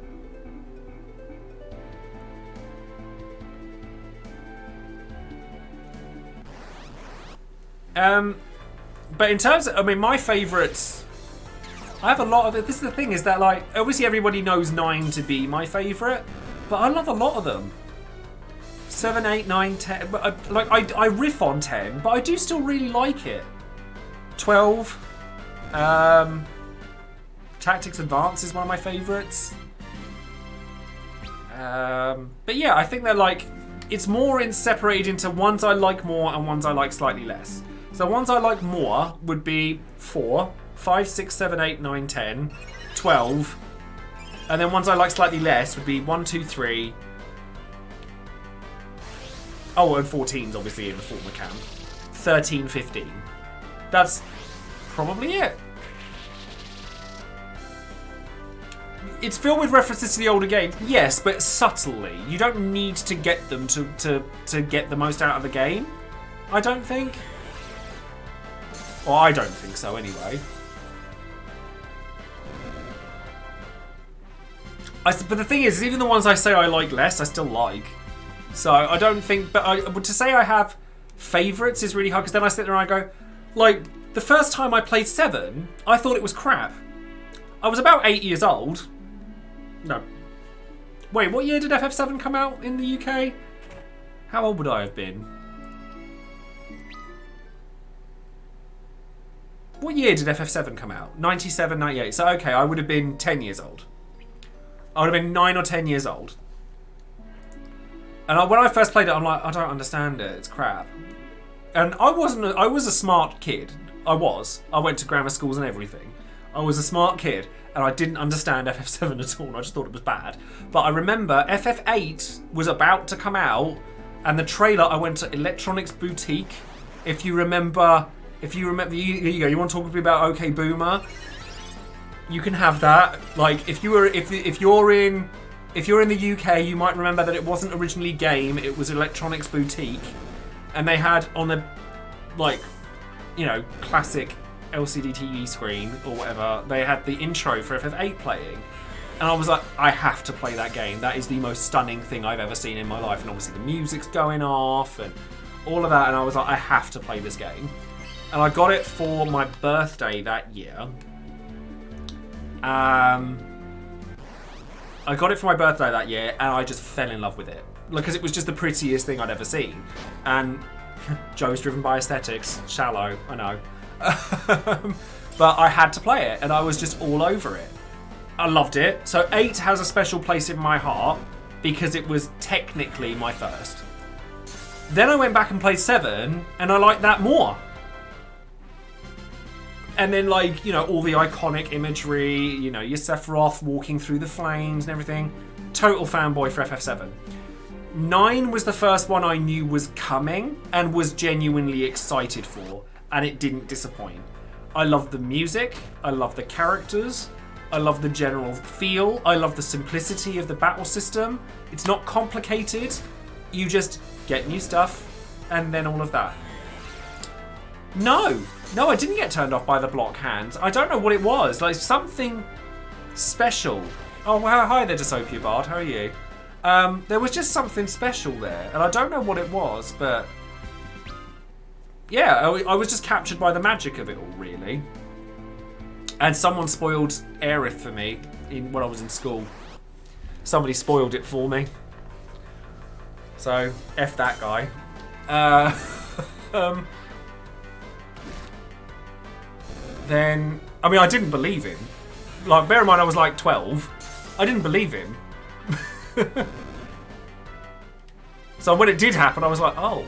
But in terms of, I mean, my favourites, I have a lot of it. This is the thing, is that, like, obviously everybody knows 9 to be my favourite, but I love a lot of them. 7, 8, 9, 10, but I riff on 10, but I do still really like it. 12, Tactics Advance is one of my favourites. But yeah, I think they're like, it's more separated into ones I like more and ones I like slightly less. So ones I like more would be 4, 5, 6, 7, 8, 9, 10, 12. And then ones I like slightly less would be 1, 2, 3. Oh, and 14's obviously in the former camp. 13, 15. That's probably it. It's filled with references to the older game, yes, but subtly. You don't need to get them to get the most out of the game, I don't think. Well, I don't think so, anyway. But the thing is, even the ones I say I like less, I still like. So, I don't think... But to say I have favourites is really hard, because then I sit there and I go... Like, the first time I played 7, I thought it was crap. I was about 8 years old. No. Wait, what year did FF7 come out in the UK? How old would I have been? What year did FF7 come out? 97, 98. So, okay, I would have been 10 years old. I would have been 9 or 10 years old. And when I first played it, I'm like, I don't understand it. It's crap. And I was a smart kid. I went to grammar schools and everything. I was a smart kid, and I didn't understand FF7 at all. I just thought it was bad. But I remember FF8 was about to come out, and the trailer, I went to Electronics Boutique If you remember, you go. You want to talk to me about OK Boomer? You can have that. Like, if you're in the UK, you might remember that it wasn't originally Game. It was Electronics Boutique, and they had on the, like, you know, classic LCD TV screen or whatever. They had the intro for FF8 playing, and I was like, I have to play that game. That is the most stunning thing I've ever seen in my life. And obviously the music's going off and all of that, and I was like, I have to play this game. And I got it for my birthday that year. I got it for my birthday that year, and I just fell in love with it. Because it was just the prettiest thing I'd ever seen. And Joe's driven by aesthetics. Shallow, I know. But I had to play it, and I was just all over it. I loved it. So 8 has a special place in my heart, because it was technically my first. Then I went back and played 7, and I liked that more. And then, like, you know, all the iconic imagery, you know, your Sephiroth walking through the flames and everything. Total fanboy for FF7. 9 was the first one I knew was coming and was genuinely excited for, and it didn't disappoint. I love the music, I love the characters, I love the general feel, I love the simplicity of the battle system. It's not complicated, you just get new stuff, and then all of that. No, I didn't get turned off by the block hands. I don't know what it was. Like, something special. Oh, well, hi there, Joesephyr Bard. How are you? There was just something special there, and I don't know what it was, but yeah, I was just captured by the magic of it all, really. And someone spoiled Aerith for me when I was in school. Somebody spoiled it for me. So, F that guy. Then, I mean, I didn't believe him. Like, bear in mind, I was like 12. I didn't believe him. So when it did happen, I was like, oh,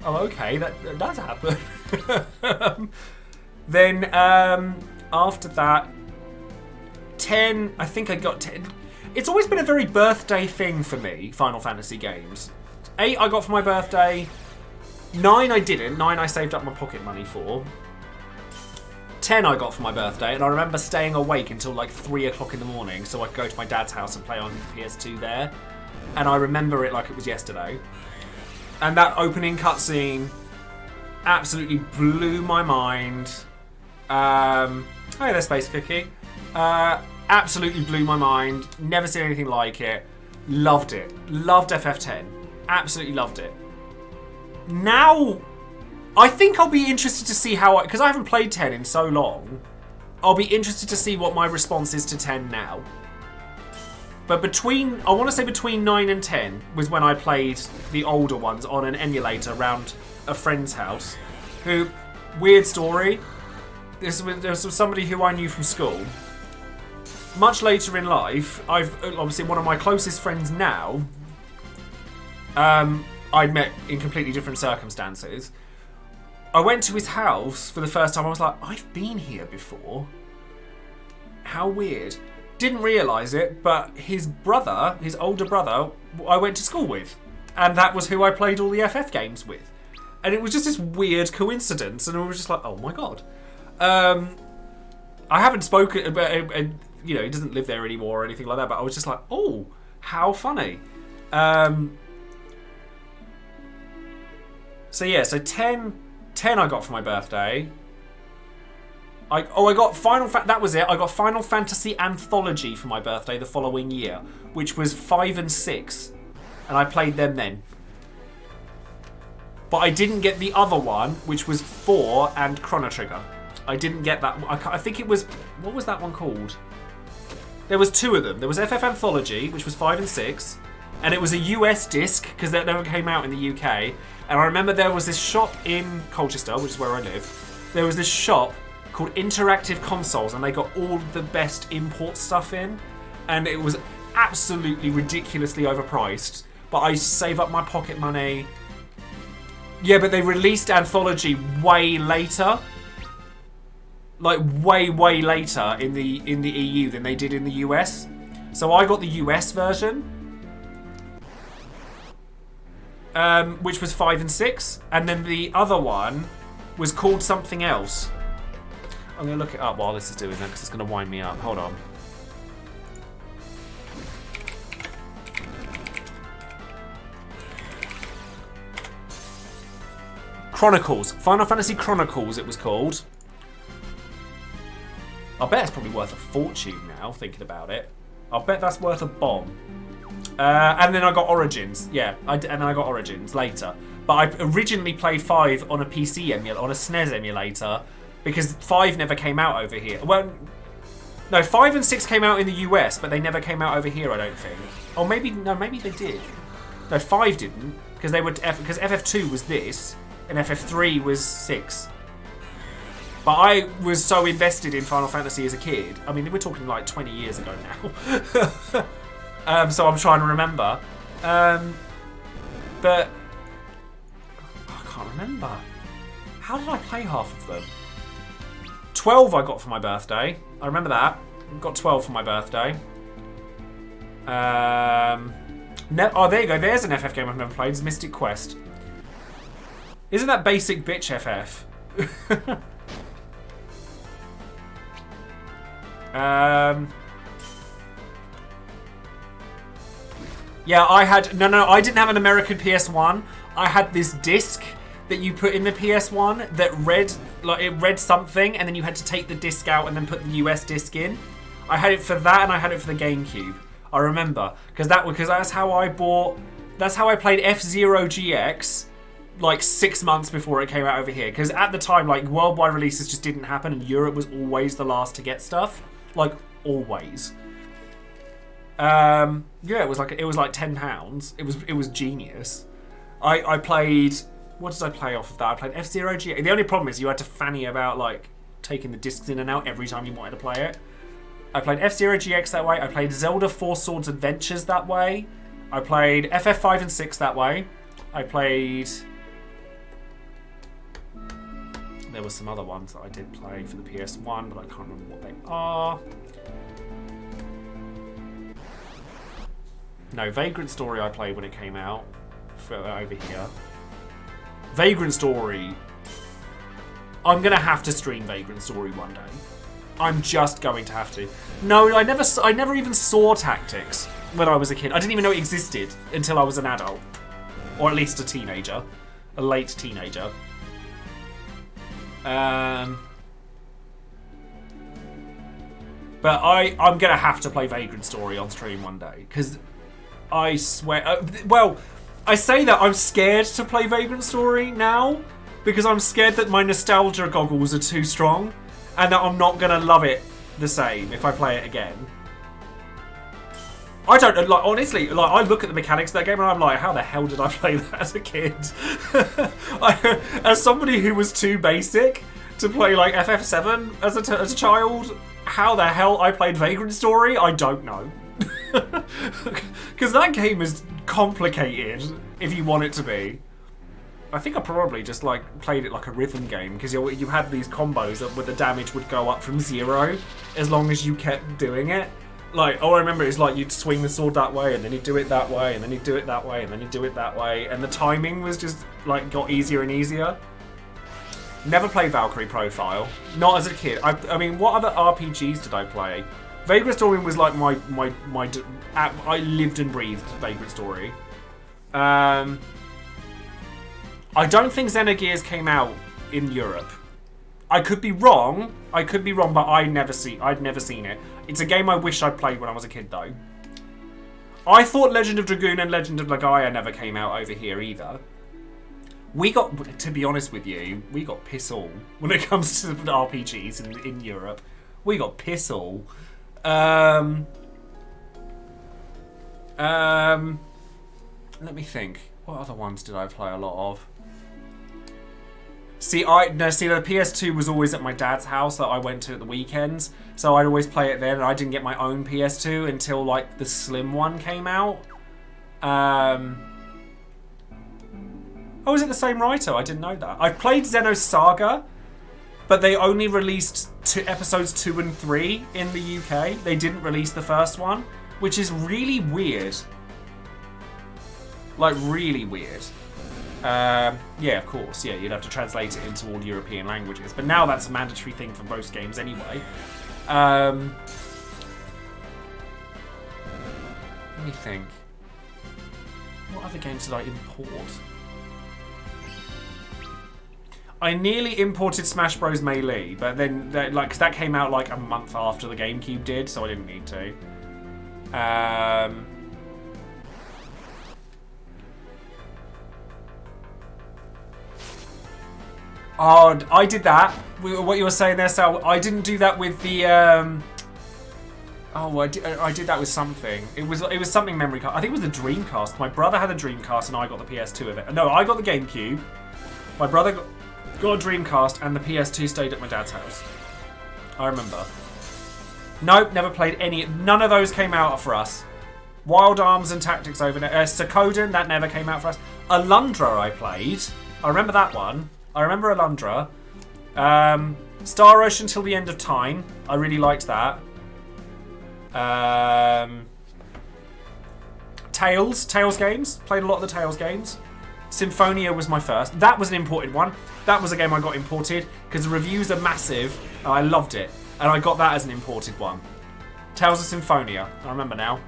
okay, that does happen. Then, after that, 10, I think I got 10. It's always been a very birthday thing for me, Final Fantasy games. 8 I got for my birthday. 9 I didn't. 9 I saved up my pocket money for. 10 I got for my birthday, and I remember staying awake until like 3 o'clock in the morning so I could go to my dad's house and play on PS2 there. And I remember it like it was yesterday. And that opening cutscene absolutely blew my mind. Hi there, Space Cookie. Absolutely blew my mind. Never seen anything like it. Loved it. Loved FF10. Absolutely loved it. Now, I think I'll be interested to see how because I haven't played 10 in so long. I'll be interested to see what my response is to 10 now. But I want to say between 9 and 10 was when I played the older ones on an emulator around a friend's house. Who, weird story, this was somebody who I knew from school. Much later in life, obviously one of my closest friends now, I'd met in completely different circumstances. I went to his house for the first time. I was like, I've been here before. How weird. Didn't realise it, but his brother, his older brother, I went to school with. And that was who I played all the FF games with. And it was just this weird coincidence. And I was just like, oh my god. I haven't spoken about, you know, he doesn't live there anymore or anything like that. But I was just like, oh, how funny. So yeah, so 10 I got for my birthday. I got that was it. I got Final Fantasy Anthology for my birthday the following year, which was 5 and 6, and I played them then. But I didn't get the other one, which was 4 and Chrono Trigger. I didn't get that. I think it was, what was that one called? There was 2 of them. There was FF Anthology, which was 5 and 6, and it was a US disc because that never came out in the UK. And I remember there was this shop in Colchester, which is where I live. There was this shop called Interactive Consoles, and they got all the best import stuff in. And it was absolutely ridiculously overpriced. But I used to save up my pocket money. Yeah, but they released Anthology way later. Like way later in the EU than they did in the US. So I got the US version. which was 5 and 6, and then the other one was called something else. I'm going to look it up while this is doing that because it's going to wind me up. Hold on. Chronicles. Final Fantasy Chronicles it was called. I bet it's probably worth a fortune now, thinking about it. I bet that's worth a bomb. And then I got Origins. Yeah, and I got Origins later. But I originally played 5 on a PC emulator, on a SNES emulator, because 5 never came out over here. Well, no, 5 and 6 came out in the US, but they never came out over here, I don't think. Or maybe, no, maybe they did. No, 5 didn't, because they were because FF2 was this, and FF3 was 6. But I was so invested in Final Fantasy as a kid. I mean, we're talking like 20 years ago now. So I'm trying to remember. But I can't remember. How did I play half of them? 12 I got for my birthday. I remember that. I got 12 for my birthday. Oh, there you go. There's an FF game I've never played. It's Mystic Quest. Isn't that basic bitch FF? Yeah, I had... No, I didn't have an American PS1. I had this disc that you put in the PS1 that read... Like, it read something, and then you had to take the disc out and then put the US disc in. I had it for that, and I had it for the GameCube. I remember. Because that's how I bought... That's how I played F-Zero GX, like, 6 months before it came out over here. Because at the time, like, worldwide releases just didn't happen, and Europe was always the last to get stuff. Like, always. Yeah, it was like £10. It was genius. I played... What did I play off of that? I played F-Zero GX. The only problem is you had to fanny about, like, taking the discs in and out every time you wanted to play it. I played F-Zero GX that way. I played Zelda 4 Swords Adventures that way. I played FF5 and 6 that way. I played... There were some other ones that I did play for the PS1, but I can't remember what they are. No, Vagrant Story I played when it came out. Over here. Vagrant Story. I'm going to have to stream Vagrant Story one day. I'm just going to have to. No, I never even saw Tactics when I was a kid. I didn't even know it existed until I was an adult. Or at least a teenager. A late teenager. But I'm going to have to play Vagrant Story on stream one day. Because I swear... well, I say that I'm scared to play Vagrant Story now. Because I'm scared that my nostalgia goggles are too strong. And that I'm not going to love it the same if I play it again. I don't... Like, honestly, like, I look at the mechanics of that game and I'm like, how the hell did I play that as a kid? As somebody who was too basic to play, like, FF7 as a child, how the hell I played Vagrant Story, I don't know. Because that game is complicated, if you want it to be. I think I probably just, like, played it like a rhythm game, because you had these combos where the damage would go up from 0 as long as you kept doing it. Like, all I remember is, like, you'd swing the sword that way, and then you'd do it that way, and then you'd do it that way, and then you'd do it that way, and the timing was just, like, got easier and easier. Never played Valkyrie Profile. Not as a kid. I mean, what other RPGs did I play? Vagrant Story was, like, I lived and breathed Vagrant Story. I don't think Xenogears came out in Europe. I could be wrong, but I'd never seen it. It's a game I wish I'd played when I was a kid, though. I thought Legend of Dragoon and Legend of Legaia never came out over here either. We got, to be honest with you, we got piss all when it comes to RPGs in Europe. We got piss all. Let me think. What other ones did I play a lot of? See, the PS2 was always at my dad's house that I went to at the weekends, so I'd always play it then, and I didn't get my own PS2 until, like, the Slim one came out. Oh, is it the same writer? I didn't know that. I played Xenosaga, but they only released episodes 2 and 3 in the UK. They didn't release the first one, which is really weird. Like, really weird. Yeah, of course. Yeah, you'd have to translate it into all European languages. But now that's a mandatory thing for most games anyway. Let me think. What other games did I import? I nearly imported Smash Bros. Melee, but then, like, 'cause that came out like a month after the GameCube did, so I didn't need to. Oh, I did that. What you were saying there, Sal. I didn't do that with the. Oh, I did that with something. It was something memory card. I think it was the Dreamcast. My brother had a Dreamcast, and I got the PS2 of it. No, I got the GameCube. My brother got a Dreamcast, and the PS2 stayed at my dad's house. I remember. Nope, never played any. None of those came out for us. Wild Arms and Tactics over there. Suikoden, that never came out for us. Alundra I played. I remember that one. I remember Alundra. Star Ocean Till the End of Time. I really liked that. Tales games. Played a lot of the Tales games. Symphonia was my first. That was an imported one. That was a game I got imported because the reviews are massive. And I loved it. And I got that as an imported one. Tales of Symphonia. I remember now.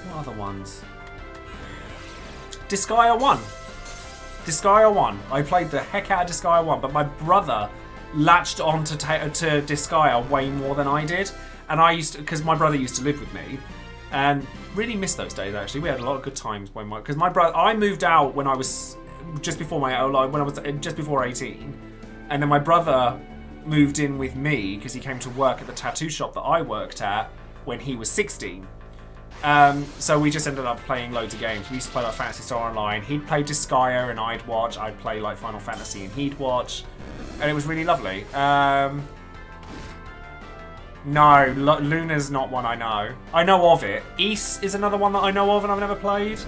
What other ones? Disgaea 1. Disgaea 1. I played the heck out of Disgaea 1, but my brother latched on to Disgaea way more than I did. And I used to, because my brother used to live with me, and really missed those days actually. We had a lot of good times because my brother, I moved out when I was just before 18, and then my brother moved in with me because he came to work at the tattoo shop that I worked at when he was 16. So we just ended up playing loads of games. We used to play like Phantasy Star Online. He'd play Disgaea and I'd watch. I'd play like Final Fantasy and he'd watch. And it was really lovely. No, Luna's not one I know. I know of it. Ys is another one that I know of and I've never played.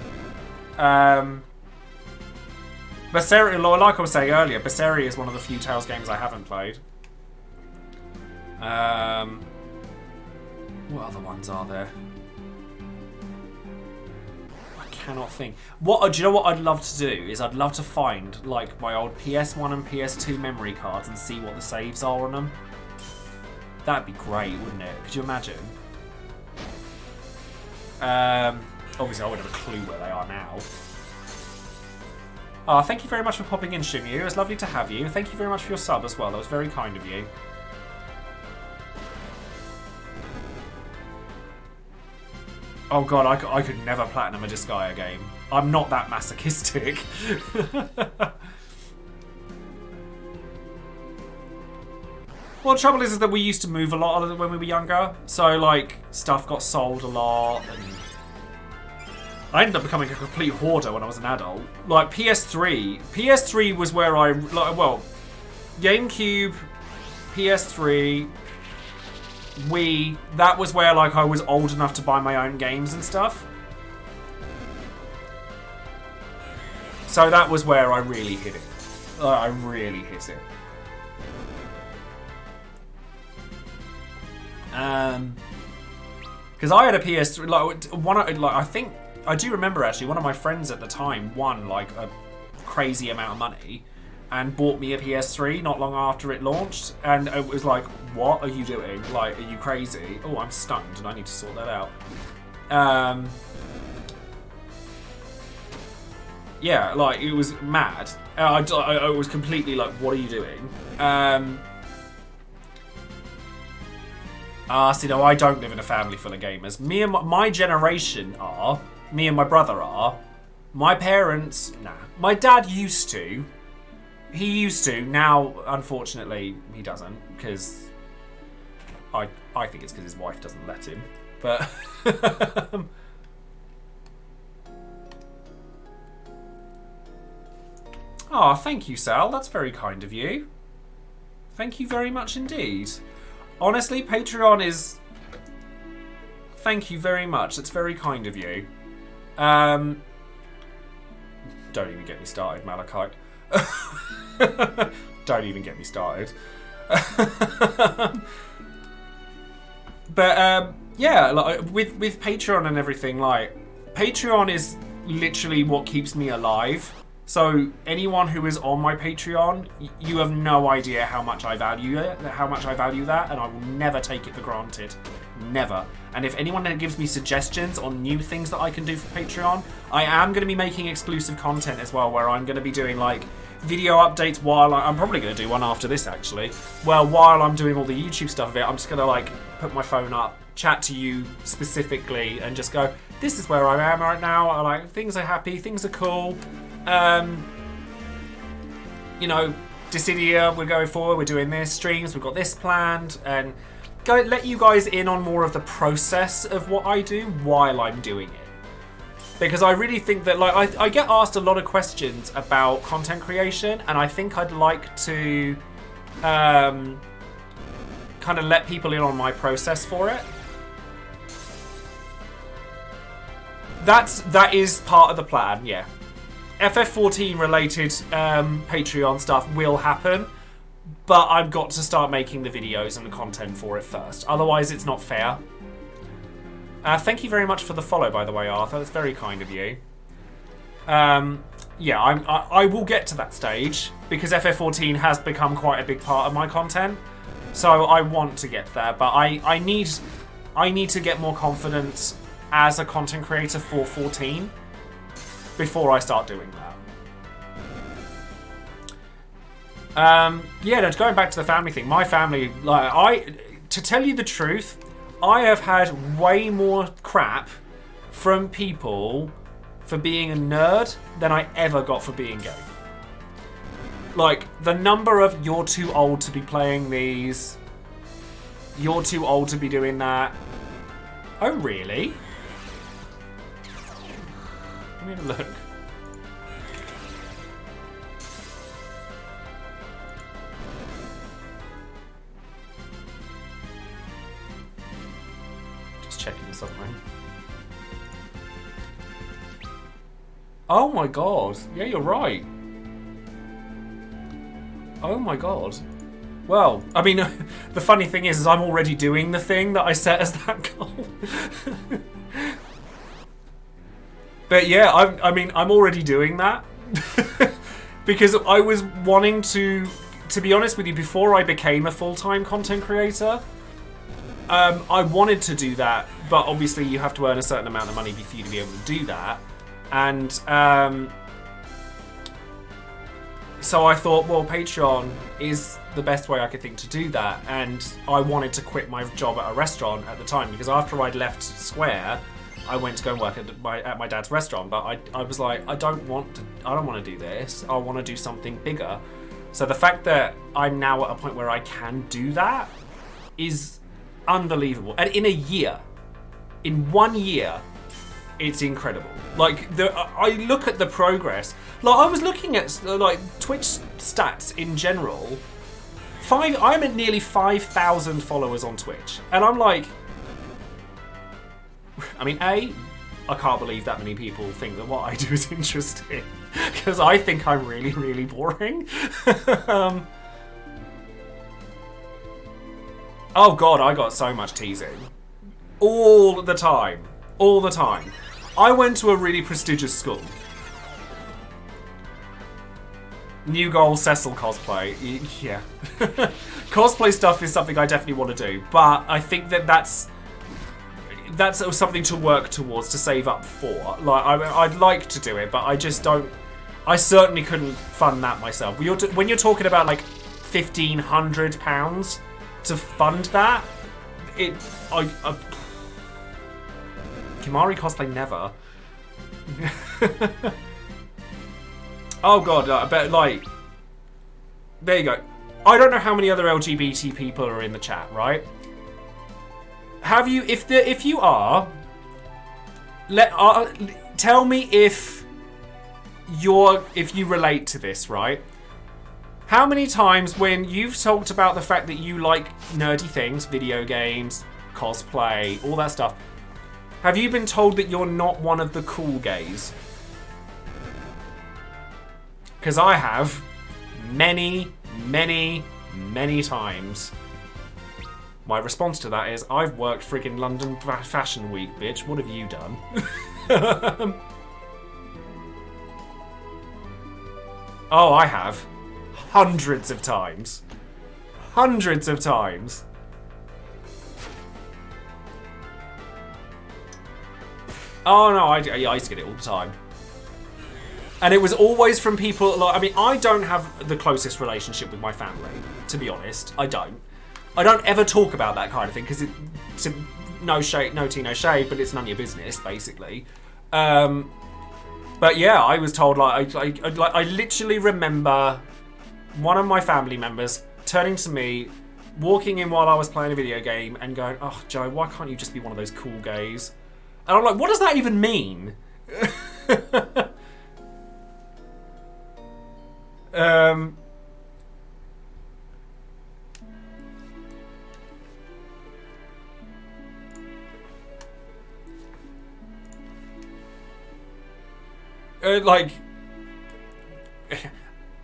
Berseria, like I was saying earlier, Berseria is one of the few Tales games I haven't played. What other ones are there? I cannot think. Do you know what I'd love to do? Is I'd love to find like my old PS1 and PS2 memory cards and see what the saves are on them. That'd be great, wouldn't it? Could you imagine? Obviously, I wouldn't have a clue where they are now. Thank you very much for popping in, Shimyu. It was lovely to have you. Thank you very much for your sub as well. That was very kind of you. Oh god, I could never platinum a Disgaea game. I'm not that masochistic. Well, the trouble is that we used to move a lot when we were younger. So, like, stuff got sold a lot. And I ended up becoming a complete hoarder when I was an adult. Like, PS3 was where I... well, GameCube, PS3... Wii, that was where like I was old enough to buy my own games and stuff. So that was where I really hit it. I really hit it. Because I had a PS3, I think I do remember actually one of my friends at the time won like a crazy amount of money and bought me a PS3 not long after it launched, and it was like, what are you doing? Like, are you crazy? Oh, I'm stunned and I need to sort that out. Yeah, like, it was mad. I was completely like, what are you doing? See, no, I don't live in a family full of gamers. Me and my generation are. Me and my brother are. My parents, nah. My dad used to. He used to. Now, unfortunately, he doesn't. Because I think it's because his wife doesn't let him. But... oh, thank you, Sal. That's very kind of you. Thank you very much indeed. Honestly, Patreon is... Thank you very much. That's very kind of you. Don't even get me started, Malachite. Don't even get me started. But, yeah, like, with Patreon and everything, like... Patreon is literally what keeps me alive. So anyone who is on my Patreon, you have no idea how much I value it, and I will never take it for granted. Never. And if anyone gives me suggestions on new things that I can do for Patreon, I am going to be making exclusive content as well, where I'm going to be doing like video updates while I'm probably going to do one after this actually. Well, while I'm doing all the YouTube stuff of it, I'm just going to like put my phone up, chat to you specifically, and just go, this is where I am right now. I like, things are happy, things are cool. You know, Dissidia, we're going forward, we're doing this, streams, we've got this planned, and let you guys in on more of the process of what I do while I'm doing it. Because I really think that, like, I get asked a lot of questions about content creation, and I think I'd like to kind of let people in on my process for it. That is part of the plan, yeah. FF14 related Patreon stuff will happen, but I've got to start making the videos and the content for it first. Otherwise, it's not fair. Thank you very much for the follow, by the way, Arthur. That's very kind of you. Yeah, I will get to that stage, because FF14 has become quite a big part of my content. So I want to get there, but I need to get more confidence as a content creator for 14 before I start doing that. Yeah, no, going back to the family thing, my family, like, to tell you the truth, I have had way more crap from people for being a nerd than I ever got for being gay. Like, the number of, you're too old to be playing these, you're too old to be doing that. Oh, really? Let me have a look. Just checking something. Oh my god. Yeah, you're right. Oh my god. Well, I mean, the funny thing is I'm already doing the thing that I set as that goal. But yeah, I mean, I'm already doing that. Because I was wanting to be honest with you, before I became a full-time content creator, I wanted to do that, but obviously you have to earn a certain amount of money for you to be able to do that. And so I thought, well, Patreon is the best way I could think to do that. And I wanted to quit my job at a restaurant at the time, because after I'd left Square, I went to go and work at my dad's restaurant, but I was like, I don't want to do this. I want to do something bigger. So the fact that I'm now at a point where I can do that is unbelievable. And in 1 year, it's incredible. Like, I look at the progress. Like, I was looking at like Twitch stats in general. I'm at nearly 5,000 followers on Twitch, and I'm like, I mean, I can't believe that many people think that what I do is interesting, because I think I'm really, really boring. Oh god, I got so much teasing. All the time. All the time. I went to a really prestigious school. New goal, Cecil cosplay. Yeah. Cosplay stuff is something I definitely want to do, but I think that's something to work towards, to save up for. Like, I'd like to do it, but I just don't. I certainly couldn't fund that myself. When you're talking about like £1,500 to fund that, Kimari cosplay never. Oh god, I bet, like, there you go. I don't know how many other LGBT people are in the chat, right? Have you, if you are, tell me if you relate to this, right? How many times when you've talked about the fact that you like nerdy things, video games, cosplay, all that stuff, have you been told that you're not one of the cool gays? Because I have many, many, many times. My response to that is, I've worked friggin' London Fashion Week, bitch. What have you done? Oh, I have. Hundreds of times. Hundreds of times. Oh no, I used to get it all the time. And it was always from people, like, I mean, I don't have the closest relationship with my family, to be honest. I don't. I don't ever talk about that kind of thing, because it's no shade, no tea, no shade, but it's none of your business, basically. But yeah, I was told, like, I literally remember one of my family members turning to me, walking in while I was playing a video game, and going, "Oh, Joe, why can't you just be one of those cool gays?" And I'm like, what does that even mean? Like,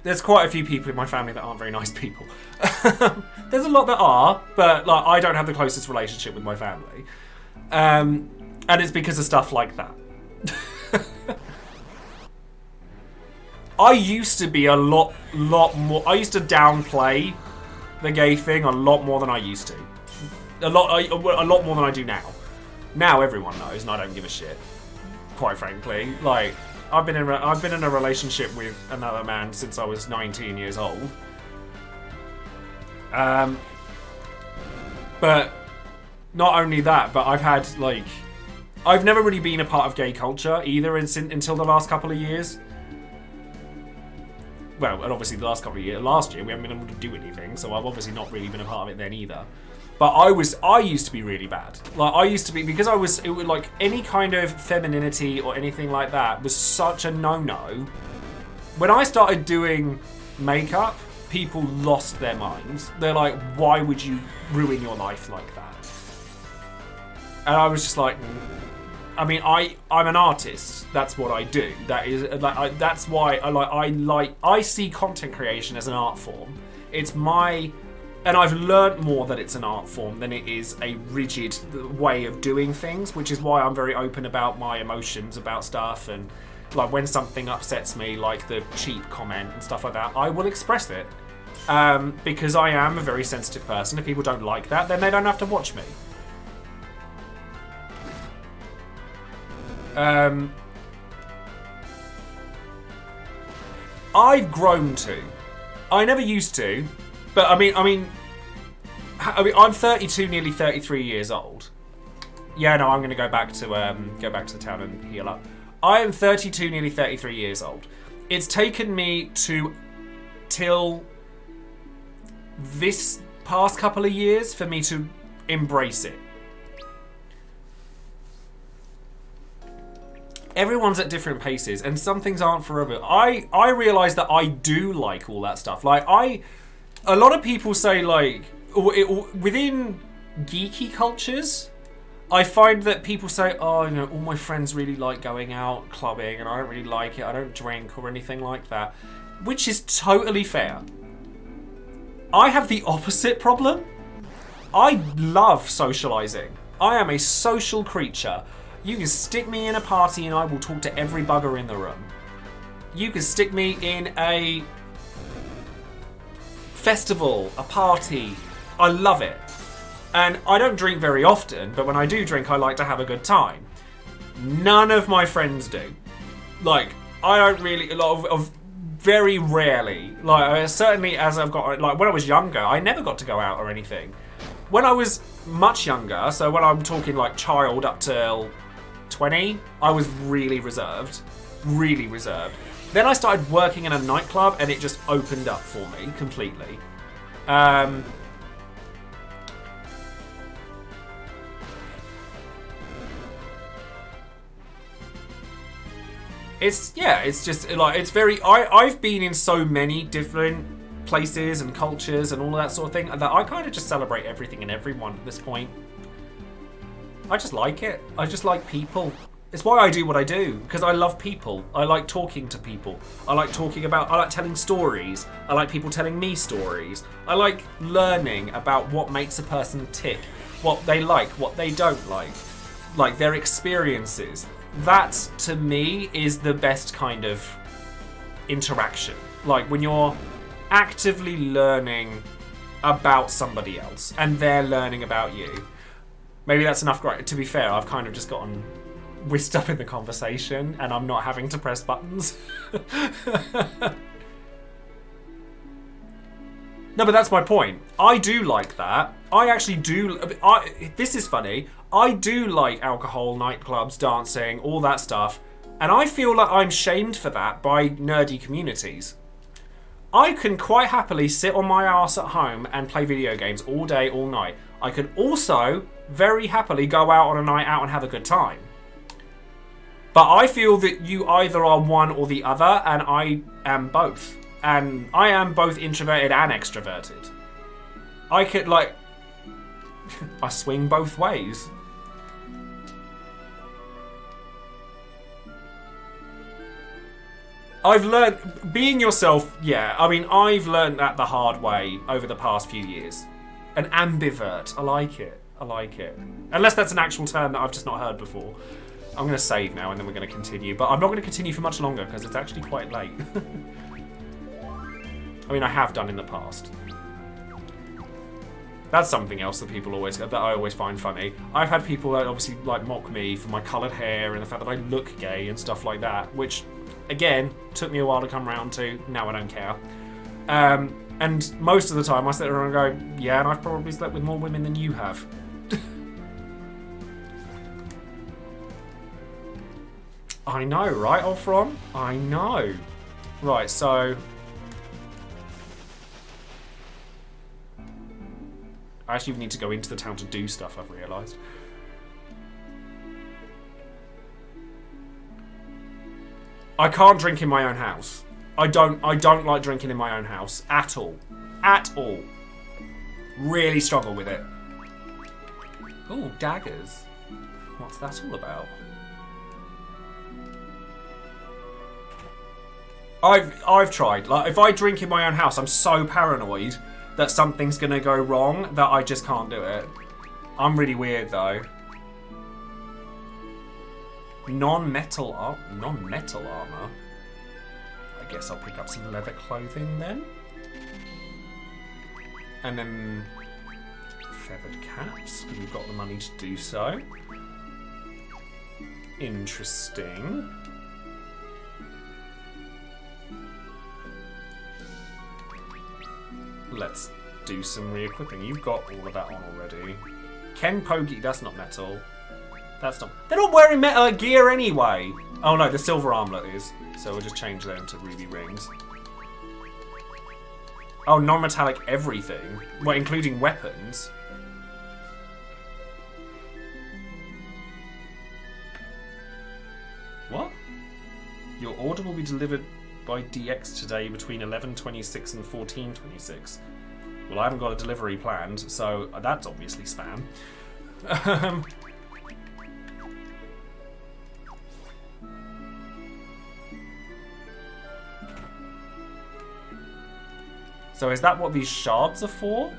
there's quite a few people in my family that aren't very nice people. There's a lot that are, but like, I don't have the closest relationship with my family. And it's because of stuff like that. I used to be a lot more. I used to downplay the gay thing a lot more than I used to. A lot more than I do now. Now everyone knows, and I don't give a shit. Quite frankly, like, I've been in a relationship with another man since I was 19 years old. But not only that, but I've had, like, I've never really been a part of gay culture either until the last couple of years. Well, and obviously the last couple of years, last year we haven't been able to do anything, so I've obviously not really been a part of it then either. But I used to be really bad. Like, I used to be, because it was like any kind of femininity or anything like that was such a no-no. When I started doing makeup, people lost their minds. They're like, why would you ruin your life like that? And I was just like, I mean, I'm an artist. That's what I do. That is, like, that's why I see content creation as an art form. It's my, and I've learnt more that it's an art form than it is a rigid way of doing things, which is why I'm very open about my emotions about stuff. And like, when something upsets me, like the cheap comment and stuff like that, I will express it. Because I am a very sensitive person. If people don't like that, then they don't have to watch me. I've grown to. I never used to, but I mean, I'm 32, nearly 33 years old. Yeah, no, I'm going to go back to the town and heal up. I am 32, nearly 33 years old. It's taken me till this past couple of years for me to embrace it. Everyone's at different paces, and some things aren't forever. I realise that I do like all that stuff. Like, a lot of people say, like, within geeky cultures, I find that people say, oh, you know, all my friends really like going out clubbing, and I don't really like it. I don't drink or anything like that, which is totally fair. I have the opposite problem. I love socialising. I am a social creature. You can stick me in a party and I will talk to every bugger in the room. You can stick me in a festival, a party. I love it. And I don't drink very often, but when I do drink, I like to have a good time. None of my friends do. Like, I don't really, a lot of very rarely. Like, certainly as I've got, like, when I was younger, I never got to go out or anything. When I was much younger, so when I'm talking like child up till 20, I was really reserved. Really reserved. Then I started working in a nightclub and it just opened up for me completely. It's just like, it's very, I've been in so many different places and cultures and all of that sort of thing that I kind of just celebrate everything and everyone at this point. I just like it. I just like people. It's why I do what I do, because I love people. I like talking to people. I like telling stories. I like people telling me stories. I like learning about what makes a person tick, what they like, what they don't like their experiences. That, to me, is the best kind of interaction. Like, when you're actively learning about somebody else and they're learning about you. Maybe that's enough. To be fair, I've kind of just gotten whisked up in the conversation and I'm not having to press buttons. No, but that's my point. I do like that. I actually do. This is funny. I do like alcohol, nightclubs, dancing, all that stuff. And I feel like I'm shamed for that by nerdy communities. I can quite happily sit on my arse at home and play video games all day, all night. I can also very happily go out on a night out and have a good time. But I feel that you either are one or the other, and I am both. And I am both introverted and extroverted. I could, like... I swing both ways. I've learned... Being yourself, yeah. I mean, I've learned that the hard way over the past few years. An ambivert. I like it. I like it. Unless that's an actual term that I've just not heard before. I'm going to save now and then we're going to continue. But I'm not going to continue for much longer because it's actually quite late. I mean, I have done in the past. That's something else that I always find funny. I've had people that obviously like mock me for my coloured hair and the fact that I look gay and stuff like that, which, again, took me a while to come round to. Now I don't care. And most of the time I sit there and go, yeah, and I've probably slept with more women than you have. I know, right, Olfron? I know. Right, so... I actually need to go into the town to do stuff, I've realised. I can't drink in my own house. I don't like drinking in my own house. At all. At all. Really struggle with it. Ooh, daggers. What's that all about? I've tried. Like, if I drink in my own house, I'm so paranoid that something's gonna go wrong that I just can't do it. I'm really weird though. Non-metal armor. I guess I'll pick up some leather clothing then. And then feathered caps, because we've got the money to do so. Interesting. Let's do some re-equipping. You've got all of that on already. Ken Pogi, that's not metal. That's not... They're not wearing metal gear anyway! Oh no, the silver armlet is. So we'll just change them to ruby rings. Oh, non-metallic everything. Well, including weapons. What? Your order will be delivered by DX today between 11:26 and 14:26. Well, I haven't got a delivery planned, so that's obviously spam. So is that what these shards are for?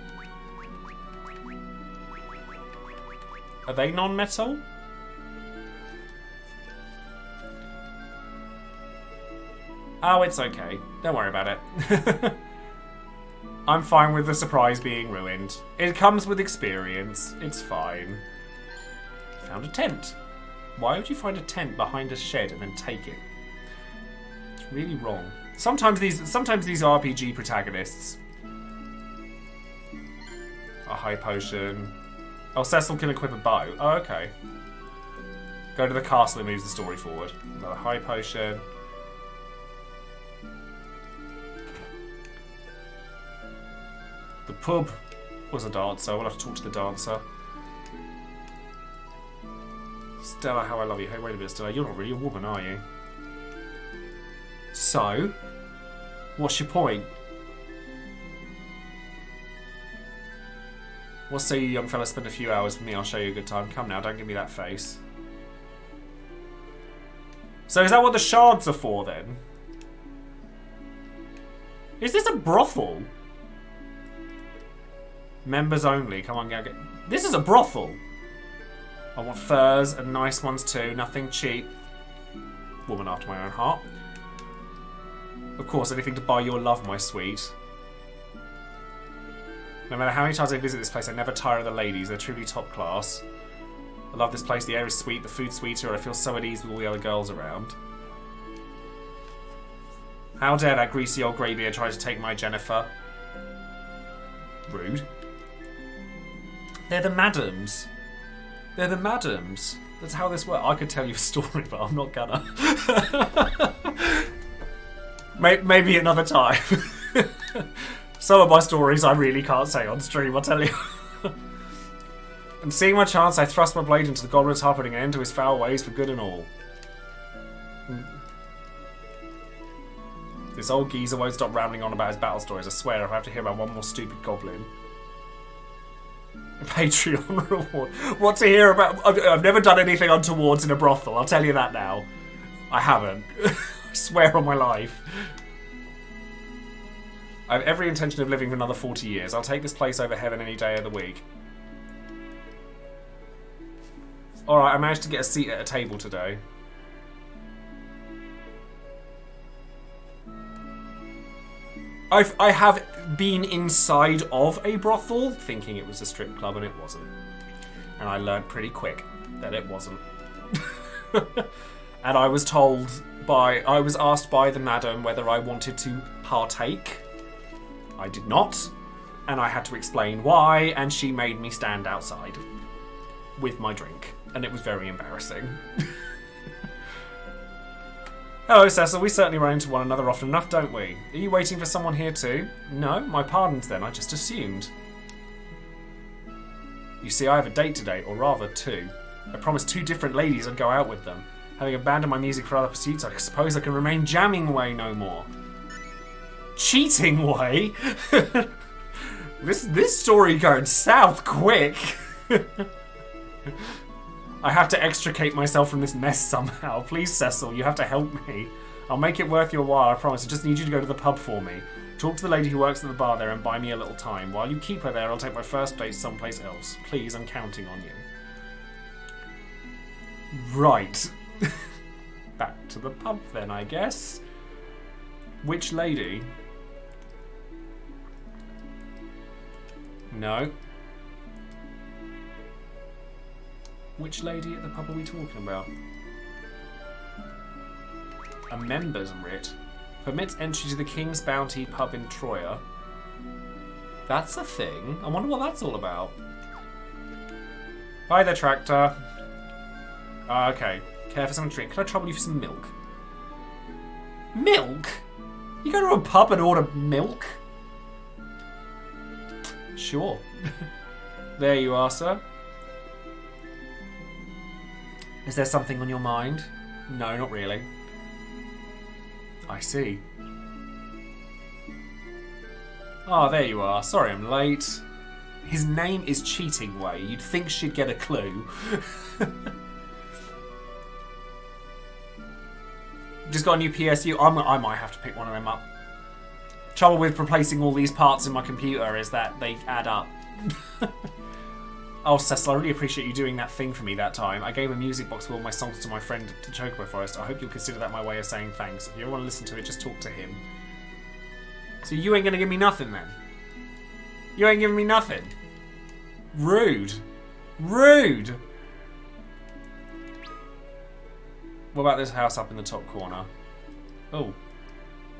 Are they non-metal? Oh, it's okay. Don't worry about it. I'm fine with the surprise being ruined. It comes with experience. It's fine. Found a tent. Why would you find a tent behind a shed and then take it? It's really wrong. Sometimes these RPG protagonists. A high potion. Oh, Cecil can equip a bow. Oh, okay. Go to the castle, it moves the story forward. Another high potion. The pub was a dancer. We'll have to talk to the dancer. Stella, how I love you. Hey, wait a minute, Stella. You're not really a woman, are you? So, what's your point? What say you young fella spend a few hours with me? I'll show you a good time. Come now, don't give me that face. So is that what the shards are for, then? Is this a brothel? Members only. Come on, get. This is a brothel. I want furs and nice ones too. Nothing cheap. Woman after my own heart. Of course, anything to buy your love, my sweet. No matter how many times I visit this place, I never tire of the ladies. They're truly top class. I love this place. The air is sweet, the food's sweeter, and I feel so at ease with all the other girls around. How dare that greasy old greybeard try to take my Jennifer? Rude. They're the madams. They're the madams. That's how this works. I could tell you a story, but I'm not gonna. Maybe another time. Some of my stories I really can't say on stream, I'll tell you. And seeing my chance, I thrust my blade into the goblin's heart, putting an end to his foul ways for good and all. This old geezer won't stop rambling on about his battle stories. I swear, if I have to hear about one more stupid goblin. Patreon reward. What to hear about? I've never done anything untowards in a brothel, I'll tell you that now. I haven't. I swear on my life. I have every intention of living for another 40 years. I'll take this place over heaven any day of the week. Alright, I managed to get a seat at a table today. I have been inside of a brothel thinking it was a strip club, and it wasn't. And I learned pretty quick that it wasn't. And I was asked by the madam whether I wanted to partake. I did not, and I had to explain why, and she made me stand outside with my drink, and it was very embarrassing. Hello, Cecil. We certainly run into one another often enough, don't we? Are you waiting for someone here too? No? My pardons then. I just assumed. You see, I have a date today, or rather, two. I promised two different ladies I'd go out with them. Having abandoned my music for other pursuits, I suppose I can remain jamming way no more. Cheating way? This story going south quick. I have to extricate myself from this mess somehow. Please, Cecil, you have to help me. I'll make it worth your while, I promise. I just need you to go to the pub for me. Talk to the lady who works at the bar there and buy me a little time. While you keep her there, I'll take my first date someplace else. Please, I'm counting on you. Right. Back to the pub then, I guess. Which lady? No. Which lady at the pub are we talking about? A member's writ. Permits entry to the King's Bounty pub in Troya. That's a thing. I wonder what that's all about. Hi there, Tractor. Okay. Care for some drink? Can I trouble you for some milk? Milk? You go to a pub and order milk? Sure. There you are, sir. Is there something on your mind? No, not really. I see. Ah, there you are. Sorry I'm late. His name is Cheating Way. You'd think she'd get a clue. Just got a new PSU. I might have to pick one of them up. Trouble with replacing all these parts in my computer is that they add up. Oh, Cecil, I really appreciate you doing that thing for me that time. I gave a music box with all my songs to my friend to Chocobo Forest. I hope you'll consider that my way of saying thanks. If you ever want to listen to it, just talk to him. So you ain't gonna give me nothing then? You ain't giving me nothing? Rude. Rude! What about this house up in the top corner? Oh.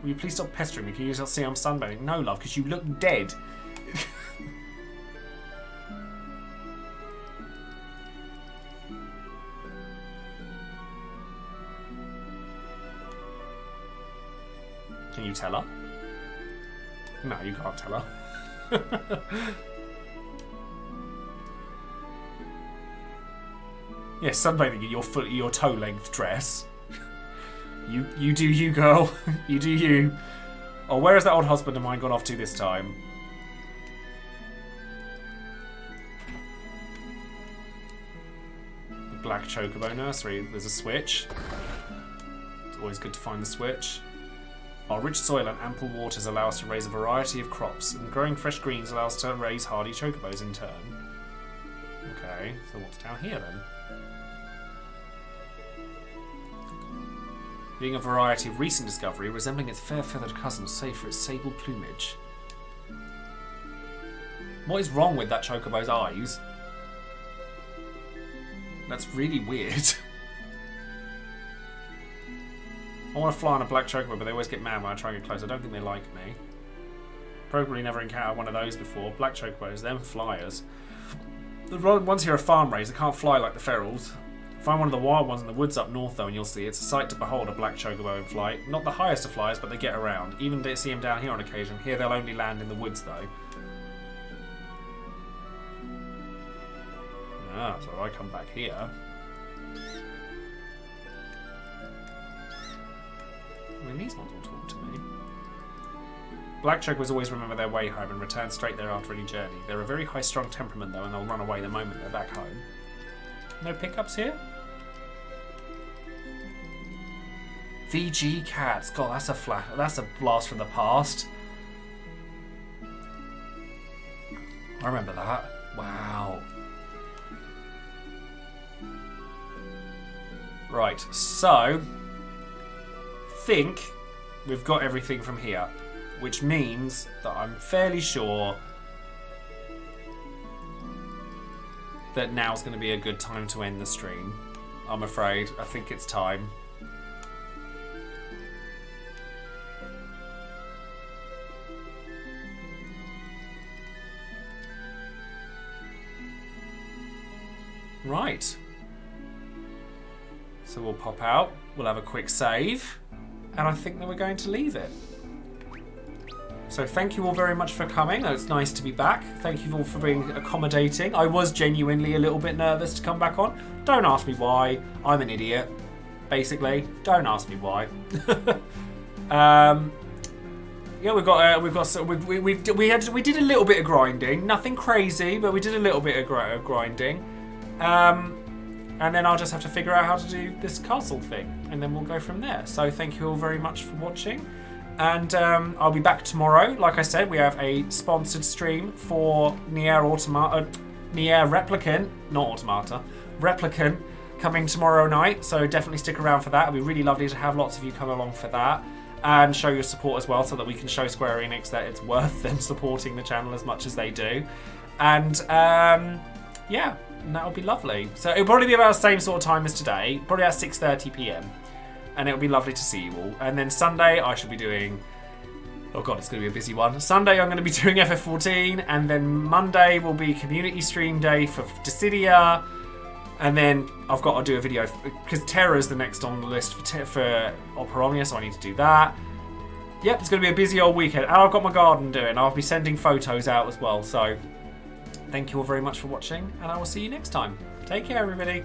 Will you please stop pestering me? Can you see I'm sunbathing? No, love, because you look dead. Can you tell her? No, you can't tell her. Yes, sunbathing in your toe-length dress. You do you, girl. You do you. Oh, where has that old husband of mine gone off to this time? The Black Chocobo Nursery. There's a switch. It's always good to find the switch. Our rich soil and ample waters allow us to raise a variety of crops, and growing fresh greens allows us to raise hardy chocobos in turn. Okay, so what's down here then? being a variety of recent discovery, resembling its fair-feathered cousin save for its sable plumage. What is wrong with that chocobo's eyes? That's really weird. I want to fly on a black chocobo, but they always get mad when I try and get close. I don't think they like me. Probably never encountered one of those before. Black chocobos, them flyers. The ones here are farm raised. They can't fly like the ferals. Find one of the wild ones in the woods up north, though, and you'll see it's a sight to behold, a black chocobo in flight. Not the highest of flyers, but they get around. Even they see them down here on occasion. Here they'll only land in the woods, though. Ah, so I come back here. I mean, these ones will talk to me. Black chocobos always remember their way home and return straight there after any journey. They're a very high-strung temperament, though, and they'll run away the moment they're back home. No pickups here? VG cats. God, that's a blast from the past. I remember that. Wow. Right, so think we've got everything from here, which means that I'm fairly sure that now's going to be a good time to end the stream. I'm afraid. I think it's time. Right. So we'll pop out, we'll have a quick save, and I think that we're going to leave it. So thank you all very much for coming. It's nice to be back. Thank you all for being accommodating. I was genuinely a little bit nervous to come back on. Don't ask me why. I'm an idiot, basically. Don't ask me why. Yeah, we did a little bit of grinding. Nothing crazy, but we did a little bit of grinding. And then I'll just have to figure out how to do this castle thing, and then we'll go from there. So thank you all very much for watching, and I'll be back tomorrow. Like I said, we have a sponsored stream for Nier Replicant, not Automata, Replicant, coming tomorrow night, so definitely stick around for that. It'll be really lovely to have lots of you come along for that, and show your support as well, so that we can show Square Enix that it's worth them supporting the channel as much as they do. And yeah, and that'll be lovely. So it'll probably be about the same sort of time as today, probably at 6:30 PM. And it'll be lovely to see you all. And then Sunday I should be doing, oh god, it's going to be a busy one. Sunday I'm going to be doing FF14, and then Monday will be community stream day for Dissidia. And then I've got to do a video, because Terra's the next on the list for Opera Omnia, so I need to do that. Yep, it's going to be a busy old weekend. And I've got my garden doing. I'll be sending photos out as well, so thank you all very much for watching, and I will see you next time. Take care, everybody.